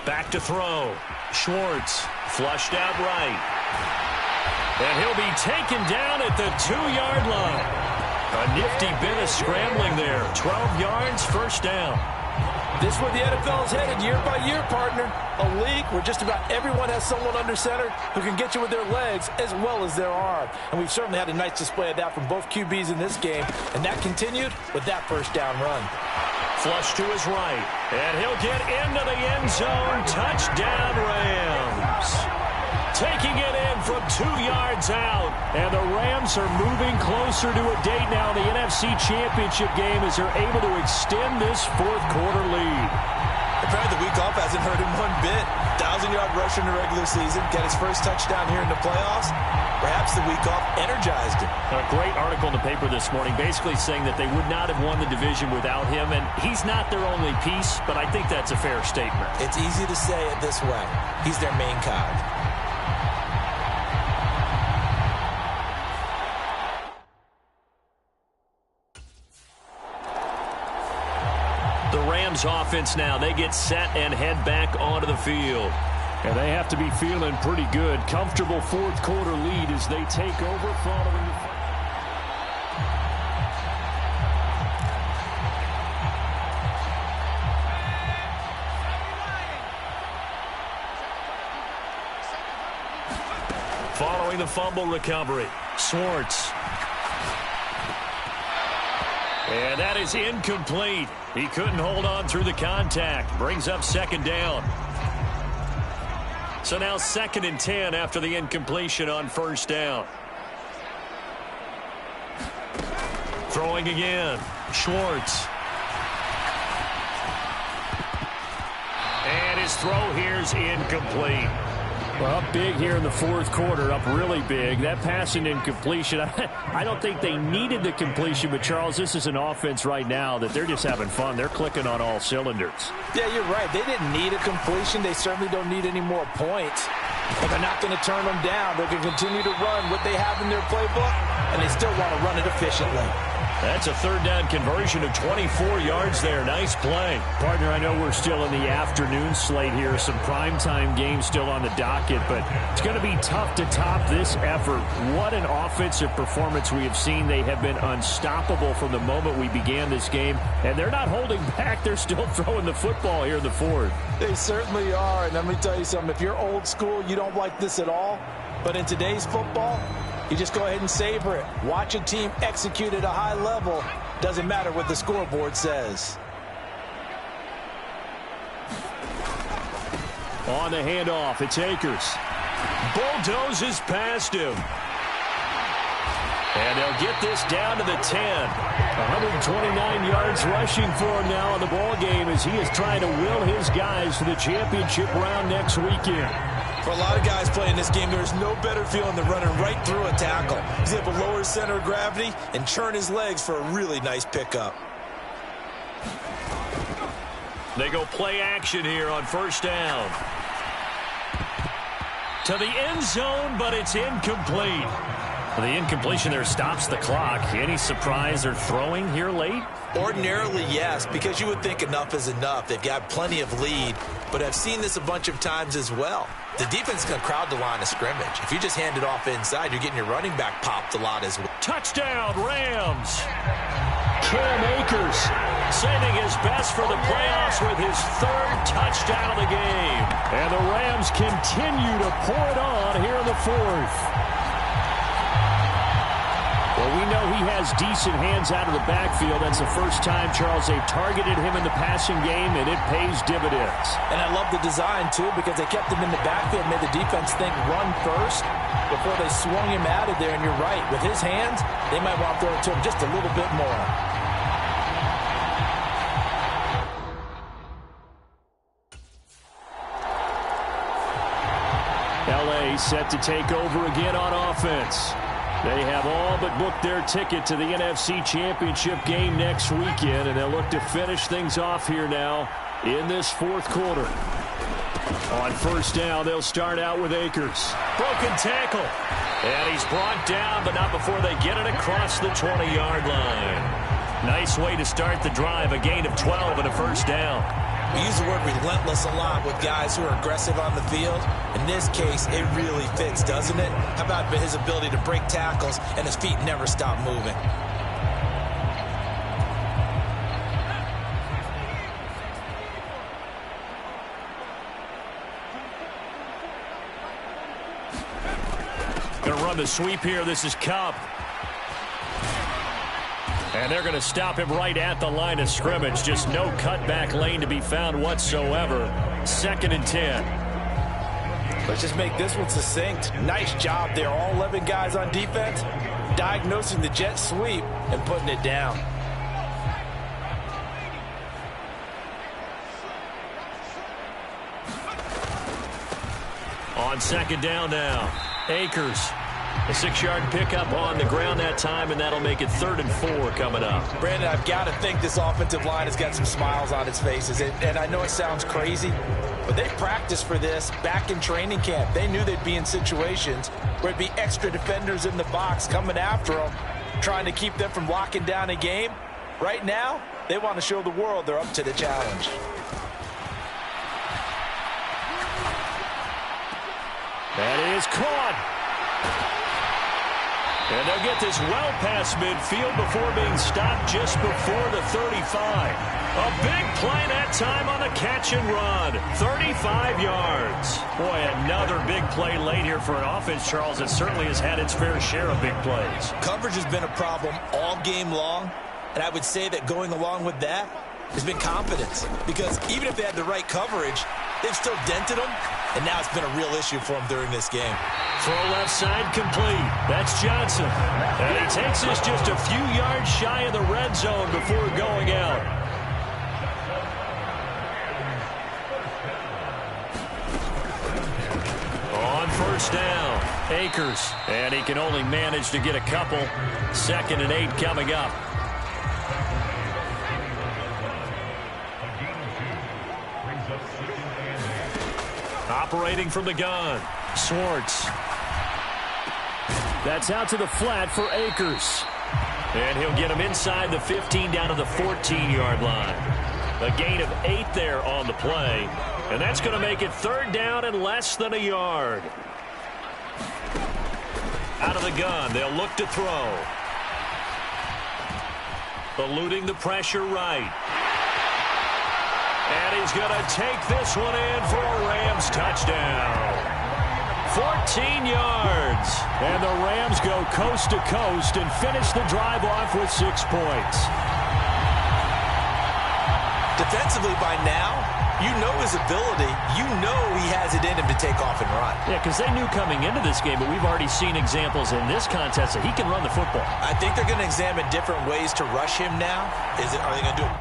Back to throw. Schwartz flushed out right. And he'll be taken down at the 2-yard line. A nifty bit of scrambling there. 12 yards, first down. This is where the NFL is headed year by year, partner. A league where just about everyone has someone under center who can get you with their legs as well as their arm. And we've certainly had a nice display of that from both QBs in this game. And that continued with that first down run. Flush to his right. And he'll get into the end zone. Touchdown, Rams. Taking it in from 2 yards out. And the Rams are moving closer to a date now in the NFC Championship game as they're able to extend this fourth-quarter lead. Apparently the week off hasn't hurt him one bit. 1,000-yard rusher in the regular season. Got his first touchdown here in the playoffs. Perhaps the week off energized him. A great article in the paper this morning basically saying that they would not have won the division without him. And he's not their only piece, but I think that's a fair statement. It's easy to say it this way. He's their main cog. Offense now. They get set and head back onto the field. And they have to be feeling pretty good. Comfortable fourth-quarter lead as they take over following the... Following the fumble recovery, Schwartz. And that is incomplete. He couldn't hold on through the contact. Brings up second down. So now 2nd and 10 after the incompletion on first down. Throwing again. Schwartz. And his throw here is incomplete. Well, up big here in the fourth quarter, up really big. That passing incompletion, I don't think they needed the completion, but, Charles, this is an offense right now that they're just having fun. They're clicking on all cylinders. Yeah, you're right. They didn't need a completion. They certainly don't need any more points. But they're not going to turn them down. They're going to continue to run what they have in their playbook, and they still want to run it efficiently. That's a third down conversion of 24 yards there. Nice play. Partner, I know we're still in the afternoon slate here. Some primetime games still on the docket, but it's going to be tough to top this effort. What an offensive performance we have seen. They have been unstoppable from the moment we began this game, and they're not holding back. They're still throwing the football here in the fourth. They certainly are, and let me tell you something. If you're old school, you don't like this at all, but in today's football, you just go ahead and savor it. Watch a team execute at a high level. Doesn't matter what the scoreboard says. On the handoff, it's Akers. Bulldozes past him. And they'll get this down to the 10. 129 yards rushing for him now in the ball game as he is trying to will his guys to the championship round next weekend. For a lot of guys playing this game, there's no better feeling than running right through a tackle. He's able to lower his center of gravity and churn his legs for a really nice pickup. They go play action here on first down. To the end zone, but it's incomplete. The incompletion there stops the clock. Any surprise they're throwing here late? Ordinarily, yes, because you would think enough is enough. They've got plenty of lead, but I've seen this a bunch of times as well. The defense can crowd the line of scrimmage. If you just hand it off inside, you're getting your running back popped a lot as well. Touchdown, Rams. Cam Akers sending his best for the playoffs with his third touchdown of the game. And the Rams continue to pour it on here in the fourth. Well, we know he has decent hands out of the backfield. That's the first time, Charles, they've targeted him in the passing game, and it pays dividends. And I love the design, too, because they kept him in the backfield, made the defense think run first before they swung him out of there. And you're right, with his hands, they might want to throw it to him just a little bit more. L.A. set to take over again on offense. They have all but booked their ticket to the NFC Championship game next weekend, and they'll look to finish things off here now in this fourth quarter. On first down, they'll start out with Akers. Broken tackle. And he's brought down, but not before they get it across the 20-yard line. Nice way to start the drive, a gain of 12 and a first down. We use the word relentless a lot with guys who are aggressive on the field. In this case, it really fits, doesn't it? How about his ability to break tackles and his feet never stop moving? Going to run the sweep here. This is Kupp. And they're going to stop him right at the line of scrimmage. Just no cutback lane to be found whatsoever. 2nd and 10. Let's just make this one succinct. Nice job there. All 11 guys on defense diagnosing the jet sweep and putting it down. On 2nd down now, Akers. A 6-yard pickup on the ground that time, and that'll make it 3rd and 4 coming up. Brandon, I've got to think this offensive line has got some smiles on its faces. And I know it sounds crazy, but they practiced for this back in training camp. They knew they'd be in situations where it'd be extra defenders in the box coming after them, trying to keep them from locking down a game. Right now, they want to show the world they're up to the challenge. That is caught. And they'll get this well past midfield before being stopped just before the 35. A big play that time on the catch and run. 35 yards. Boy, another big play late here for an offense, Charles, that certainly has had its fair share of big plays. Coverage has been a problem all game long, and I would say that going along with that has been confidence. Because even if they had the right coverage, they've still dented them, and now it's been a real issue for them during this game. Throw left side complete. That's Johnson. And he takes this just a few yards shy of the red zone before going out. On first down, Akers. And he can only manage to get a couple. 2nd and 8 coming up. Operating from the gun, Swartz. That's out to the flat for Akers. And he'll get him inside the 15 down to the 14-yard line. A gain of 8 there on the play. And that's going to make it 3rd down and less than a yard. Out of the gun, they'll look to throw. Eluding the pressure right. And he's going to take this one in for a Rams touchdown. 14 yards. And the Rams go coast to coast and finish the drive off with 6 points. Defensively by now, you know his ability. You know he has it in him to take off and run. Yeah, because they knew coming into this game, but we've already seen examples in this contest that he can run the football. I think they're going to examine different ways to rush him now. Are they going to do it?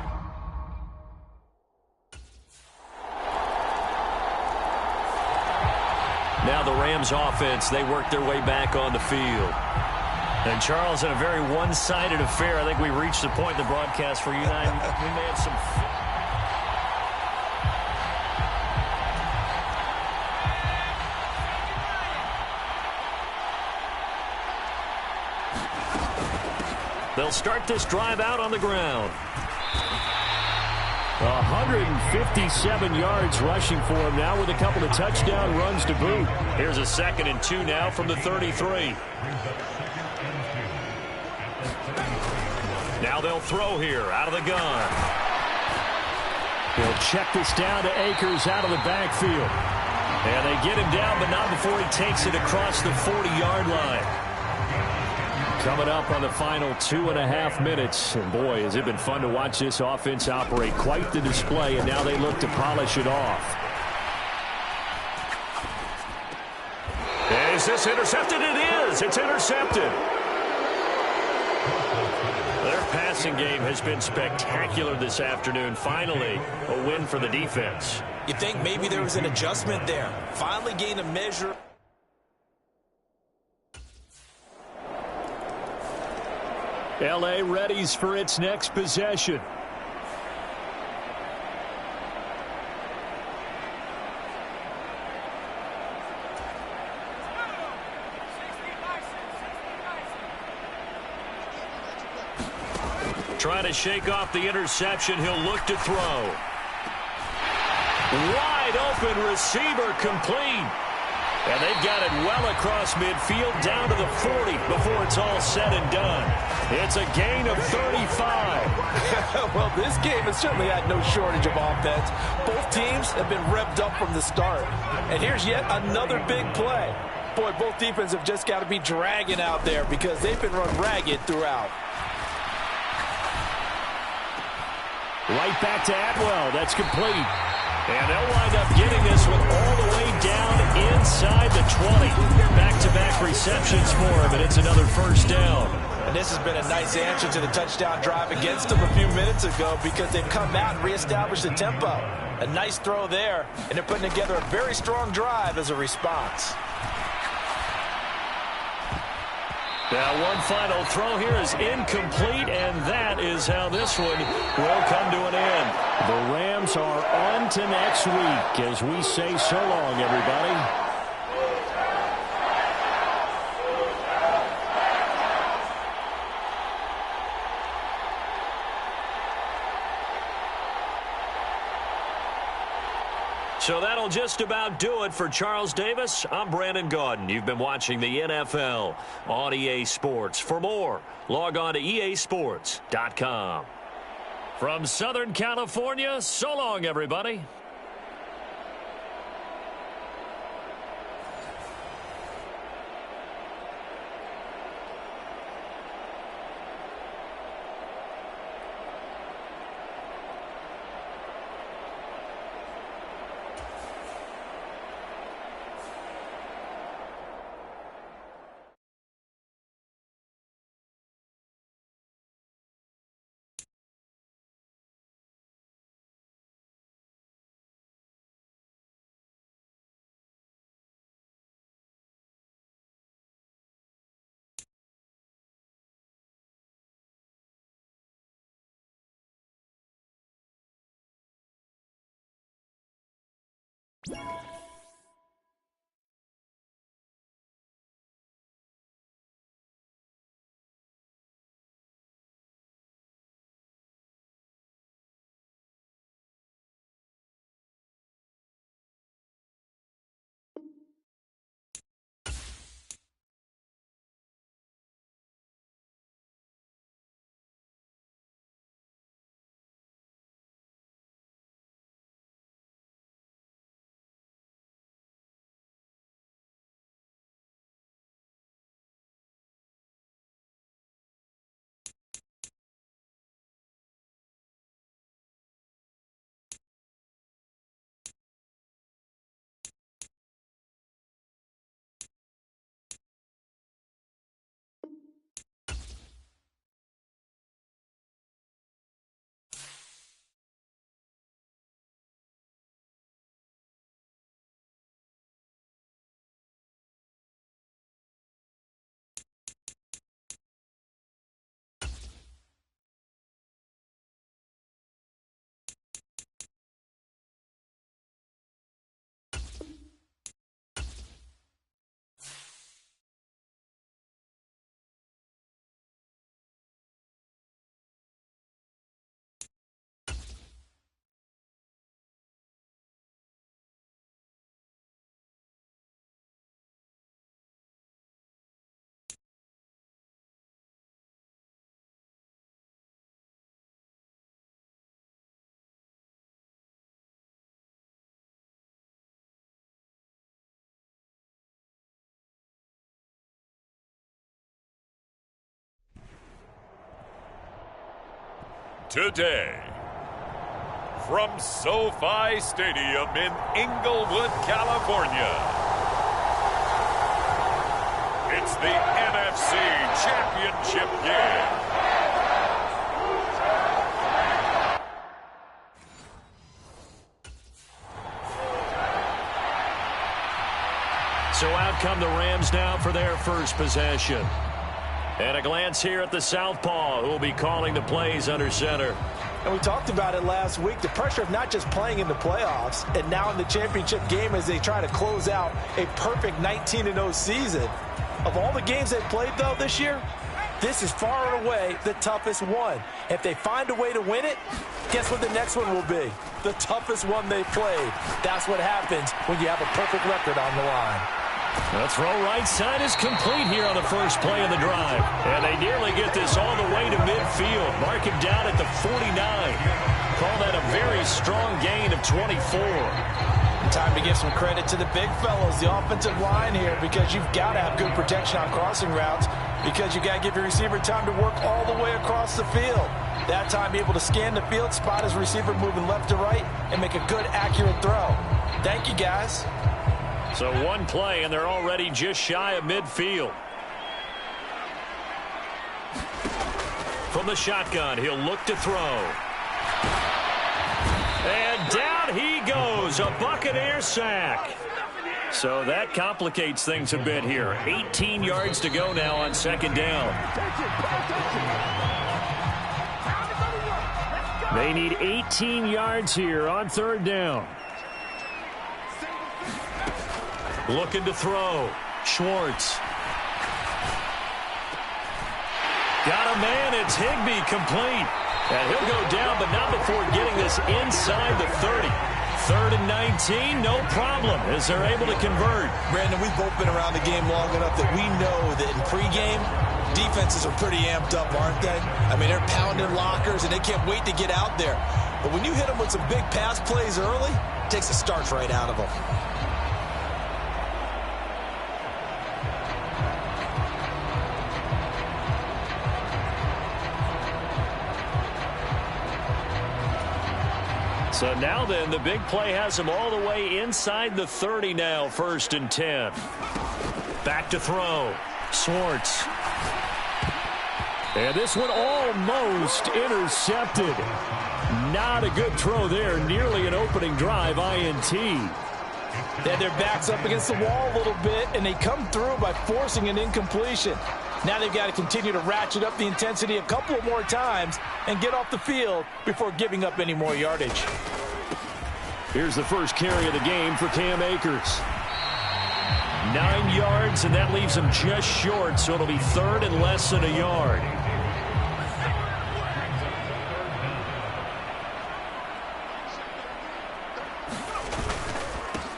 Now the Rams offense, they work their way back on the field. And Charles, in a very one-sided affair, I think we reached the point in the broadcast for you and I. We may have some... They'll start this drive out on the ground. 157 yards rushing for him now with a couple of touchdown runs to boot. Here's a 2nd and 2 now from the 33. Now they'll throw here out of the gun. He'll check this down to Akers out of the backfield. And they get him down, but not before he takes it across the 40-yard line. Coming up on the final 2.5 minutes. And boy, has it been fun to watch this offense operate. Quite the display, and now they look to polish it off. Is this intercepted? It is. It's intercepted. Their passing game has been spectacular this afternoon. Finally, a win for the defense. You think maybe there was an adjustment there. Finally gained a measure. L.A. readies for its next possession. Trying to shake off the interception. He'll look to throw. Wide open receiver complete. And they've got it well across midfield down to the 40 before it's all said and done. It's a gain of 35. Well, this game has certainly had no shortage of offense. Both teams have been revved up from the start. And here's yet another big play. Boy, both defenses have just got to be dragging out there because they've been run ragged throughout. Right back to Atwell. That's complete. And they'll wind up getting this one all the way down inside the 20. Back-to-back receptions for him, and it's another 1st down. And this has been a nice answer to the touchdown drive against them a few minutes ago because they've come out and reestablished the tempo. A nice throw there, and they're putting together a very strong drive as a response. Now one final throw here is incomplete, and that is how this one will come to an end. The Rams are on to next week as we say so long, everybody. So that'll just about do it for Charles Davis. I'm Brandon Gaudin. You've been watching the NFL on EA Sports. For more, log on to easports.com. From Southern California, so long, everybody. today. From SoFi Stadium in Inglewood, California, it's the NFC Championship game. So out come the Rams now for their first possession. And a glance here at the southpaw, who will be calling the plays under center. And we talked about it last week, the pressure of not just playing in the playoffs and now in the championship game as they try to close out a perfect 19-0 season. Of all the games they've played, though, this year, this is far and away the toughest one. If they find a way to win it, guess what the next one will be? The toughest one they've played. That's what happens when you have a perfect record on the line. The throw right side is complete here on the first play of the drive. And they nearly get this all the way to midfield. Mark him down at the 49. Call that a very strong gain of 24. Time to give some credit to the big fellows, the offensive line here, because you've got to have good protection on crossing routes, because you've got to give your receiver time to work all the way across the field. That time, be able to scan the field, spot his receiver moving left to right, and make a good, accurate throw. Thank you, guys. So one play, and they're already just shy of midfield. From the shotgun, he'll look to throw. And down he goes, a Buccaneer sack. So that complicates things a bit here. 18 yards to go now on second down. They need 18 yards here on third down. Looking to throw. Schwartz. Got a man. It's Higbee, complete. And he'll go down, but not before getting this inside the 30. 3rd and 19, no problem, as they're able to convert. Brandon, we've both been around the game long enough that we know that in pregame, defenses are pretty amped up, aren't they? I mean, they're pounding lockers, and they can't wait to get out there. But when you hit them with some big pass plays early, it takes the starch right out of them. So now then, the big play has him all the way inside the 30 now, 1st and 10. Back to throw. Schwartz. And this one almost intercepted. Not a good throw there. Nearly an opening drive, INT. They had their backs up against the wall a little bit, and they come through by forcing an incompletion. Now they've got to continue to ratchet up the intensity a couple of more times and get off the field before giving up any more yardage. Here's the first carry of the game for Cam Akers. 9 yards, and that leaves him just short, so it'll be 3rd and less than a yard.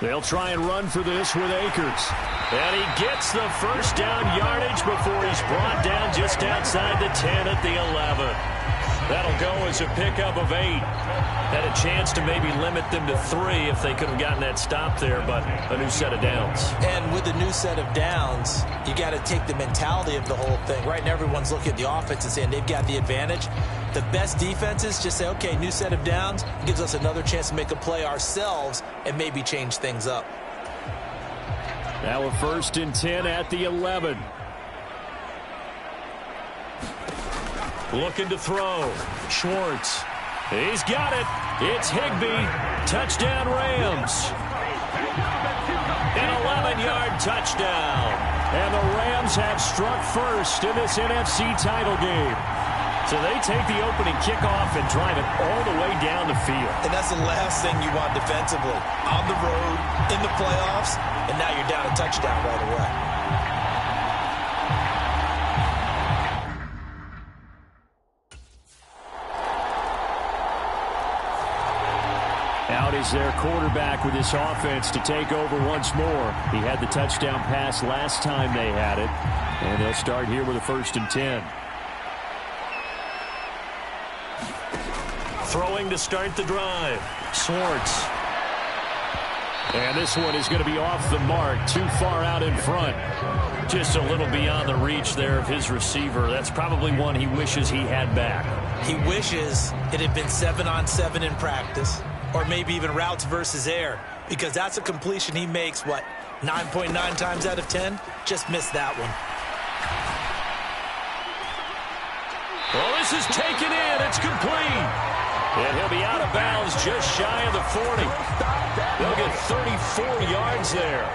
They'll try and run for this with Akers. And he gets the first down yardage before he's brought down just outside the 10 at the 11. That'll go as a pickup of 8. Had a chance to maybe limit them to 3 if they could have gotten that stop there, but a new set of downs. And with the new set of downs, you got to take the mentality of the whole thing. Right now, everyone's looking at the offense and saying they've got the advantage. The best defenses just say, okay, new set of downs gives us another chance to make a play ourselves and maybe change things up. Now a 1st and 10 at the 11. Looking to throw. Schwartz. He's got it. It's Higbee. Touchdown Rams. An 11-yard touchdown. And the Rams have struck first in this NFC title game. So they take the opening kickoff and drive it all the way down the field. And that's the last thing you want defensively. On the road, in the playoffs, and now you're down a touchdown right away. Out is their quarterback with this offense to take over once more. He had the touchdown pass last time they had it. And they'll start here with a 1st and 10. Throwing to start the drive. Schwartz. And this one is going to be off the mark, too far out in front. Just a little beyond the reach there of his receiver. That's probably one he wishes he had back. He wishes it had been 7-on-7 in practice, or maybe even routes versus air, because that's a completion he makes, 9.9 times out of 10? Just missed that one. Well, this is taken in. It's complete. And he'll be out of bounds just shy of the 40. They'll get 34 yards there.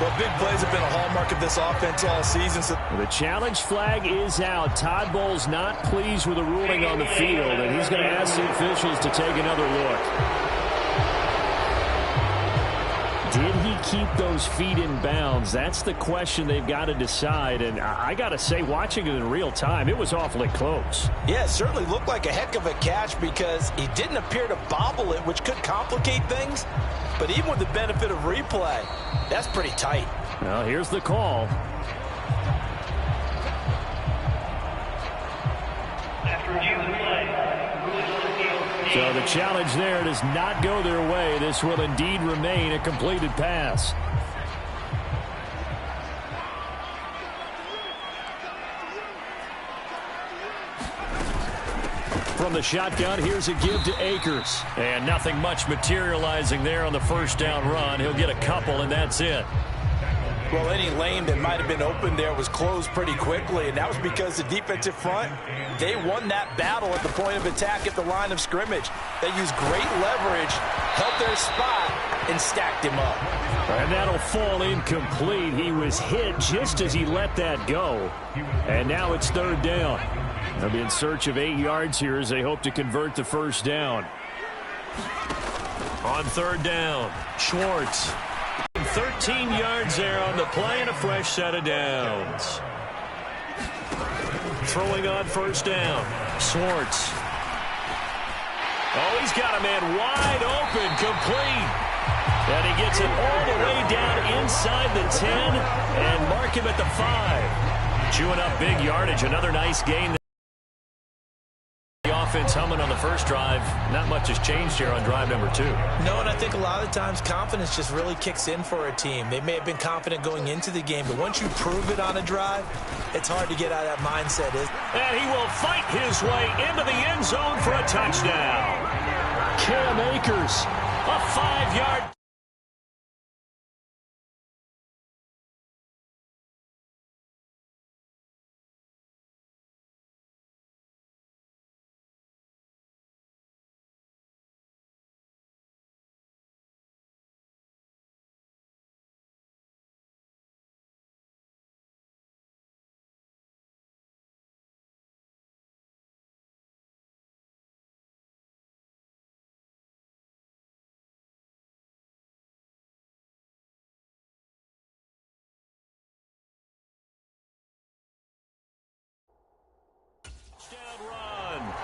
Well, big plays have been a hallmark of this offense all season. So the challenge flag is out. Todd Bowles not pleased with the ruling on the field, and he's going to ask the officials to take another look. Did he keep those feet in bounds? That's the question they've got to decide. And I got to say, watching it in real time, it was awfully close. Yeah, it certainly looked like a heck of a catch because he didn't appear to bobble it, which could complicate things. But even with the benefit of replay, that's pretty tight. Well, here's the call. So the challenge there does not go their way. This will indeed remain a completed pass. From the shotgun, here's a give to Akers. And nothing much materializing there on the first down run. He'll get a couple, and that's it. Well, any lane that might have been open there was closed pretty quickly, and that was because the defensive front, they won that battle at the point of attack at the line of scrimmage. They used great leverage, held their spot, and stacked him up. And that'll fall incomplete. He was hit just as he let that go. And now it's third down. They'll be in search of 8 yards here as they hope to convert the first down. On third down, Schwartz. 13 yards there on the play and a fresh set of downs. Throwing on first down, Schwartz. Oh, he's got a man wide open, complete. And he gets it all the way down inside the 10 and mark him at the 5. Chewing up big yardage, another nice gain. Offense humming on the first drive. Not much has changed here on drive number 2. No, and I think a lot of times confidence just really kicks in for a team. They may have been confident going into the game, but once you prove it on a drive, it's hard to get out of that mindset. And he will fight his way into the end zone for a touchdown. Cam Akers, a 5-yard.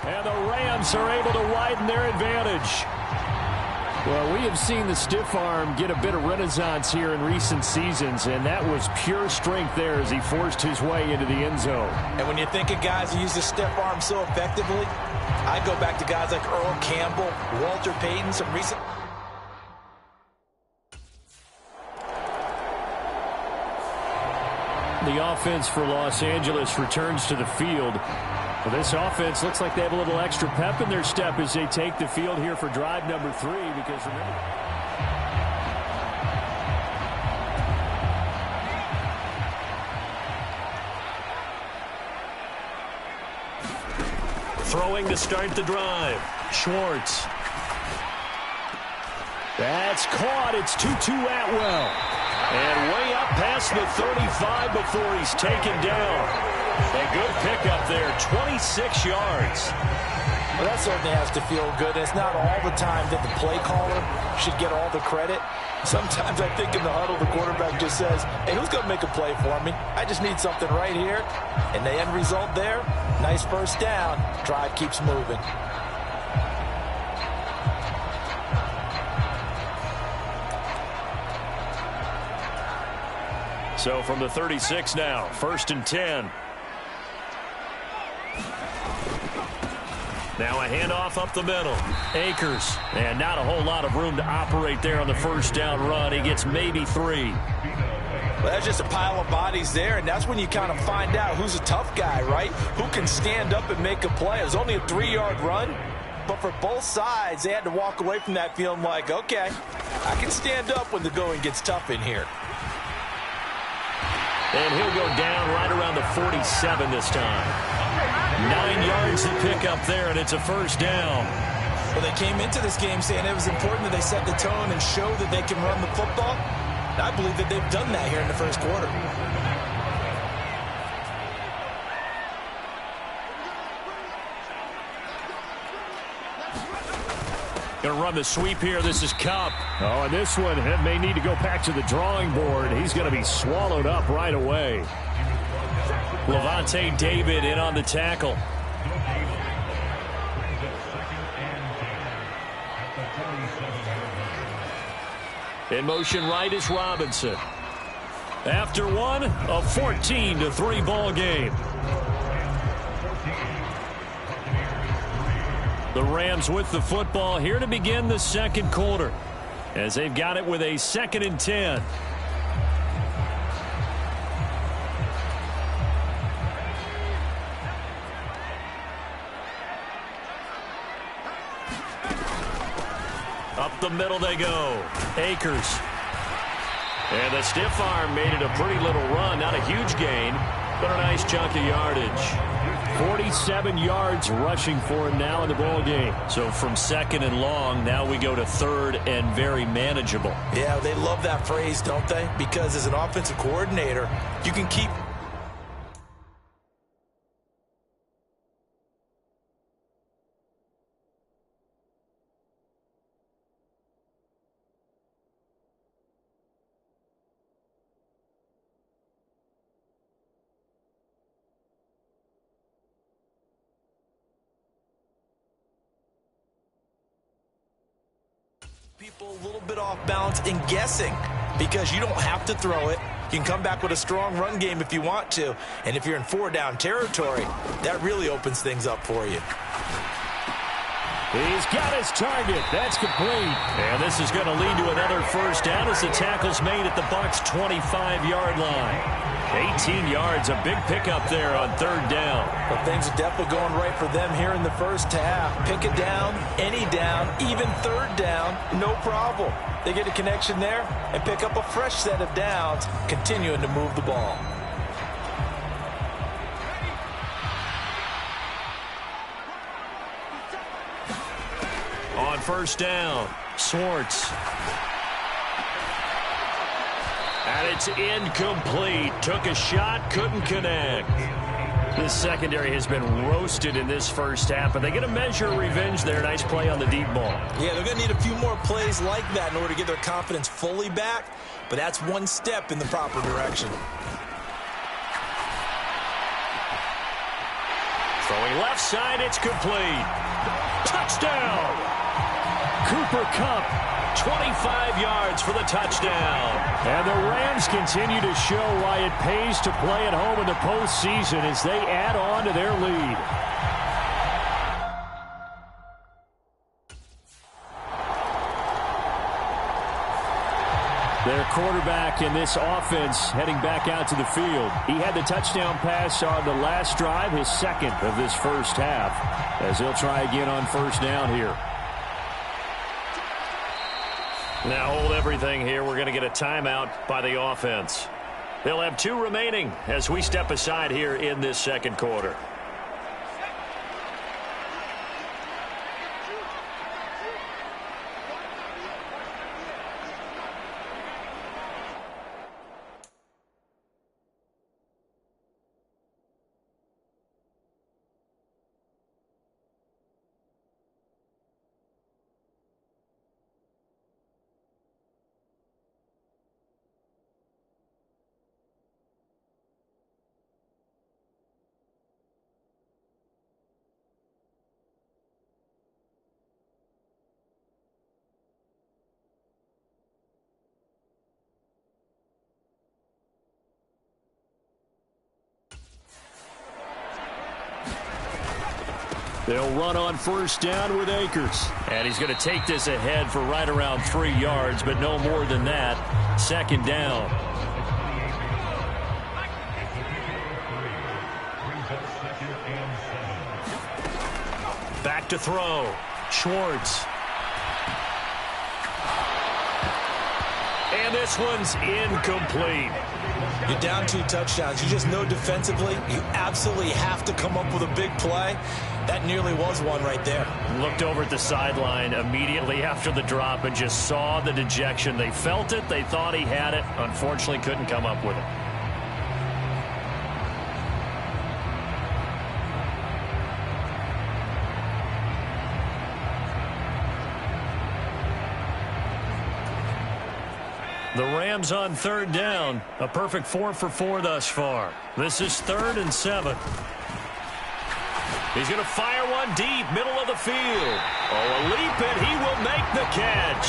And the Rams are able to widen their advantage. Well, we have seen the stiff arm get a bit of renaissance here in recent seasons, and that was pure strength there as he forced his way into the end zone. And when you think of guys who use the stiff arm so effectively, I go back to guys like Earl Campbell, Walter Payton, some recent... The offense for Los Angeles returns to the field. Well, this offense looks like they have a little extra pep in their step as they take the field here for drive number 3, because remember... Throwing to start the drive, Schwartz. That's caught. It's Tutu Atwell. And way up past the 35 before he's taken down. A good pickup there, 26 yards. Well, that certainly has to feel good. It's not all the time that the play caller should get all the credit. Sometimes I think in the huddle, the quarterback just says, hey, who's going to make a play for me? I just need something right here. And the end result there, nice first down. Drive keeps moving. So from the 36 now, 1st and 10. Now a handoff up the middle. Akers. And not a whole lot of room to operate there on the first down run. He gets maybe 3. Well, that's just a pile of bodies there, and that's when you kind of find out who's a tough guy, right? Who can stand up and make a play. It was only a 3-yard run, but for both sides, they had to walk away from that feeling like, okay, I can stand up when the going gets tough in here. And he'll go down right around the 47 this time. 9 yards to pick up there, and it's a first down. Well, they came into this game saying it was important that they set the tone and show that they can run the football. I believe that they've done that here in the first quarter. Going to run the sweep here. This is Kupp. Oh, and this one may need to go back to the drawing board. He's going to be swallowed up right away. Levante David in on the tackle. In motion right is Robinson. After one, a 14-3 ball game. The Rams with the football here to begin the second quarter, as they've got it with a 2nd and 10. Up the middle they go. Akers. And the stiff arm made it a pretty little run. Not a huge gain, but a nice chunk of yardage. 47 yards rushing for him now in the ball game. So from 2nd and long, now we go to 3rd and very manageable. Yeah, they love that phrase, don't they? Because as an offensive coordinator, you can keep people a little bit off balance and guessing, because you don't have to throw it. You can come back with a strong run game if you want to. And if you're in 4-down territory, that really opens things up for you. He's got his target. That's complete. And this is going to lead to another first down as the tackle's made at the Bucs' 25-yard line. 18 yards, a big pickup there on 3rd down. But things are definitely going right for them here in the first half. Pick it down, any down, even 3rd down, no problem. They get a connection there and pick up a fresh set of downs, continuing to move the ball. On first down, Swartz. And it's incomplete. Took a shot, couldn't connect. This secondary has been roasted in this first half, but they get a measure of revenge there. Nice play on the deep ball. Yeah, they're going to need a few more plays like that in order to get their confidence fully back, but that's one step in the proper direction. Throwing left side, it's complete. Touchdown! Cooper Kupp, 25 yards for the touchdown. And the Rams continue to show why it pays to play at home in the postseason as they add on to their lead. Their quarterback in this offense heading back out to the field. He had the touchdown pass on the last drive, his 2nd of this first half, as they'll try again on first down here. Now hold everything here. We're going to get a timeout by the offense. They'll have 2 remaining as we step aside here in this second quarter. They'll run on first down with Akers. And he's going to take this ahead for right around 3 yards, but no more than that. Second down. Back to throw. Schwartz. And this one's incomplete. You're down 2 touchdowns. You just know defensively you absolutely have to come up with a big play. That nearly was one right there. Looked over at the sideline immediately after the drop and just saw the dejection. They felt it. They thought he had it. Unfortunately, couldn't come up with it. The Rams on third down. A perfect 4 for 4 thus far. This is 3rd and 7. He's going to fire one deep, middle of the field. Oh, a leap, and he will make the catch.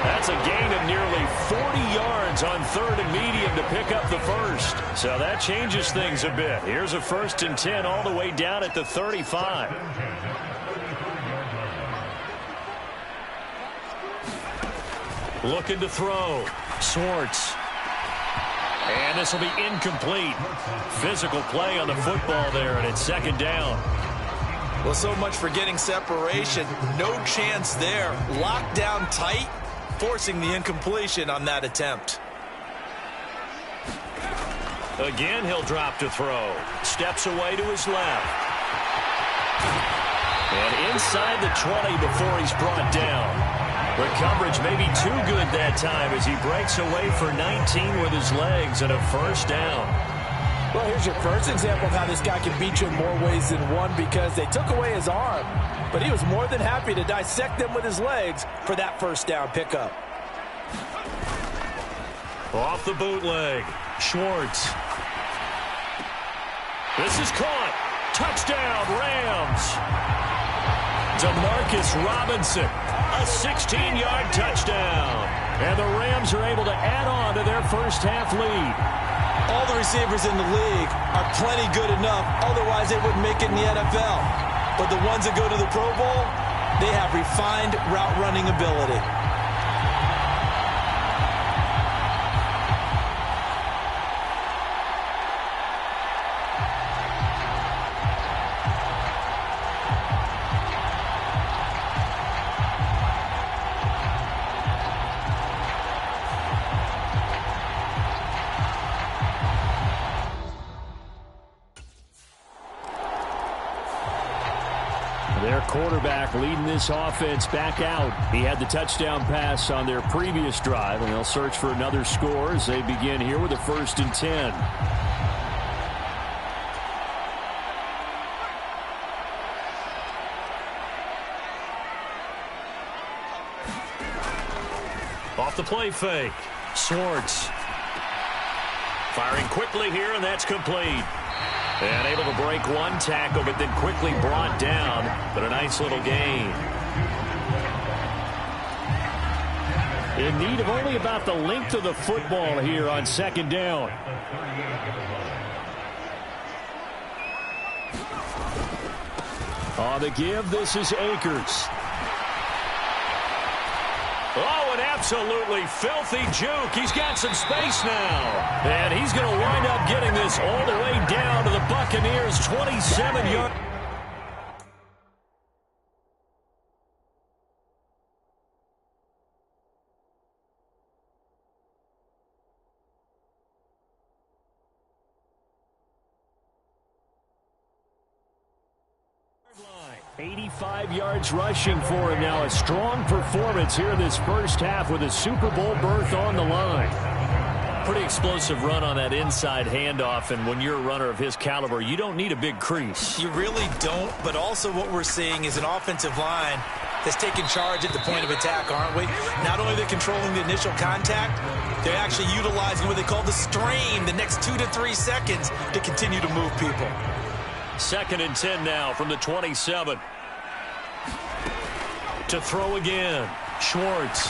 That's a gain of nearly 40 yards on 3rd and medium to pick up the first. So that changes things a bit. Here's a 1st and 10 all the way down at the 35. Looking to throw. Schwartz. And this will be incomplete. Physical play on the football there, and it's 2nd down. Well, so much for getting separation. No chance there. Locked down tight, forcing the incompletion on that attempt. Again, he'll drop to throw. Steps away to his left. And inside the 20 before he's brought down. The coverage may be too good that time as he breaks away for 19 with his legs and a 1st down. Well, here's your first example of how this guy can beat you in more ways than one, because they took away his arm, but he was more than happy to dissect them with his legs for that 1st down pickup. Off the bootleg. Schwartz. This is caught. Touchdown, Rams. Demarcus Robinson, a 16-yard touchdown. And the Rams are able to add on to their first half lead. All the receivers in the league are plenty good enough, otherwise they wouldn't make it in the NFL. But the ones that go to the Pro Bowl, they have refined route running ability. Their quarterback leading this offense back out. He had the touchdown pass on their previous drive, and they'll search for another score as they begin here with a 1st and 10. Off the play fake. Schwartz. Firing quickly here, and that's complete. And able to break one tackle, but then quickly brought down. But a nice little gain. In need of only about the length of the football here on 2nd down. On the give, this is Akers. Oh, an absolutely filthy juke. He's got some space now. And he's going to wind up getting this all the way down to the Buccaneers' 27-yard. line. 85 yards rushing for him now. A strong performance here this first half with a Super Bowl berth on the line. Pretty explosive run on that inside handoff, and when you're a runner of his caliber, you don't need a big crease. You really don't, but also what we're seeing is an offensive line that's taking charge at the point of attack, aren't we? Not only are they controlling the initial contact, they're actually utilizing what they call the strain, the next 2 to 3 seconds, to continue to move people. 2nd and 10 now from the 27. To throw again. Schwartz.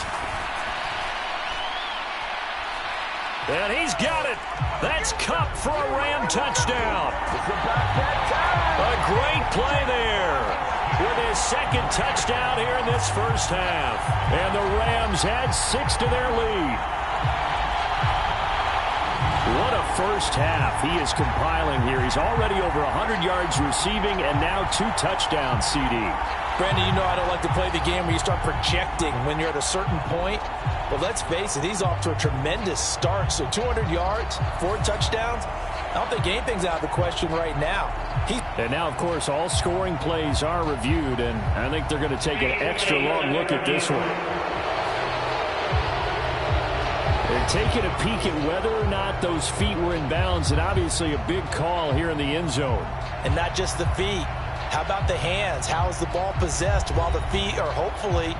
And he's got it. That's Kupp for a Ram touchdown. A great play there. with his second touchdown here in this first half. And the Rams add 6 to their lead. What a first half he is compiling here. He's already over 100 yards receiving and now 2 touchdowns, CD. Brandon, you know I don't like to play the game where you start projecting when you're at a certain point. But let's face it, he's off to a tremendous start. So 200 yards, 4 touchdowns. I don't think anything's out of the question right now. And now, of course, all scoring plays are reviewed, and I think they're going to take an extra long look at this one. They're taking a peek at whether or not those feet were in bounds, and obviously a big call here in the end zone. And not just the feet. How about the hands? How is the ball possessed while the feet are hopefully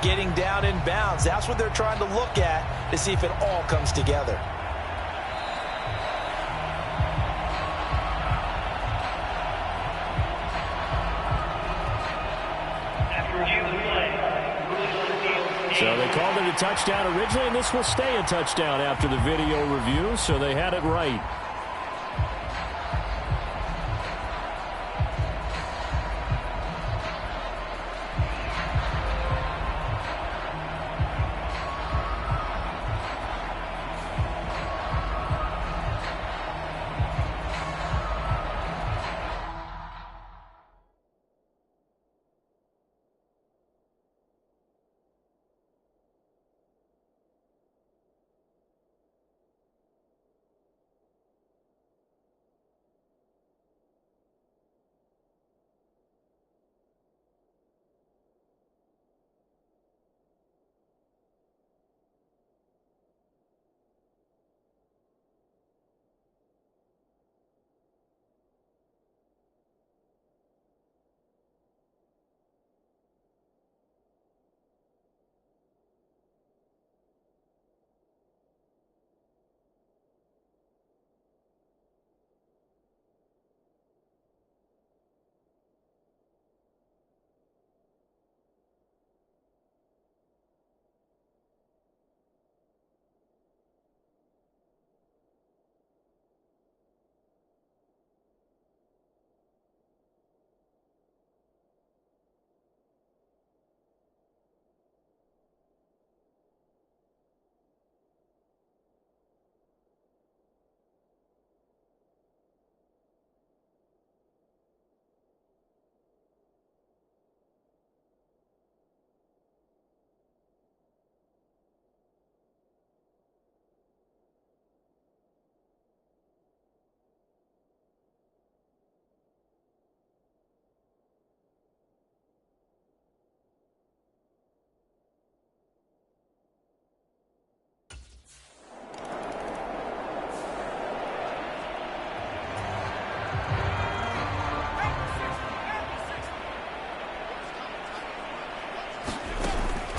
getting down in bounds? That's what they're trying to look at to see if it all comes together. So they called it a touchdown originally, and this will stay a touchdown after the video review, so they had it right.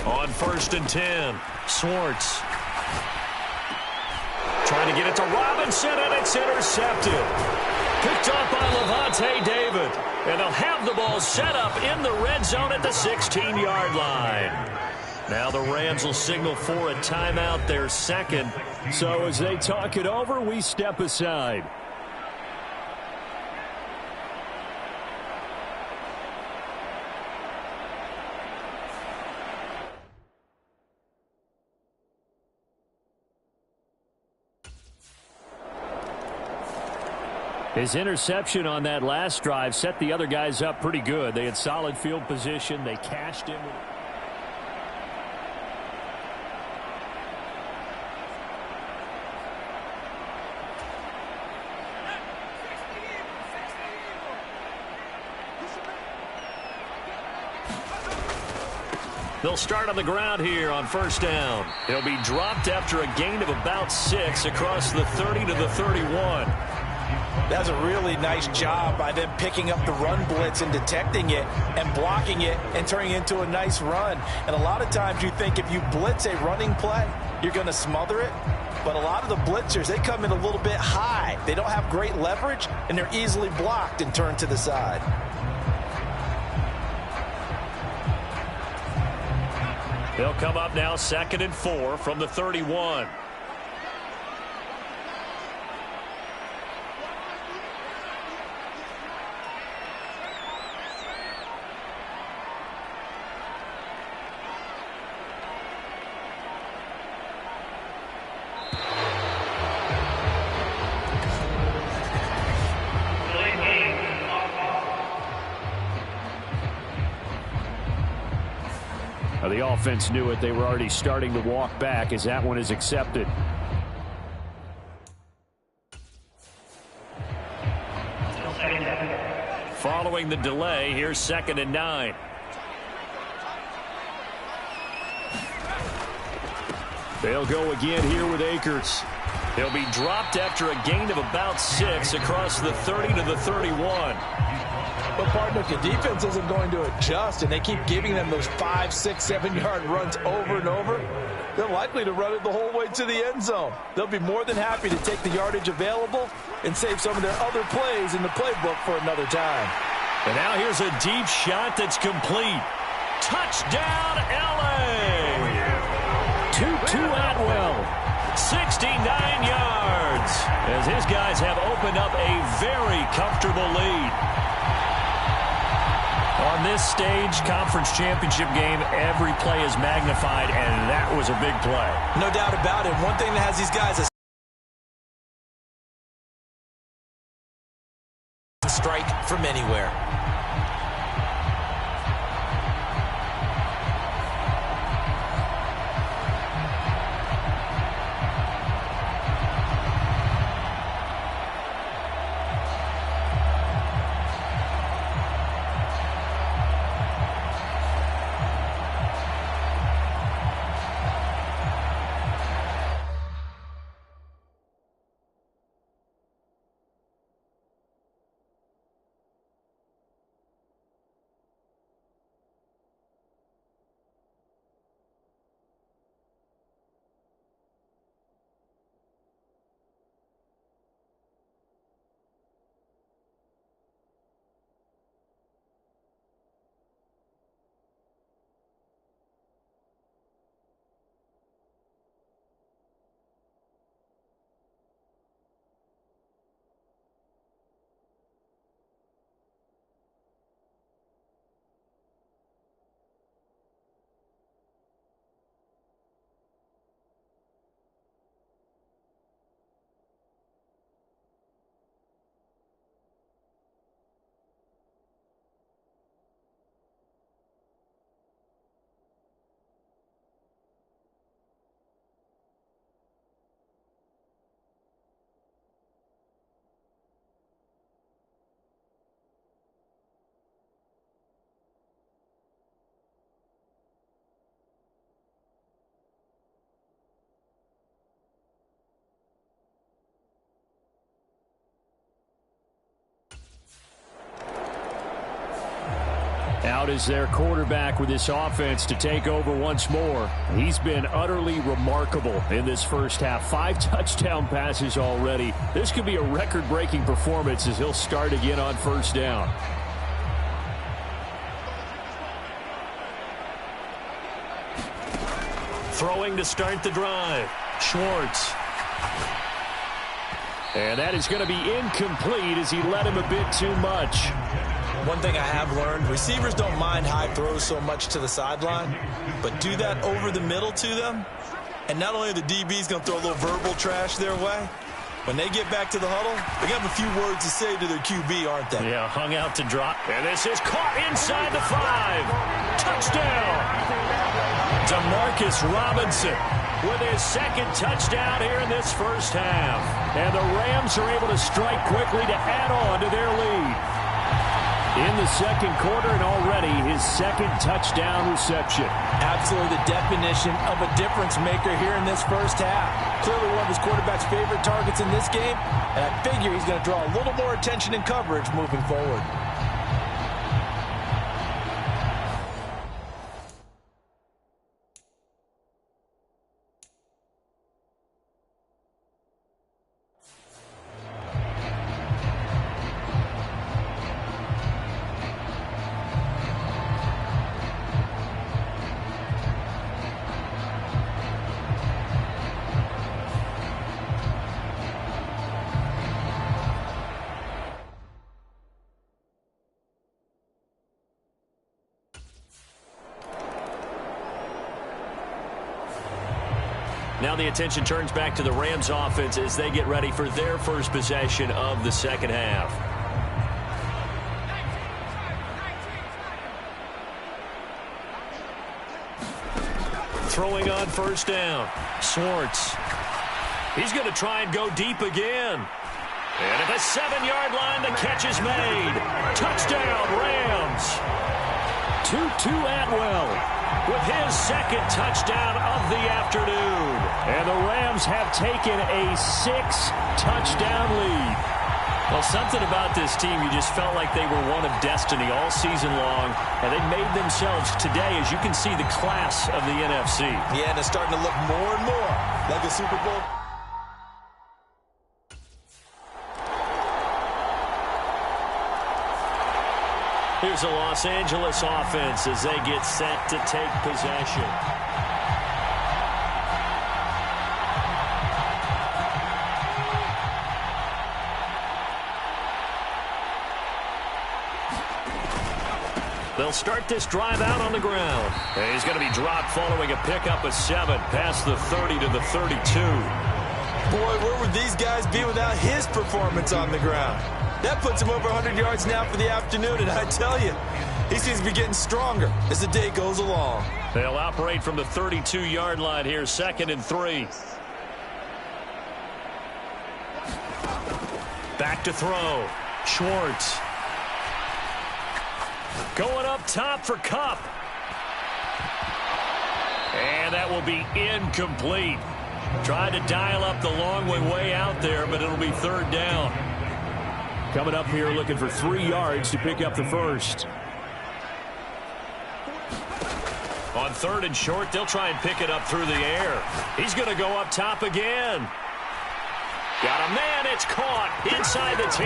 On 1st and 10, Swartz trying to get it to Robinson, and it's intercepted. Picked up by Lavonte David. And they'll have the ball set up in the red zone at the 16-yard line. Now the Rams will signal for a timeout, their second. So as they talk it over, we step aside. His interception on that last drive set the other guys up pretty good. They had solid field position. They cashed in with it. They'll start on the ground here on 1st down. He'll be dropped after a gain of about 6 across the 30 to the 31. That's a really nice job by them picking up the run blitz and detecting it and blocking it and turning it into a nice run. And a lot of times you think if you blitz a running play, you're going to smother it. But a lot of the blitzers, they come in a little bit high. They don't have great leverage, and they're easily blocked and turned to the side. They'll come up now 2nd and 4 from the 31. The offense knew it. They were already starting to walk back as that one is accepted. Following the delay, here's 2nd and 9. They'll go again here with Akers. He'll be dropped after a gain of about 6 across the 30 to the 31. But, partner, if the defense isn't going to adjust and they keep giving them those 5, 6, 7-yard runs over and over, they're likely to run it the whole way to the end zone. They'll be more than happy to take the yardage available and save some of their other plays in the playbook for another time. And now here's a deep shot that's complete. Touchdown, L.A. Tutu Atwell. 69 yards as his guys have opened up a very comfortable lead. On this stage, conference championship game, every play is magnified, and that was a big play. No doubt about it. One thing that has these guys a strike from anywhere. Out is their quarterback with this offense to take over once more. He's been utterly remarkable in this first half. 5 touchdown passes already. This could be a record-breaking performance as he'll start again on first down. Throwing to start the drive. Schwartz. And that is going to be incomplete as he led him a bit too much. One thing I have learned, receivers don't mind high throws so much to the sideline, but do that over the middle to them, and not only are the DBs going to throw a little verbal trash their way, when they get back to the huddle, they have a few words to say to their QB, aren't they? Yeah, hung out to drop. And this is caught inside the 5. Touchdown! Demarcus Robinson with his 2nd touchdown here in this first half. And the Rams are able to strike quickly to add on to their lead. In the second quarter, and already his 2nd touchdown reception. Absolutely the definition of a difference maker here in this first half. Clearly one of his quarterback's favorite targets in this game, and I figure he's going to draw a little more attention and coverage moving forward. Now the attention turns back to the Rams offense as they get ready for their first possession of the second half. throwing on first down. Swartz. He's going to try and go deep again. And at the 7-yard line, the catch is made. Touchdown, Rams. Tutu Atwell with his second touchdown of the afternoon. And the Rams have taken a 6-touchdown lead. Well, something about this team, you just felt like they were one of destiny all season long, and they made themselves today, as you can see, the class of the NFC. Yeah, and it's starting to look more and more like a Super Bowl. Here's a Los Angeles offense as they get set to take possession. They'll start this drive out on the ground. And he's going to be dropped following a pickup of 7 past the 30 to the 32. Boy, where would these guys be without his performance on the ground? That puts him over 100 yards now for the afternoon, and I tell you, he seems to be getting stronger as the day goes along. They'll operate from the 32-yard line here, 2nd and 3. Back to throw. Schwartz. Going up top for Kupp. And that will be incomplete. Trying to dial up the long way out there, but it'll be 3rd down. Coming up here looking for 3 yards to pick up the first. On 3rd and short, they'll try and pick it up through the air. He's going to go up top again. Got a man, it's caught inside the 10.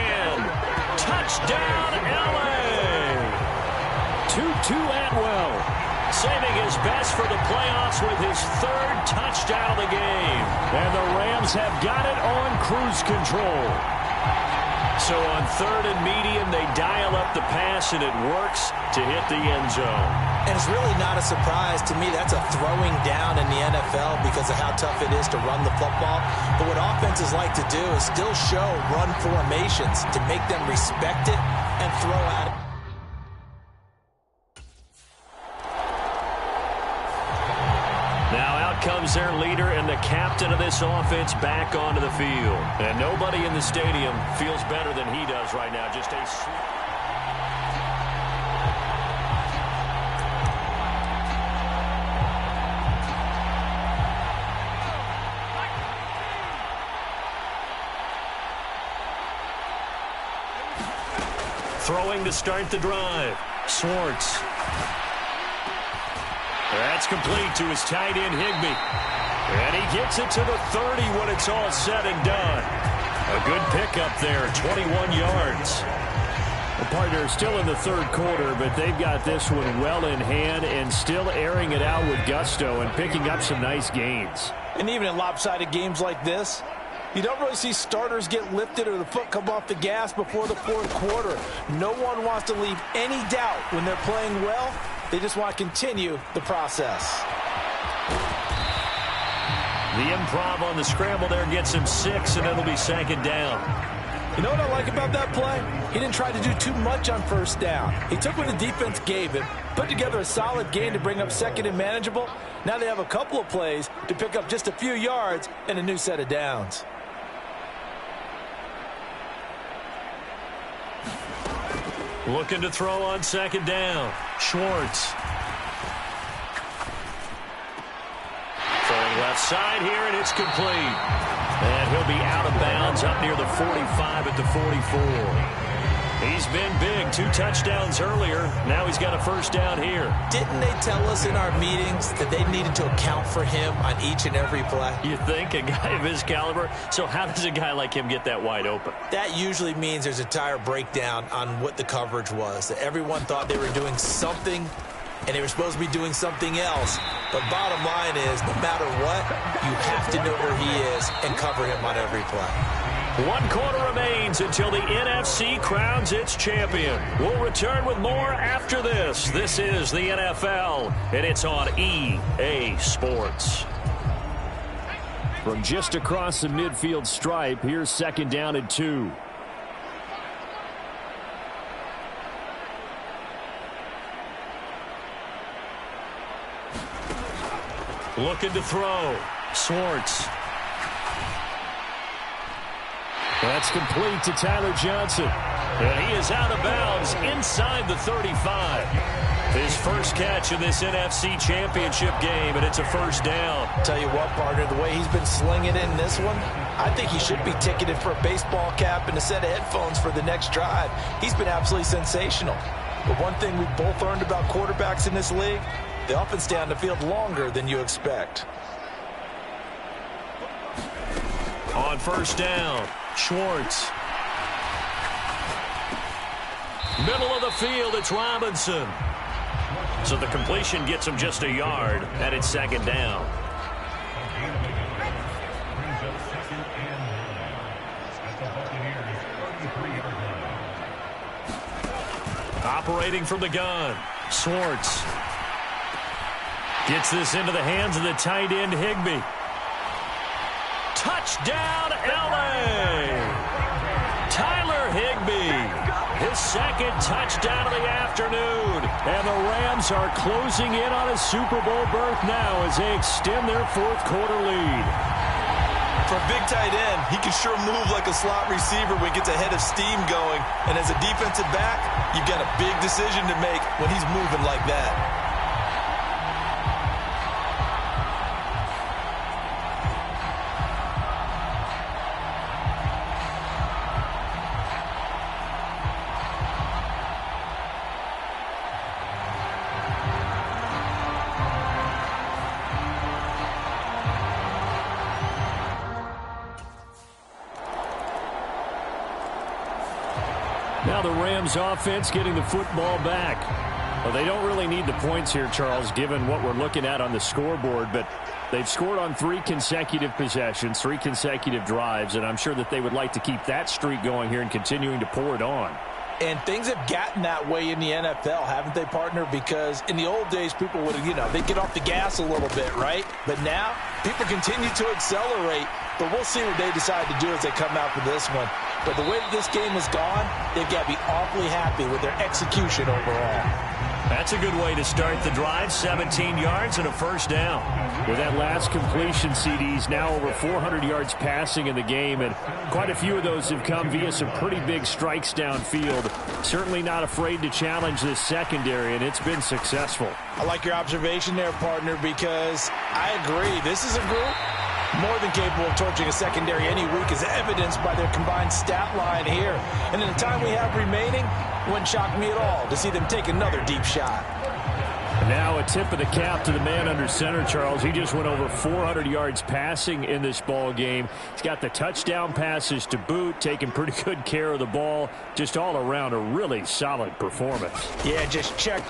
Touchdown, L.A. Tutu Atwell saving his best for the playoffs with his 3rd touchdown of the game. And the Rams have got it on cruise control. So on 3rd and medium, they dial up the pass, and it works to hit the end zone. And it's really not a surprise to me. That's a throwing down in the NFL because of how tough it is to run the football. But what offenses like to do is still show run formations to make them respect it and throw at it. Comes their leader and the captain of this offense back onto the field. And nobody in the stadium feels better than he does right now. Just a throwing to start the drive. Swartz. That's complete to his tight end, Higbee. And he gets it to the 30 when it's all said and done. A good pickup there, 21 yards. The partner still in the 3rd quarter, but they've got this one well in hand and still airing it out with gusto and picking up some nice gains. And even in lopsided games like this, you don't really see starters get lifted or the foot come off the gas before the 4th quarter. No one wants to leave any doubt when they're playing well. They just want to continue the process. The improv on the scramble there gets him 6, and it'll be 2nd down. You know what I like about that play? He didn't try to do too much on 1st down. He took what the defense gave him, put together a solid game to bring up 2nd and manageable. Now they have a couple of plays to pick up just a few yards and a new set of downs. Looking to throw on 2nd down. Schwartz. Throwing left side here, and it's complete. And he'll be out of bounds up near the 45 at the 44. He's been big. 2 touchdowns earlier. Now he's got a 1st down here. Didn't they tell us in our meetings that they needed to account for him on each and every play? You think, a guy of his caliber? So how does a guy like him get that wide open? That usually means there's a entire breakdown on what the coverage was. That everyone thought they were doing something, and they were supposed to be doing something else. But bottom line is, no matter what, you have to know where he is and cover him on every play. 1 quarter remains until the NFC crowns its champion. We'll return with more after this. This is the NFL, and it's on EA Sports. From just across the midfield stripe, here's 2nd down and 2. Looking to throw. Swartz. That's complete to Tyler Johnson. And he is out of bounds inside the 35. His first catch in this NFC Championship game, and it's a first down. Tell you what, partner, the way he's been slinging it in this one, I think he should be ticketed for a baseball cap and a set of headphones for the next drive. He's been absolutely sensational. But one thing we've both learned about quarterbacks in this league, they often stay on the field longer than you expect. On first down, Schwartz. Middle of the field, it's Robinson. So the completion gets him just a yard, and it's second down. Operating from the gun, Swartz. Gets this into the hands of the tight end, Higbee. Touchdown, L.A. Tyler Higbee, his second touchdown of the afternoon. And the Rams are closing in on a Super Bowl berth now as they extend their fourth quarter lead. For a big tight end, he can sure move like a slot receiver when he gets a head of steam going. And as a defensive back, you've got a big decision to make when he's moving like that. Now the Rams offense getting the football back. Well, they don't really need the points here, Charles, given what we're looking at on the scoreboard, but they've scored on 3 consecutive possessions, 3 consecutive drives, and I'm sure that they would like to keep that streak going here and continuing to pour it on. And things have gotten that way in the NFL, haven't they, partner? Because in the old days, people would, they'd get off the gas a little bit, right? But now, people continue to accelerate. But we'll see what they decide to do as they come out for this one. But the way that this game has gone, they've got to be awfully happy with their execution overall. That's a good way to start the drive. 17 yards and a first down. With that last completion, CD's now over 400 yards passing in the game, and quite a few of those have come via some pretty big strikes downfield. Certainly not afraid to challenge this secondary, and it's been successful. I like your observation there, partner, because I agree. This is a group more than capable of torching a secondary any week, as evidenced by their combined stat line here. And in the time we have remaining, it wouldn't shock me at all to see them take another deep shot. Now a tip of the cap to the man under center, Charles. He just went over 400 yards passing in this ball game. He's got the touchdown passes to boot, taking pretty good care of the ball. Just all around a really solid performance. Yeah, just check,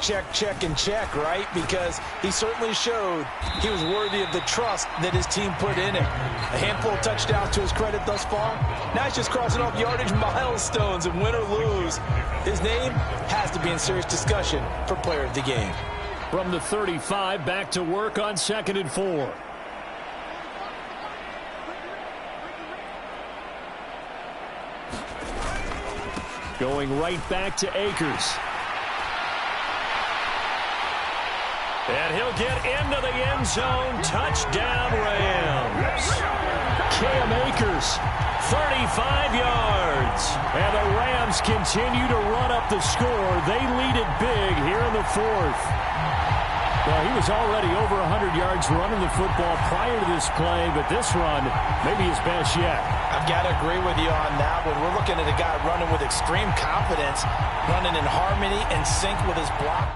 and check, right? Because he certainly showed he was worthy of the trust that his team put in him. A handful of touchdowns to his credit thus far. Now he's just crossing off yardage milestones, and win or lose, his name has to be in serious discussion for player of the game. From the 35, back to work on 2nd and 4. Going right back to Akers. And he'll get into the end zone. Touchdown, Rams. Cam Akers, 35 yards. And the Rams continue to run up the score. They lead it big here in the 4th. Well, he was already over 100 yards running the football prior to this play, but this run may be his best yet. I've got to agree with you on that one. We're looking at a guy running with extreme confidence, running in harmony and sync with his block.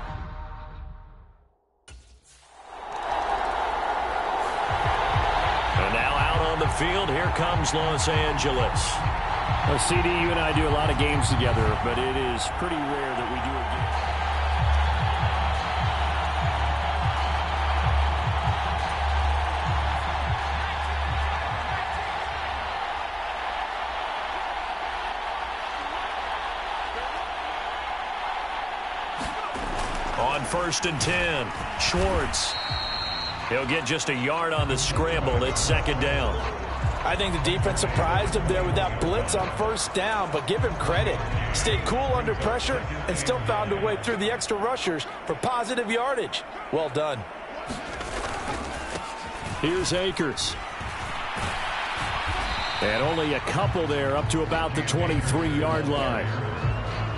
And now out on the field, here comes Los Angeles. Well, CD, you and I do a lot of games together, but it is pretty rare that we do a game. On 1st and 10, Schwartz. He'll get just a yard on the scramble. It's 2nd down. I think the defense surprised him there with that blitz on 1st down, but give him credit. Stayed cool under pressure and still found a way through the extra rushers for positive yardage. Well done. Here's Akers. And only a couple there up to about the 23-yard line.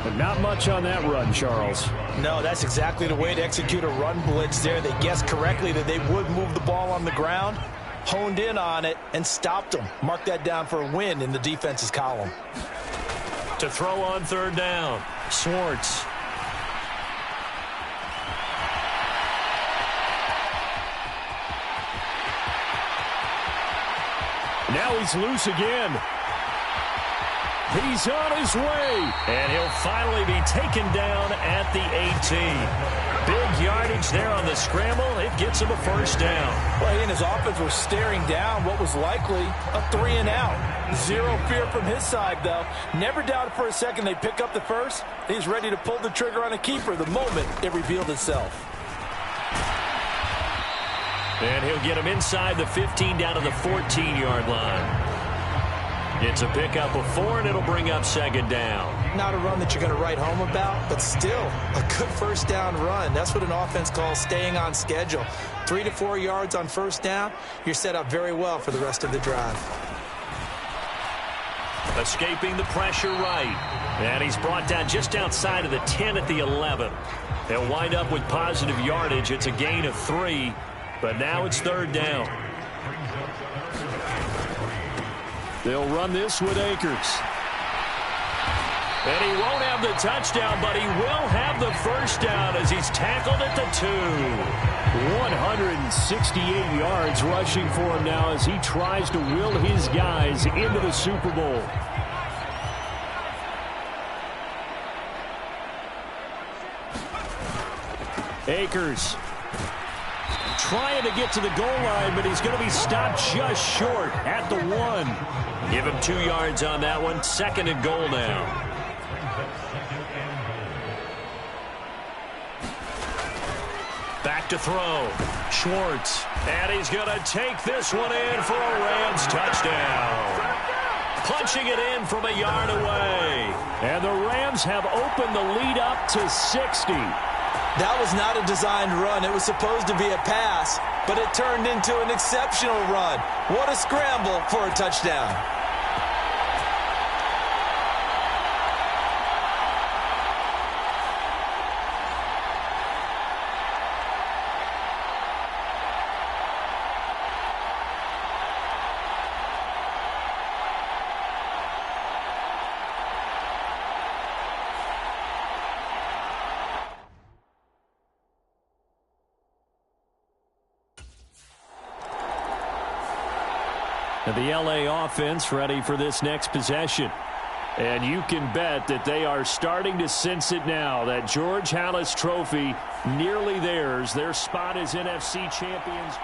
But not much on that run, Charles. No, that's exactly the way to execute a run blitz there. They guessed correctly that they would move the ball on the ground, honed in on it, and stopped them. Mark that down for a win in the defense's column. To throw on third down, Schwartz. Now he's loose again. He's on his way. And he'll finally be taken down at the 18. Big yardage there on the scramble. It gets him a first down. Well, he and his offense were staring down what was likely a 3-and-out. Zero fear from his side, though. Never doubted for a second they'd pick up the first. He's ready to pull the trigger on a keeper the moment it revealed itself. And he'll get him inside the 15 down to the 14-yard line. It's a pickup of 4, and it'll bring up second down. Not a run that you're going to write home about, but still a good first down run. That's what an offense calls staying on schedule. 3 to 4 yards on first down, you're set up very well for the rest of the drive. Escaping the pressure right. And he's brought down just outside of the 10 at the 11. They'll wind up with positive yardage. It's a gain of 3, but now it's third down. They'll run this with Akers. And he won't have the touchdown, but he will have the first down as he's tackled at the 2. 168 yards rushing for him now as he tries to will his guys into the Super Bowl. Akers trying to get to the goal line, but he's going to be stopped just short at the 1. Give him 2 yards on that one. Second and goal now. Back to throw. Schwartz. And he's going to take this one in for a Rams touchdown. Punching it in from a yard away. And the Rams have opened the lead up to 60. That was not a designed run. It was supposed to be a pass, but it turned into an exceptional run. What a scramble for a touchdown. The LA offense ready for this next possession. And you can bet that they are starting to sense it now. That George Halas trophy nearly theirs. Their spot as NFC champions.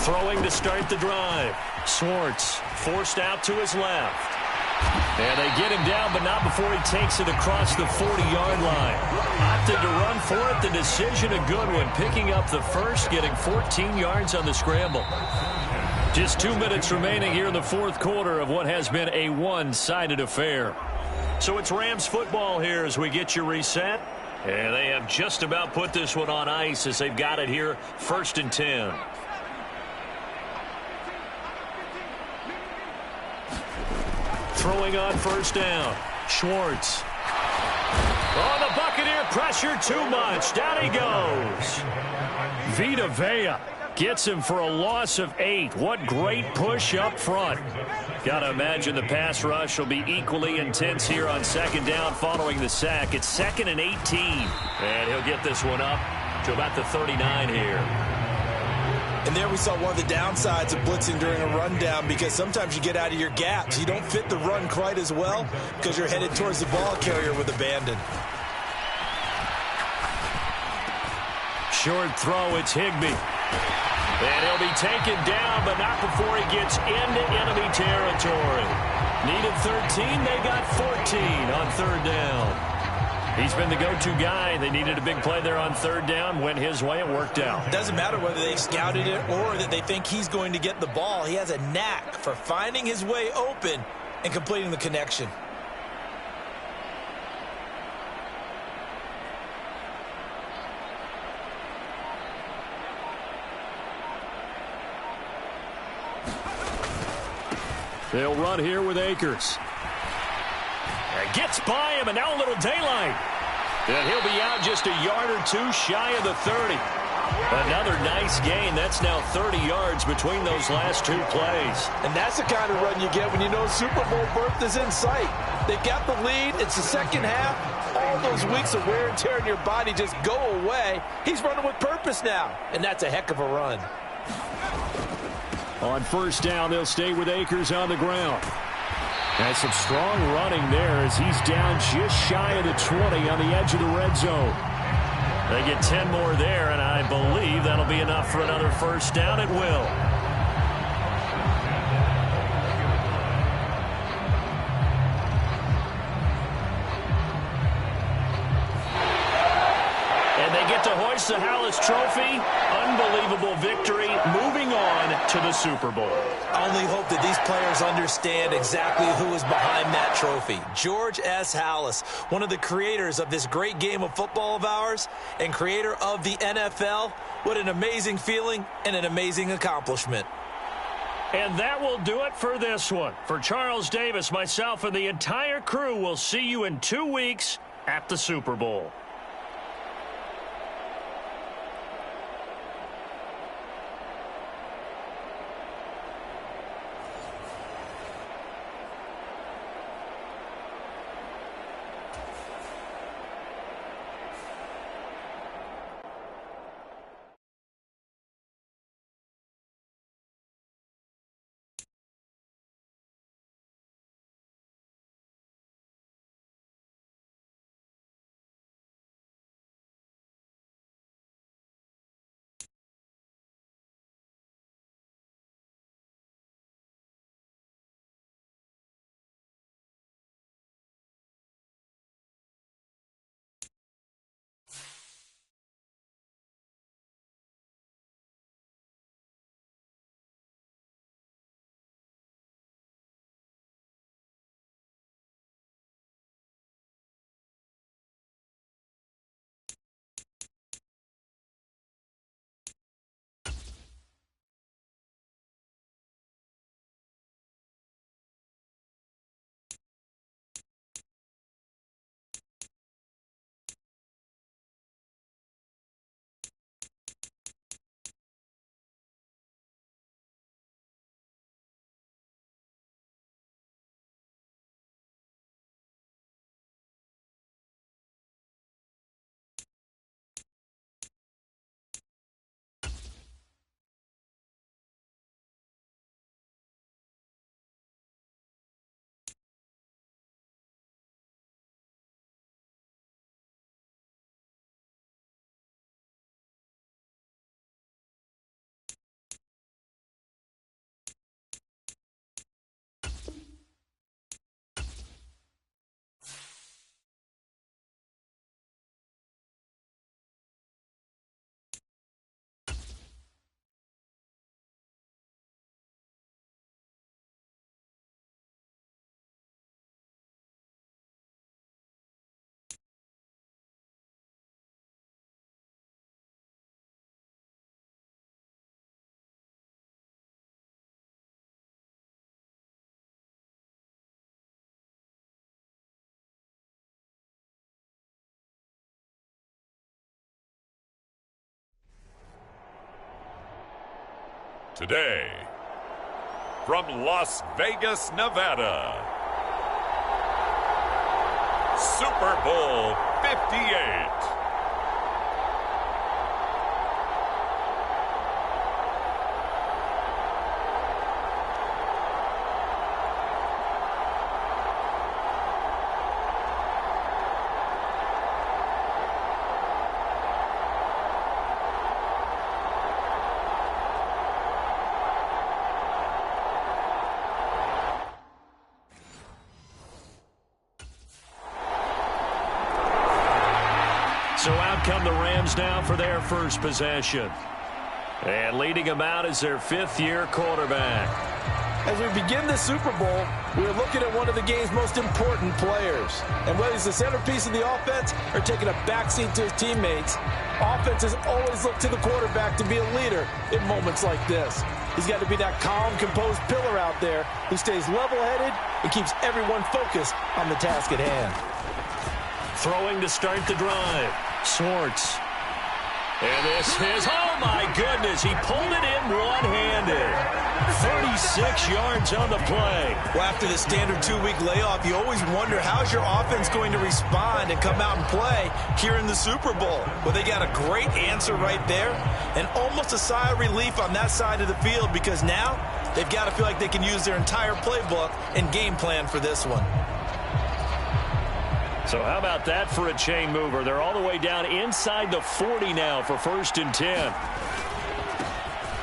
Throwing to start the drive. Schwartz forced out to his left. And they get him down, but not before he takes it across the 40-yard line. Opted to run for it. The decision a good one. Picking up the first, getting 14 yards on the scramble. Just 2 minutes remaining here in the fourth quarter of what has been a one-sided affair. So it's Rams football here as we get you reset. And they have just about put this one on ice as they've got it here, 1st and 10. Throwing on first down. Schwartz. Oh, the Buccaneer pressure too much. Down he goes. Vita Vea gets him for a loss of 8. What great push up front. Got to imagine the pass rush will be equally intense here on second down following the sack. It's 2nd and 18. And he'll get this one up to about the 39 here. And there we saw one of the downsides of blitzing during a rundown, because sometimes you get out of your gaps. You don't fit the run quite as well because you're headed towards the ball carrier with abandon. Short throw, it's Higbee. And he'll be taken down, but not before he gets into enemy territory. Needed 13, they got 14 on third down. He's been the go-to guy. They needed a big play there on third down. Went his way. It worked out. Doesn't matter whether they scouted it or that they think he's going to get the ball. He has a knack for finding his way open and completing the connection. They'll run here with Akers. Gets by him, and now a little daylight. And he'll be out just a yard or two shy of the 30. Another nice gain. That's now 30 yards between those last two plays. And that's the kind of run you get when you know Super Bowl berth is in sight. They've got the lead. It's the second half. All those weeks of wear and tear in your body just go away. He's running with purpose now, and that's a heck of a run. On first down, they'll stay with Akers on the ground. And some strong running there as he's down just shy of the 20 on the edge of the red zone. They get 10 more there, and I believe that'll be enough for another first down. It will. And they get to hoist the Hallis Trophy. Unbelievable victory, moving on to the Super Bowl. I only hope that these players understand exactly who is behind that trophy. George S. Hallis, one of the creators of this great game of football of ours and creator of the NFL. What an amazing feeling and an amazing accomplishment. And that will do it for this one. For Charles Davis, myself, and the entire crew, we'll see you in 2 weeks at the Super Bowl. Today, from Las Vegas, Nevada, Super Bowl 58. So out come the Rams now for their first possession. And leading them out is their fifth-year quarterback. As we begin the Super Bowl, we're looking at one of the game's most important players. And whether he's the centerpiece of the offense or taking a backseat to his teammates, offenses always look to the quarterback to be a leader in moments like this. He's got to be that calm, composed pillar out there who stays level-headed and keeps everyone focused on the task at hand. Throwing to start the drive. Swartz. And this is, oh my goodness, he pulled it in one-handed. 36 yards on the play. Well, after the standard 2-week layoff, you always wonder how's your offense going to respond and come out and play here in the Super Bowl. Well, they got a great answer right there and almost a sigh of relief on that side of the field because now they've got to feel like they can use their entire playbook and game plan for this one. So how about that for a chain mover? They're all the way down inside the 40 now for 1st and 10.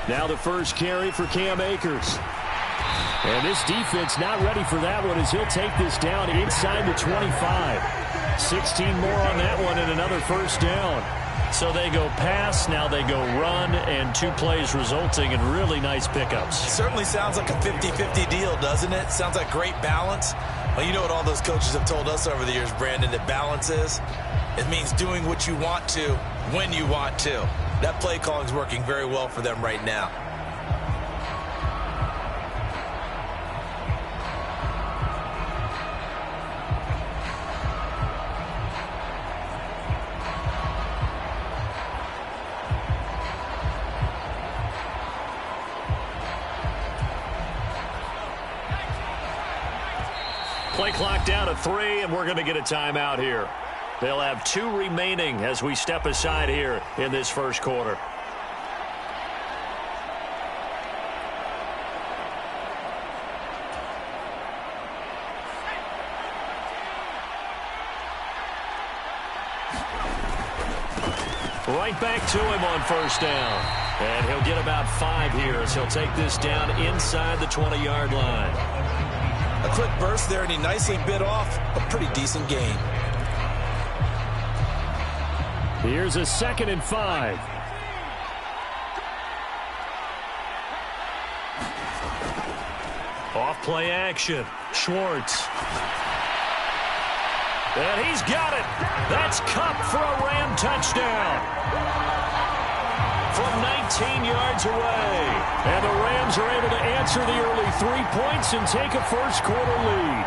Now the first carry for Cam Akers. And this defense not ready for that one as he'll take this down inside the 25. 16 more on that one and another first down. So they go pass, now they go run, and 2 plays resulting in really nice pickups. Certainly sounds like a 50-50 deal, doesn't it? Sounds like great balance. Well, you know what all those coaches have told us over the years, Brandon, that balance is? It means doing what you want to when you want to. That play calling is working very well for them right now. Play clock down to 3, and we're going to get a timeout here. They'll have 2 remaining as we step aside here in this first quarter. Right back to him on first down. And he'll get about 5 here as he'll take this down inside the 20-yard line. A quick burst there, and he nicely bit off a pretty decent gain. Here's a 2nd and 5. Off play action. Schwartz. And he's got it. That's Kupp for a Ram touchdown. From 19 yards away. And the Rams are able to answer the early 3 points and take a first quarter lead.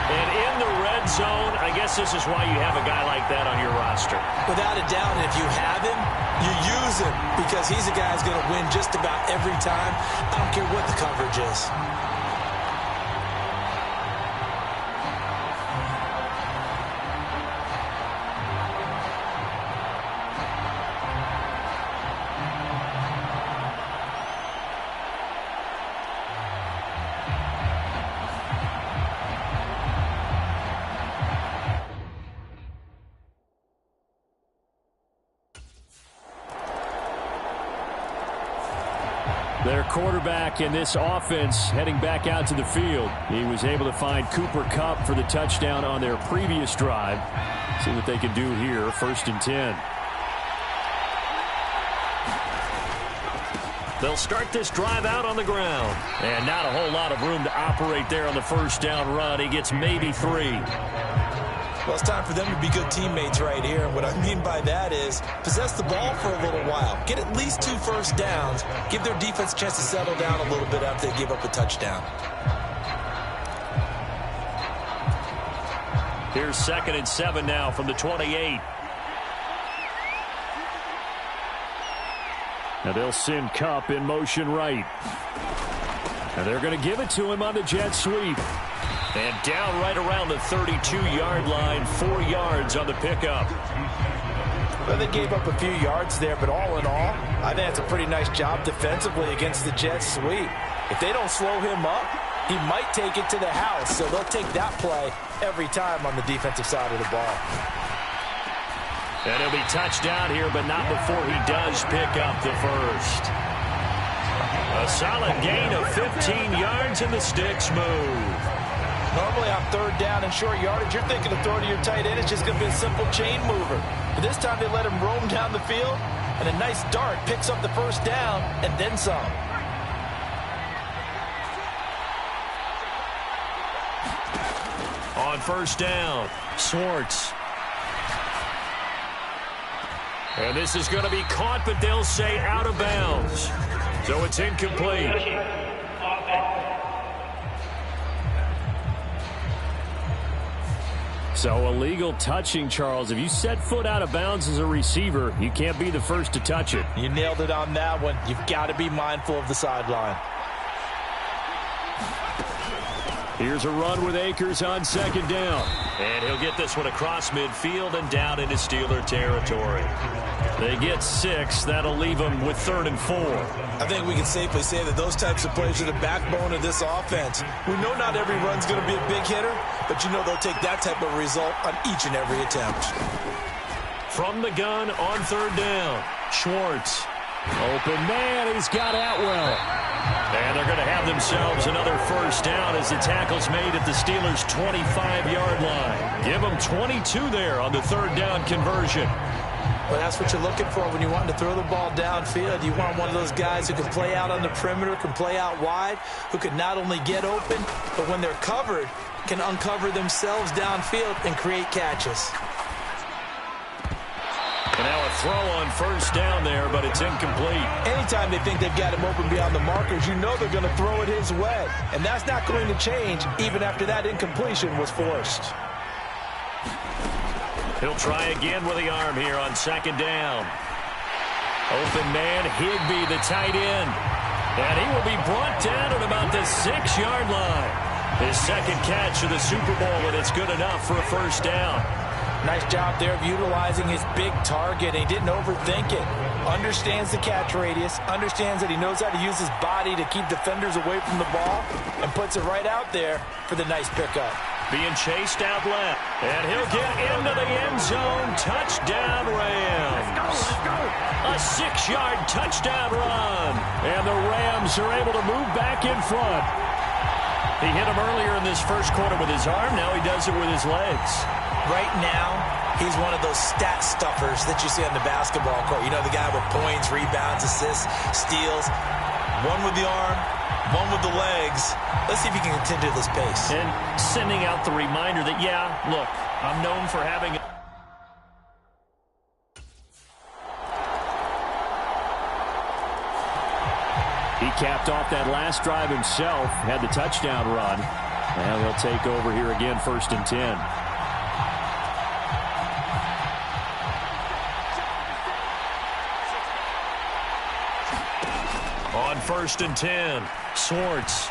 And in the red zone, I guess this is why you have a guy like that on your roster. Without a doubt, and if you have him, you use him because he's a guy who's going to win just about every time. I don't care what the coverage is. Their quarterback in this offense heading back out to the field. He was able to find Cooper Kupp for the touchdown on their previous drive. See what they can do here. 1st and 10. They'll start this drive out on the ground. And not a whole lot of room to operate there on the first down run. He gets maybe 3. Well, it's time for them to be good teammates right here. And what I mean by that is possess the ball for a little while. Get at least 2 first downs. Give their defense a chance to settle down a little bit after they give up a touchdown. Here's 2nd and 7 now from the 28. Now they'll send Kupp in motion right. And they're going to give it to him on the jet sweep. And down right around the 32-yard line, 4 yards on the pickup. Well, they gave up a few yards there, but all in all, I think that's a pretty nice job defensively against the jet sweep. If they don't slow him up, he might take it to the house, so they'll take that play every time on the defensive side of the ball. And he'll be touched down here, but not before he does pick up the first. A solid gain of 15 yards, and the sticks move. Normally on 3rd down and short yardage, you're thinking of throwing to your tight end. It's just going to be a simple chain mover. But this time they let him roam down the field, and a nice dart picks up the first down and then some. On first down, Swartz. And this is going to be caught, but they'll say out of bounds. So it's incomplete. So illegal touching, Charles. If you set foot out of bounds as a receiver, you can't be the first to touch it. You nailed it on that one. You've got to be mindful of the sideline. Here's a run with Akers on second down. And he'll get this one across midfield and down into Steeler territory. They get 6. That'll leave them with 3rd and 4. I think we can safely say that those types of plays are the backbone of this offense. We know not every run's going to be a big hitter, but you know they'll take that type of result on each and every attempt. From the gun on 3rd down, Schwartz. Open man, he's got Atwell. And they're going to have themselves another first down as the tackle's made at the Steelers' 25-yard line. Give them 22 there on the 3rd down conversion. Well, that's what you're looking for when you want to throw the ball downfield. You want one of those guys who can play out on the perimeter, can play out wide, who can not only get open, but when they're covered, can uncover themselves downfield and create catches. And now a throw on first down there, but it's incomplete. Anytime they think they've got him open beyond the markers, you know they're going to throw it his way. And that's not going to change even after that incompletion was forced. He'll try again with the arm here on second down. Open man, Higbee, the tight end. And he will be brought down at about the 6-yard line. His second catch of the Super Bowl, and it's good enough for a first down. Nice job there of utilizing his big target. He didn't overthink it. Understands the catch radius. Understands that he knows how to use his body to keep defenders away from the ball. And puts it right out there for the nice pickup. Being chased out left. And he'll get into the end zone. Touchdown Rams. A 6-yard touchdown run. And the Rams are able to move back in front. He hit him earlier in this first quarter with his arm. Now he does it with his legs. Right now, he's one of those stat stuffers that you see on the basketball court. You know, the guy with points, rebounds, assists, steals. One with the arm, one with the legs. Let's see if he can continue this pace. And sending out the reminder that, yeah, look, I'm known for having... He capped off that last drive himself, had the touchdown run. And they'll take over here again, 1st and 10. On 1st and 10, Swartz.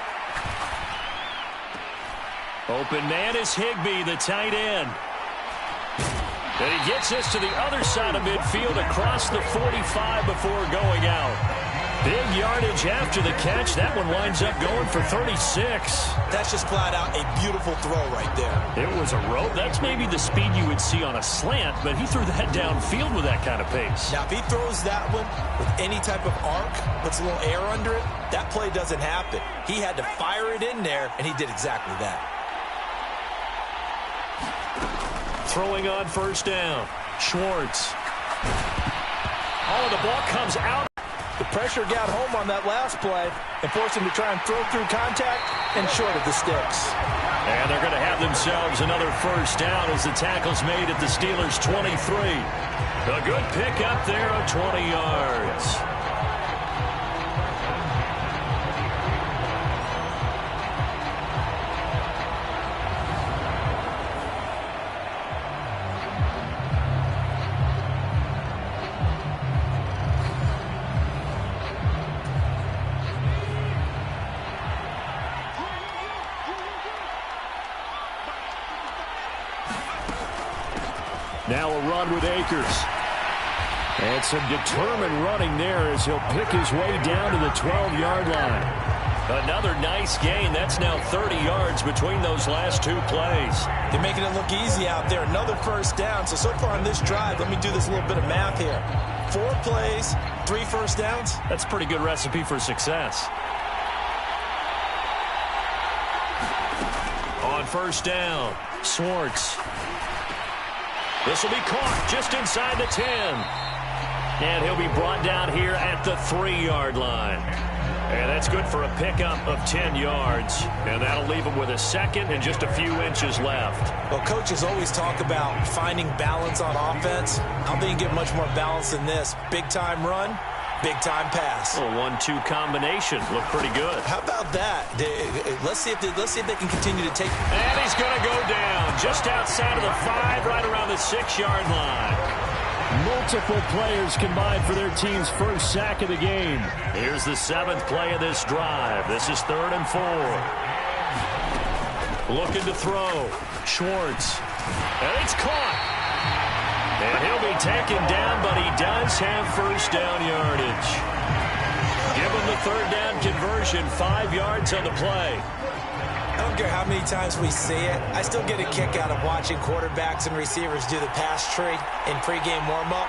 Open man is Higbee, the tight end. And he gets this to the other side of midfield across the 45 before going out. Big yardage after the catch. That one winds up going for 36. That's just flat out a beautiful throw right there. It was a rope. That's maybe the speed you would see on a slant, but he threw that downfield with that kind of pace. Now, if he throws that one with any type of arc, puts a little air under it, that play doesn't happen. He had to fire it in there, and he did exactly that. Throwing on first down, Schwartz. Oh, the ball comes out. The pressure got home on that last play and forced him to try and throw through contact and short of the sticks. And they're going to have themselves another first down as the tackle's made at the Steelers' 23. A good pickup there of 20 yards. Now a run with Akers. And some determined running there as he'll pick his way down to the 12-yard line. Another nice gain. That's now 30 yards between those last two plays. They're making it look easy out there. Another first down. So far on this drive, let me do this little bit of math here. 4 plays, 3 first downs. That's a pretty good recipe for success. On first down, Swartz. This will be caught just inside the 10. And he'll be brought down here at the 3-yard line. And that's good for a pickup of 10 yards. And that'll leave him with a second and just a few inches left. Well, coaches always talk about finding balance on offense. I don't think you get much more balance than this. Big-time run, big-time pass. A 1-2 combination. Looked pretty good. How about that? Let's see if they can continue to take. And he's going to go down just outside of the 5, right around the 6-yard line. Multiple players combined for their team's first sack of the game. Here's the 7th play of this drive. This is 3rd and 4. Looking to throw. Schwartz. And it's caught. And he'll be taken down, but he does have first down yardage. Give him the 3rd down conversion, 5 yards on the play. I don't care how many times we see it. I still get a kick out of watching quarterbacks and receivers do the pass tree in pregame warm-up.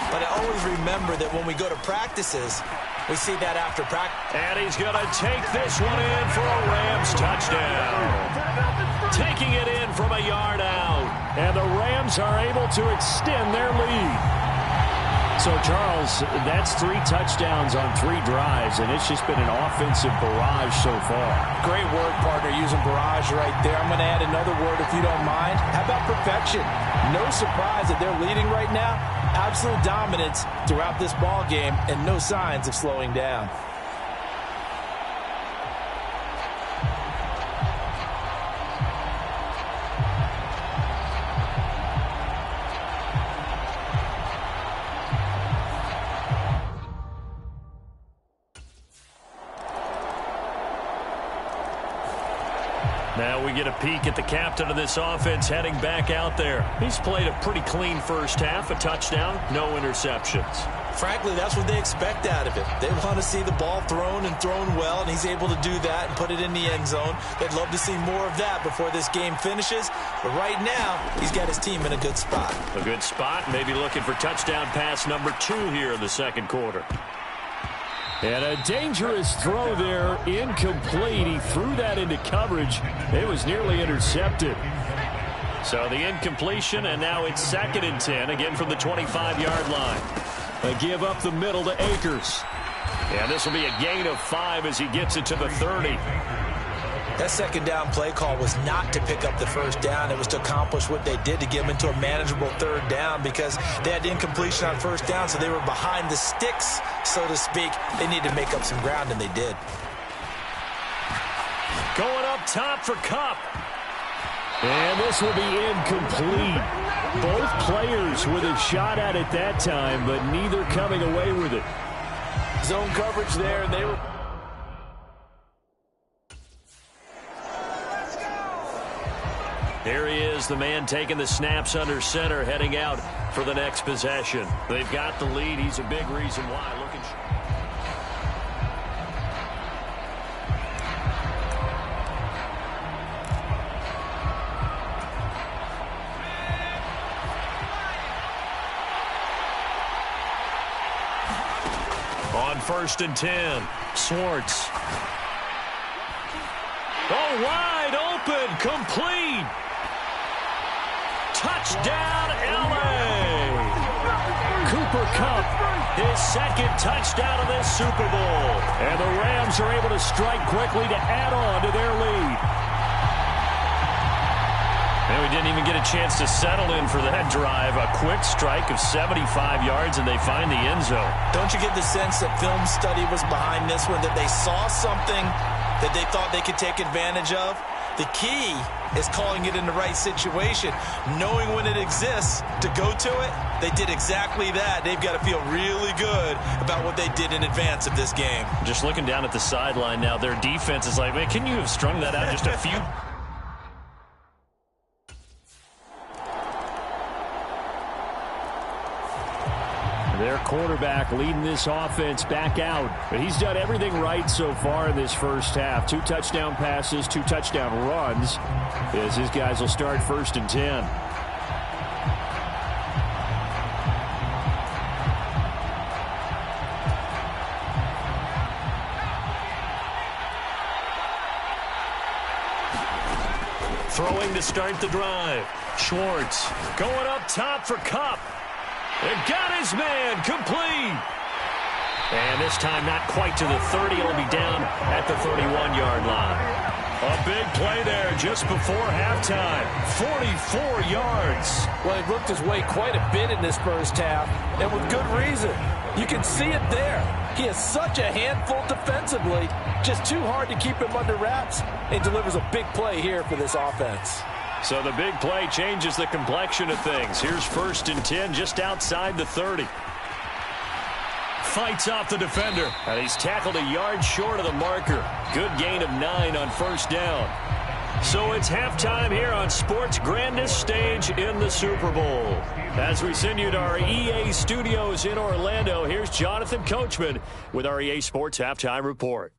But I always remember that when we go to practices, we see that after practice. And he's going to take this one in for a Rams touchdown. Taking it in from a yard out. And the Rams are able to extend their lead. So, Charles, that's 3 touchdowns on 3 drives, and it's just been an offensive barrage so far. Great word, partner, using barrage right there. I'm going to add another word if you don't mind. How about perfection? No surprise that they're leading right now. Absolute dominance throughout this ball game and no signs of slowing down. Now we get a peek at the captain of this offense heading back out there. He's played a pretty clean first half, a touchdown, no interceptions. Frankly, that's what they expect out of it. They want to see the ball thrown and thrown well, and he's able to do that and put it in the end zone. They'd love to see more of that before this game finishes. But right now, he's got his team in a good spot. A good spot, maybe looking for touchdown pass number 2 here in the second quarter. And a dangerous throw there, incomplete. He threw that into coverage. It was nearly intercepted. So the incompletion, and now it's 2nd and 10, again from the 25-yard line. A give up the middle to Akers. And this will be a gain of 5 as he gets it to the 30. That second down play call was not to pick up the first down. It was to accomplish what they did to get them into a manageable 3rd down because they had incompletion on first down, so they were behind the sticks, so to speak. They needed to make up some ground, and they did. Going up top for Kupp. And this will be incomplete. Both players with a shot at it that time, but neither coming away with it. Zone coverage there, and they were... Here he is, the man taking the snaps under center, heading out for the next possession. They've got the lead. He's a big reason why. Looking. On 1st and 10, Schwartz. Oh, wide open, complete. Touchdown, L.A. Cooper Kupp, his 2nd touchdown of this Super Bowl. And the Rams are able to strike quickly to add on to their lead. And we didn't even get a chance to settle in for that drive. A quick strike of 75 yards, and they find the end zone. Don't you get the sense that film study was behind this one, that they saw something that they thought they could take advantage of? The key is calling it in the right situation, knowing when it exists to go to it. They did exactly that. They've got to feel really good about what they did in advance of this game. Just looking down at the sideline now, their defense is like, man, can you have strung that out just a few? Their quarterback leading this offense back out. But he's done everything right so far in this first half. 2 touchdown passes, 2 touchdown runs, as his guys will start 1st and 10. Throwing to start the drive. Schwartz going up top for Kupp. And got his man complete. And this time not quite to the 30. It'll be down at the 31-yard line. A big play there just before halftime. 44 yards. Well, he looked his way quite a bit in this first half, and with good reason. You can see it there. He is such a handful defensively. Just too hard to keep him under wraps, and delivers a big play here for this offense. So the big play changes the complexion of things. Here's 1st and 10 just outside the 30. Fights off the defender, and he's tackled a yard short of the marker. Good gain of 9 on 1st down. So it's halftime here on sports' grandest stage in the Super Bowl. As we send you to our EA studios in Orlando, here's Jonathan Coachman with our EA Sports Halftime Report.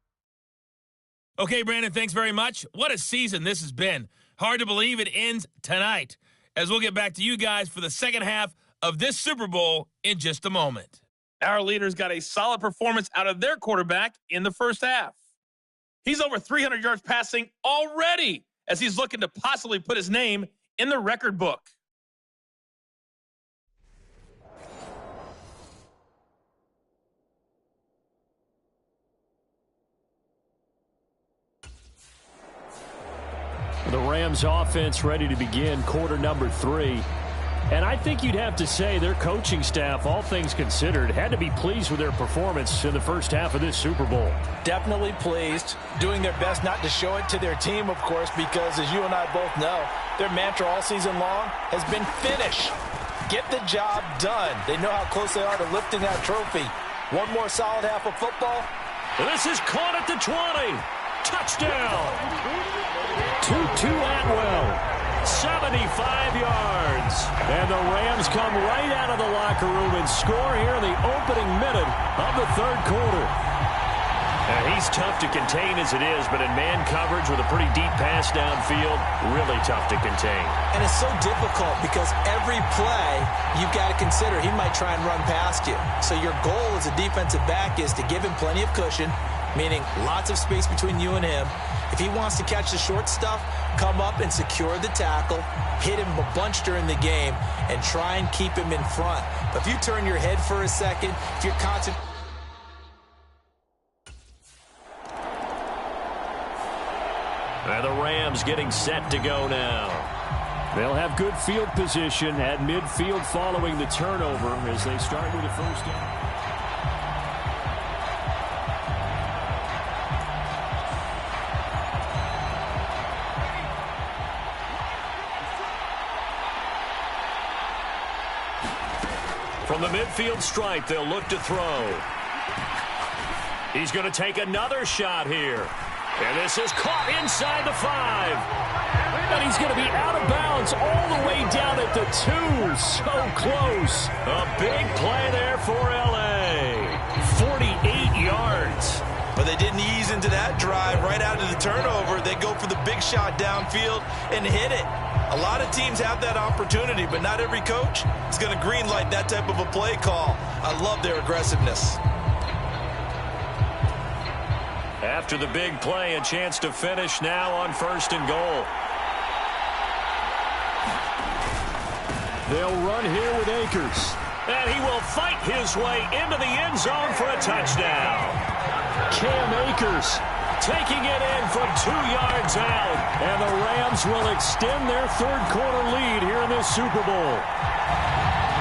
Okay, Brandon, thanks very much. What a season this has been. Hard to believe it ends tonight, as we'll get back to you guys for the second half of this Super Bowl in just a moment. Our leaders got a solid performance out of their quarterback in the first half. He's over 300 yards passing already, as he's looking to possibly put his name in the record book. The Rams offense ready to begin quarter number 3. And I think you'd have to say their coaching staff, all things considered, had to be pleased with their performance in the first half of this Super Bowl. Definitely pleased, doing their best not to show it to their team, of course, because as you and I both know, their mantra all season long has been finish. Get the job done. They know how close they are to lifting that trophy. One more solid half of football. This is caught at the 20. Touchdown. Tutu Atwell. 75 yards. And the Rams come right out of the locker room and score here in the opening minute of the third quarter. And he's tough to contain as it is, but in man coverage with a pretty deep pass downfield, really tough to contain. And it's so difficult because every play you've got to consider he might try and run past you. So your goal as a defensive back is to give him plenty of cushion, meaning lots of space between you and him. If he wants to catch the short stuff, come up and secure the tackle, hit him a bunch during the game, and try and keep him in front. But if you turn your head for a second, if you're concentrating... And the Rams getting set to go now. They'll have good field position at midfield following the turnover as they start with the first down. From the midfield stripe, they'll look to throw. He's going to take another shot here. And this is caught inside the 5. And he's going to be out of bounds all the way down at the 2. So close. A big play there for L.A. 48 yards. But they didn't ease into that drive right out of the turnover. They go for the big shot downfield and hit it. A lot of teams have that opportunity, but not every coach is going to greenlight that type of a play call. I love their aggressiveness. After the big play, a chance to finish now on 1st and goal. They'll run here with Akers. And he will fight his way into the end zone for a touchdown. Cam Akers taking it in from 2 yards out. And the Rams will extend their third quarter lead here in this Super Bowl.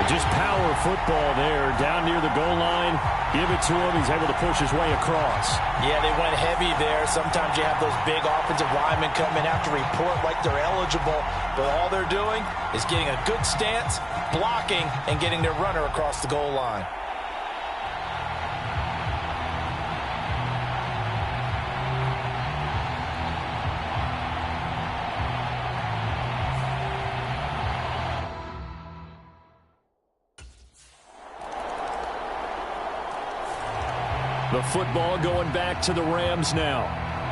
Just power football there down near the goal line. Give it to him. He's able to push his way across. Yeah, they went heavy there. Sometimes you have those big offensive linemen come in, have to report like they're eligible. But all they're doing is getting a good stance, blocking, and getting their runner across the goal line. The football going back to the Rams now.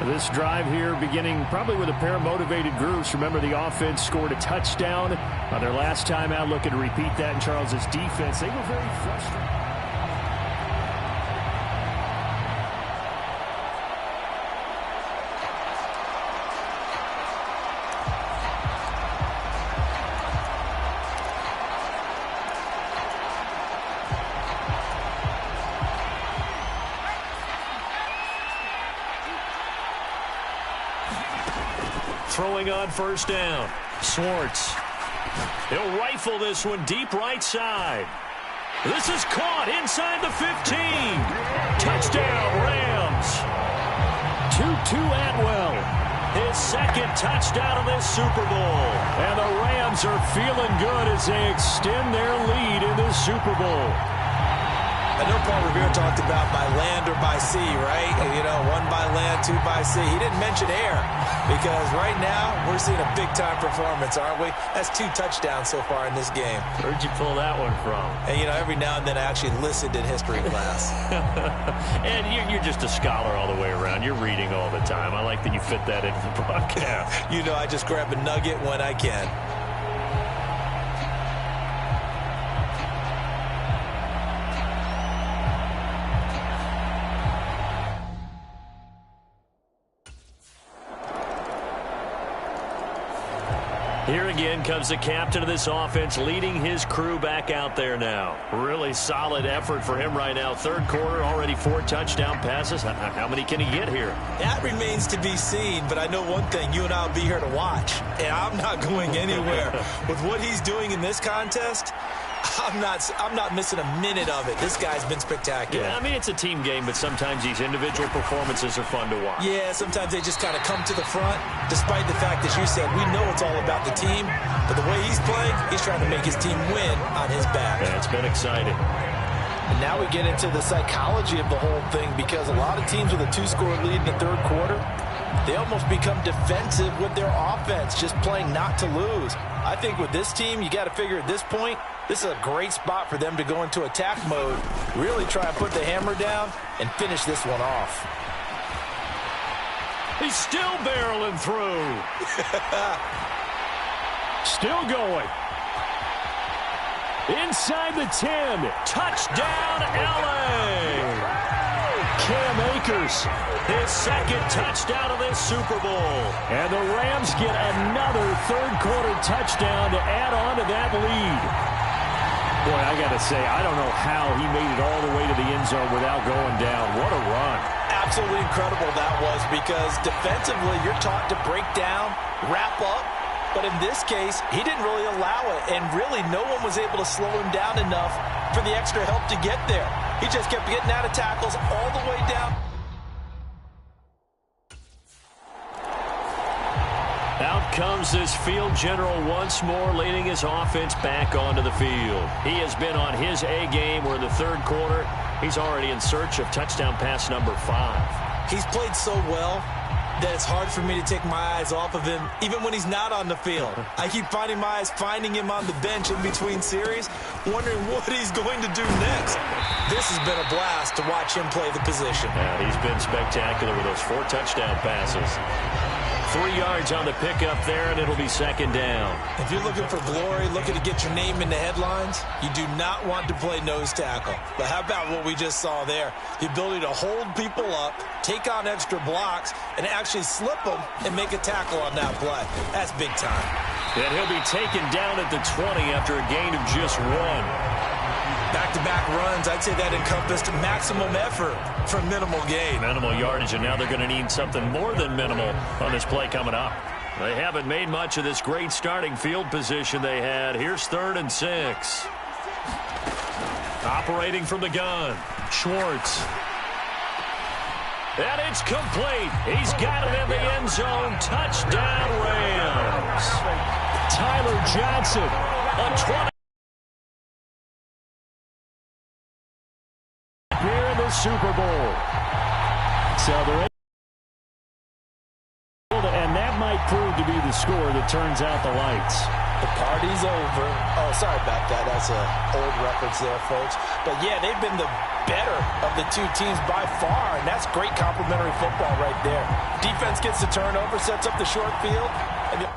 This drive here beginning probably with a pair of motivated groups. Remember, the offense scored a touchdown on their last time out. Looking to repeat that in Charles's defense. They were very frustrated. throwing on first down. Swartz. He'll rifle this one deep right side. This is caught inside the 15. Touchdown, Rams. Tutu Atwell. His second touchdown of this Super Bowl. And the Rams are feeling good as they extend their lead in this Super Bowl. I know Paul Revere talked about by land or by sea, right? You know, one by land, two by sea. He didn't mention air because right now we're seeing a big-time performance, aren't we? That's 2 touchdowns so far in this game. Where'd you pull that one from? And, you know, every now and then I actually listened in history class. And you're just a scholar all the way around. You're reading all the time. I like that you fit that into the broadcast. You know, I just grab a nugget when I can. Here again comes the captain of this offense, leading his crew back out there now. Really solid effort for him right now. Third quarter, already 4 touchdown passes. How many can he get here? That remains to be seen, but I know one thing. You and I will be here to watch, and I'm not going anywhere. With what he's doing in this contest, I'm not missing a minute of it. This guy's been spectacular. Yeah, I mean, it's a team game, but sometimes these individual performances are fun to watch. Yeah, sometimes they just kind of come to the front, despite the fact, as you said, we know it's all about the team, but the way he's playing, he's trying to make his team win on his back. Yeah, it's been exciting. And now we get into the psychology of the whole thing, because a lot of teams with a 2-score lead in the third quarter, they almost become defensive with their offense, just playing not to lose. I think with this team, you got to figure at this point, this is a great spot for them to go into attack mode, really try and put the hammer down and finish this one off. He's still barreling through. Still going. Inside the 10. Touchdown, L.A. Cam Akers. His second touchdown of this Super Bowl. And the Rams get another third-quarter touchdown to add on to that lead. Boy, I got to say, I don't know how he made it all the way to the end zone without going down. What a run. Absolutely incredible that was, because defensively you're taught to break down, wrap up, but in this case, he didn't really allow it, and really no one was able to slow him down enough for the extra help to get there. He just kept getting out of tackles all the way down. Out comes this field general once more, leading his offense back onto the field. He has been on his A game. We're in the third quarter. He's already in search of touchdown pass number 5. He's played so well that it's hard for me to take my eyes off of him, even when he's not on the field. I keep finding my eyes finding him on the bench in between series, wondering what he's going to do next. This has been a blast to watch him play the position. Yeah, he's been spectacular with those 4 touchdown passes. 3 yards on the pickup there, and it'll be second down. If you're looking for glory, looking to get your name in the headlines, you do not want to play nose tackle. But how about what we just saw there? The ability to hold people up, take on extra blocks, and actually slip them and make a tackle on that play. That's big time. And he'll be taken down at the 20 after a gain of just 1. Back-to-back runs, I'd say that encompassed maximum effort for minimal gain. Minimal yardage, and now they're going to need something more than minimal on this play coming up. They haven't made much of this great starting field position they had. Here's 3rd and 6. Operating from the gun, Schwartz. And it's complete. He's got it in the end zone. Touchdown, Rams. Tyler Johnson. A 20. Here in the Super Bowl. So they're able to, and that might prove to be the score that turns out the lights. The party's over. Oh, sorry about that. That's an old reference there, folks. But, yeah, they've been the better of the two teams by far, and that's great complementary football right there. Defense gets the turnover, sets up the short field. And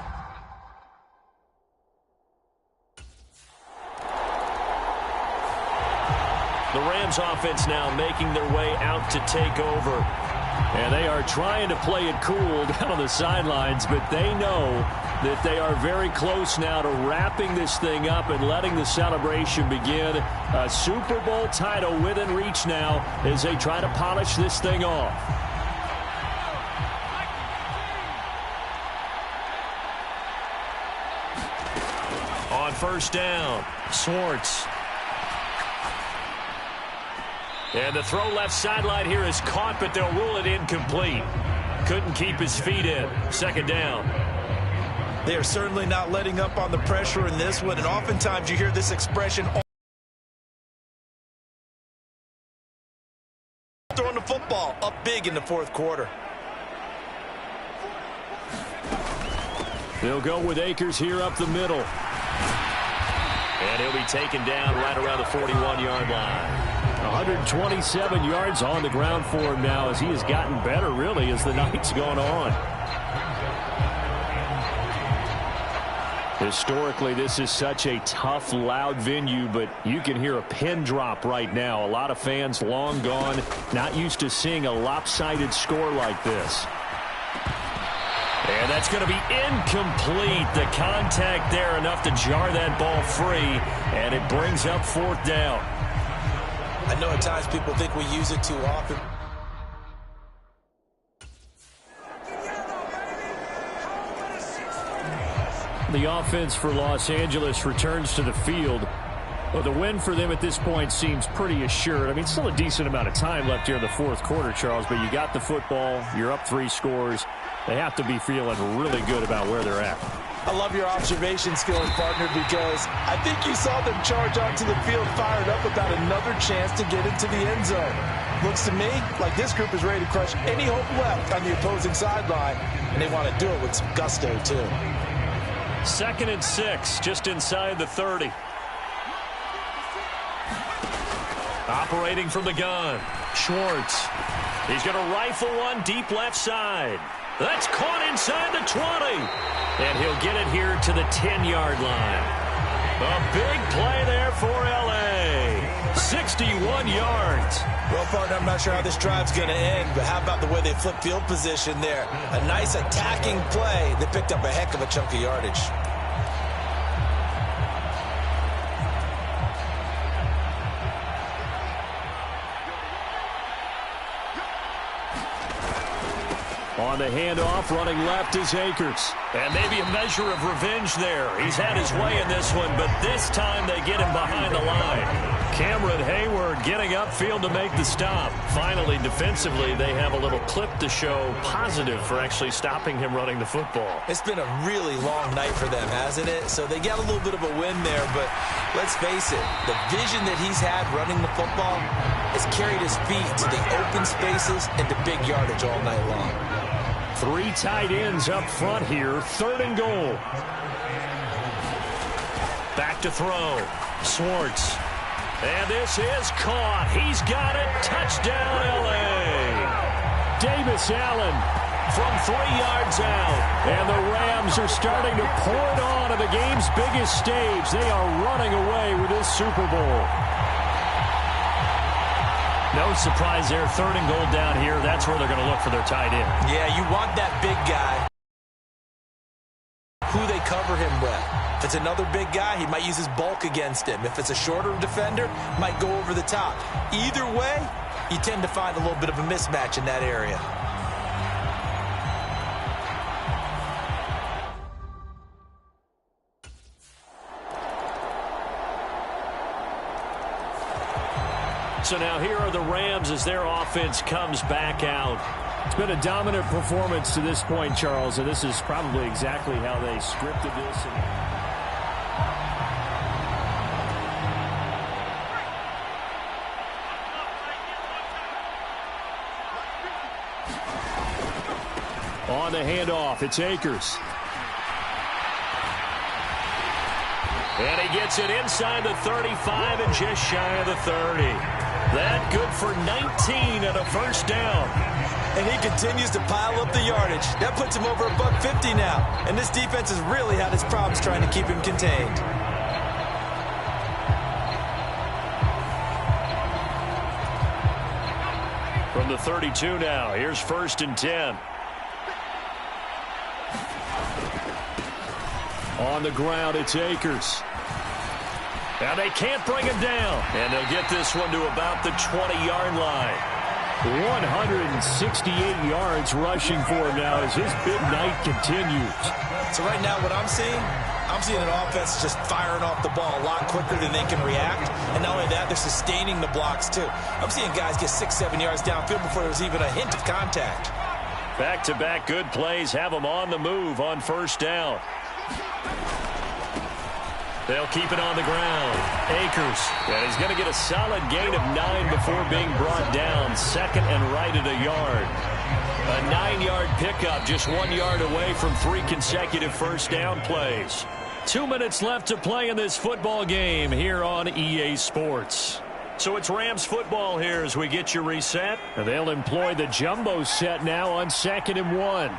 the Rams offense now making their way out to take over. And they are trying to play it cool down on the sidelines, but they know that they are very close now to wrapping this thing up and letting the celebration begin. A Super Bowl title within reach now as they try to polish this thing off. first down. Swartz. And the throw left sideline here is caught, but they'll rule it incomplete. Couldn't keep his feet in. Second down. They are certainly not letting up on the pressure in this one, and oftentimes you hear this expression, throwing the football up big in the fourth quarter. They'll go with Akers here up the middle. And he'll be taken down right around the 41-yard line. 127 yards on the ground for him now as he has gotten better, really, as the night's gone on. Historically, this is such a tough, loud venue, but you can hear a pin drop right now. A lot of fans long gone, not used to seeing a lopsided score like this. And that's going to be incomplete. The contact there enough to jar that ball free, and it brings up fourth down. I know at times people think we use it too often. The offense for Los Angeles returns to the field. Well, the win for them at this point seems pretty assured. I mean, still a decent amount of time left here in the fourth quarter, Charles, but you got the football, you're up 3 scores. They have to be feeling really good about where they're at. I love your observation skills, partner, because I think you saw them charge onto the field fired up about another chance to get into the end zone. Looks to me like this group is ready to crush any hope left on the opposing sideline, and they want to do it with some gusto, too. 2nd and 6, just inside the 30. Operating from the gun, Schwartz. He's going to rifle one deep left side. That's caught inside the 20. And he'll get it here to the 10-yard line. A big play there for L.A. 61 yards. Well, partner, I'm not sure how this drive's going to end, but how about the way they flip field position there? A nice attacking play. They picked up a heck of a chunk of yardage. On the handoff, running left is Akers. And maybe a measure of revenge there. He's had his way in this one, but this time they get him behind the line. Cameron Hayward getting upfield to make the stop. Finally, defensively, they have a little clip to show positive for actually stopping him running the football. It's been a really long night for them, hasn't it? So they got a little bit of a win there, but let's face it, the vision that he's had running the football has carried his feet to the open spaces and to big yardage all night long. 3 tight ends up front here. 3rd and goal. Back to throw. Swartz. And this is caught. He's got it. Touchdown, L.A. Davis Allen from 3 yards out. And the Rams are starting to pour it on at the game's biggest stage. They are running away with this Super Bowl. No surprise there. 3rd and goal down here. That's where they're going to look for their tight end. Yeah, you want that big guy. Who they cover him with. If it's another big guy, he might use his bulk against him. If it's a shorter defender, might go over the top. Either way, you tend to find a little bit of a mismatch in that area. So now here are the Rams as their offense comes back out. It's been a dominant performance to this point, Charles, and this is probably exactly how they scripted this. On the handoff, it's Akers. And he gets it inside the 35 and just shy of the 30. That good for 19 and a first down. And he continues to pile up the yardage. That puts him over $150 now. And this defense has really had its problems trying to keep him contained. From the 32 now, here's 1st and 10. On the ground, it's Akers. Now they can't bring him down. And they'll get this one to about the 20-yard line. 168 yards rushing for him now as his big night continues. So right now what I'm seeing, I'm seeing an offense just firing off the ball a lot quicker than they can react. And not only that, they're sustaining the blocks, too. I'm seeing guys get 6-7 yards downfield before there was even a hint of contact. Back-to-back good plays have them on the move on first down. They'll keep it on the ground. Akers. And he's going to get a solid gain of 9 before being brought down. Second and right at a yard. A 9-yard pickup, just 1 yard away from 3 consecutive first down plays. 2 minutes left to play in this football game here on EA Sports. So it's Rams football here as we get you reset. And they'll employ the jumbo set now on 2nd and 1.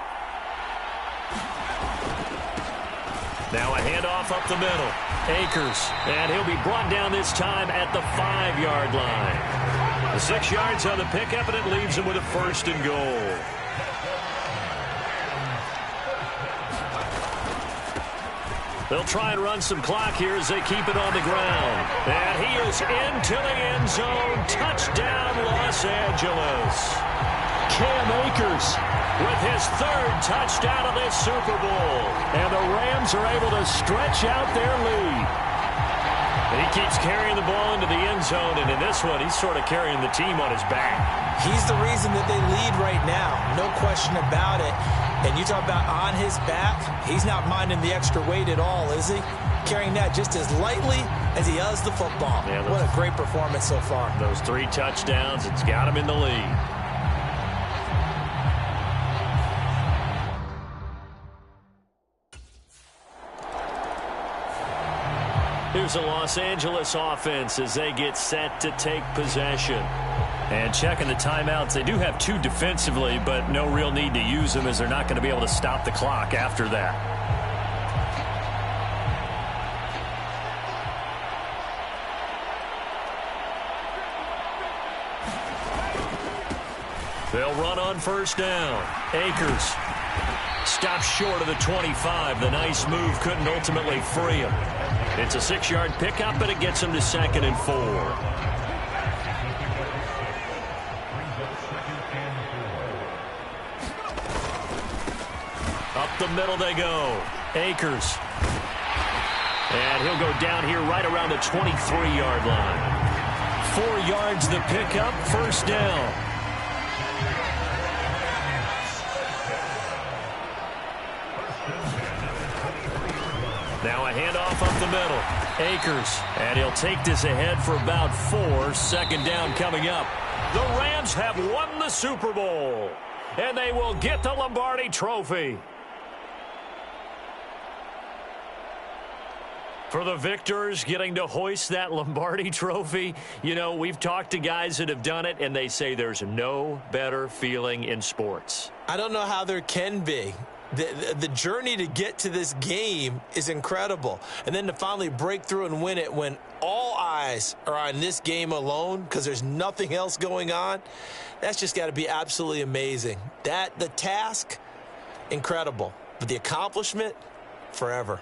Now a handoff up the middle. Akers, and he'll be brought down this time at the 5-yard line. The 6 yards on the pickup, and it leaves him with a 1st and goal. They'll try and run some clock here as they keep it on the ground. And he is into the end zone. Touchdown, Los Angeles. Cam Akers with his 3rd touchdown of this Super Bowl. And the Rams are able to stretch out their lead. And he keeps carrying the ball into the end zone, and in this one, he's sort of carrying the team on his back. He's the reason that they lead right now. No question about it. And you talk about on his back, he's not minding the extra weight at all, is he? Carrying that just as lightly as he does the football. Yeah, what a great performance so far. Those 3 touchdowns, it's got him in the lead. Here's the Los Angeles offense as they get set to take possession. And checking the timeouts, they do have 2 defensively, but no real need to use them as they're not going to be able to stop the clock after that. They'll run on first down. Akers stops short of the 25. The nice move couldn't ultimately free him. It's a 6-yard pickup, but it gets him to 2nd and 4. Up the middle they go. Akers. And he'll go down here right around the 23-yard line. 4 yards the pickup, first down. Now a handoff up the middle. Akers. And he'll take this ahead for about 4. 2nd down coming up. The Rams have won the Super Bowl. And they will get the Lombardi Trophy. For the victors getting to hoist that Lombardi Trophy, you know, we've talked to guys that have done it, and they say there's no better feeling in sports. I don't know how there can be. The journey to get to this game is incredible. And then to finally break through and win it when all eyes are on this game alone because there's nothing else going on, that's just got to be absolutely amazing. The task, incredible. But the accomplishment, forever.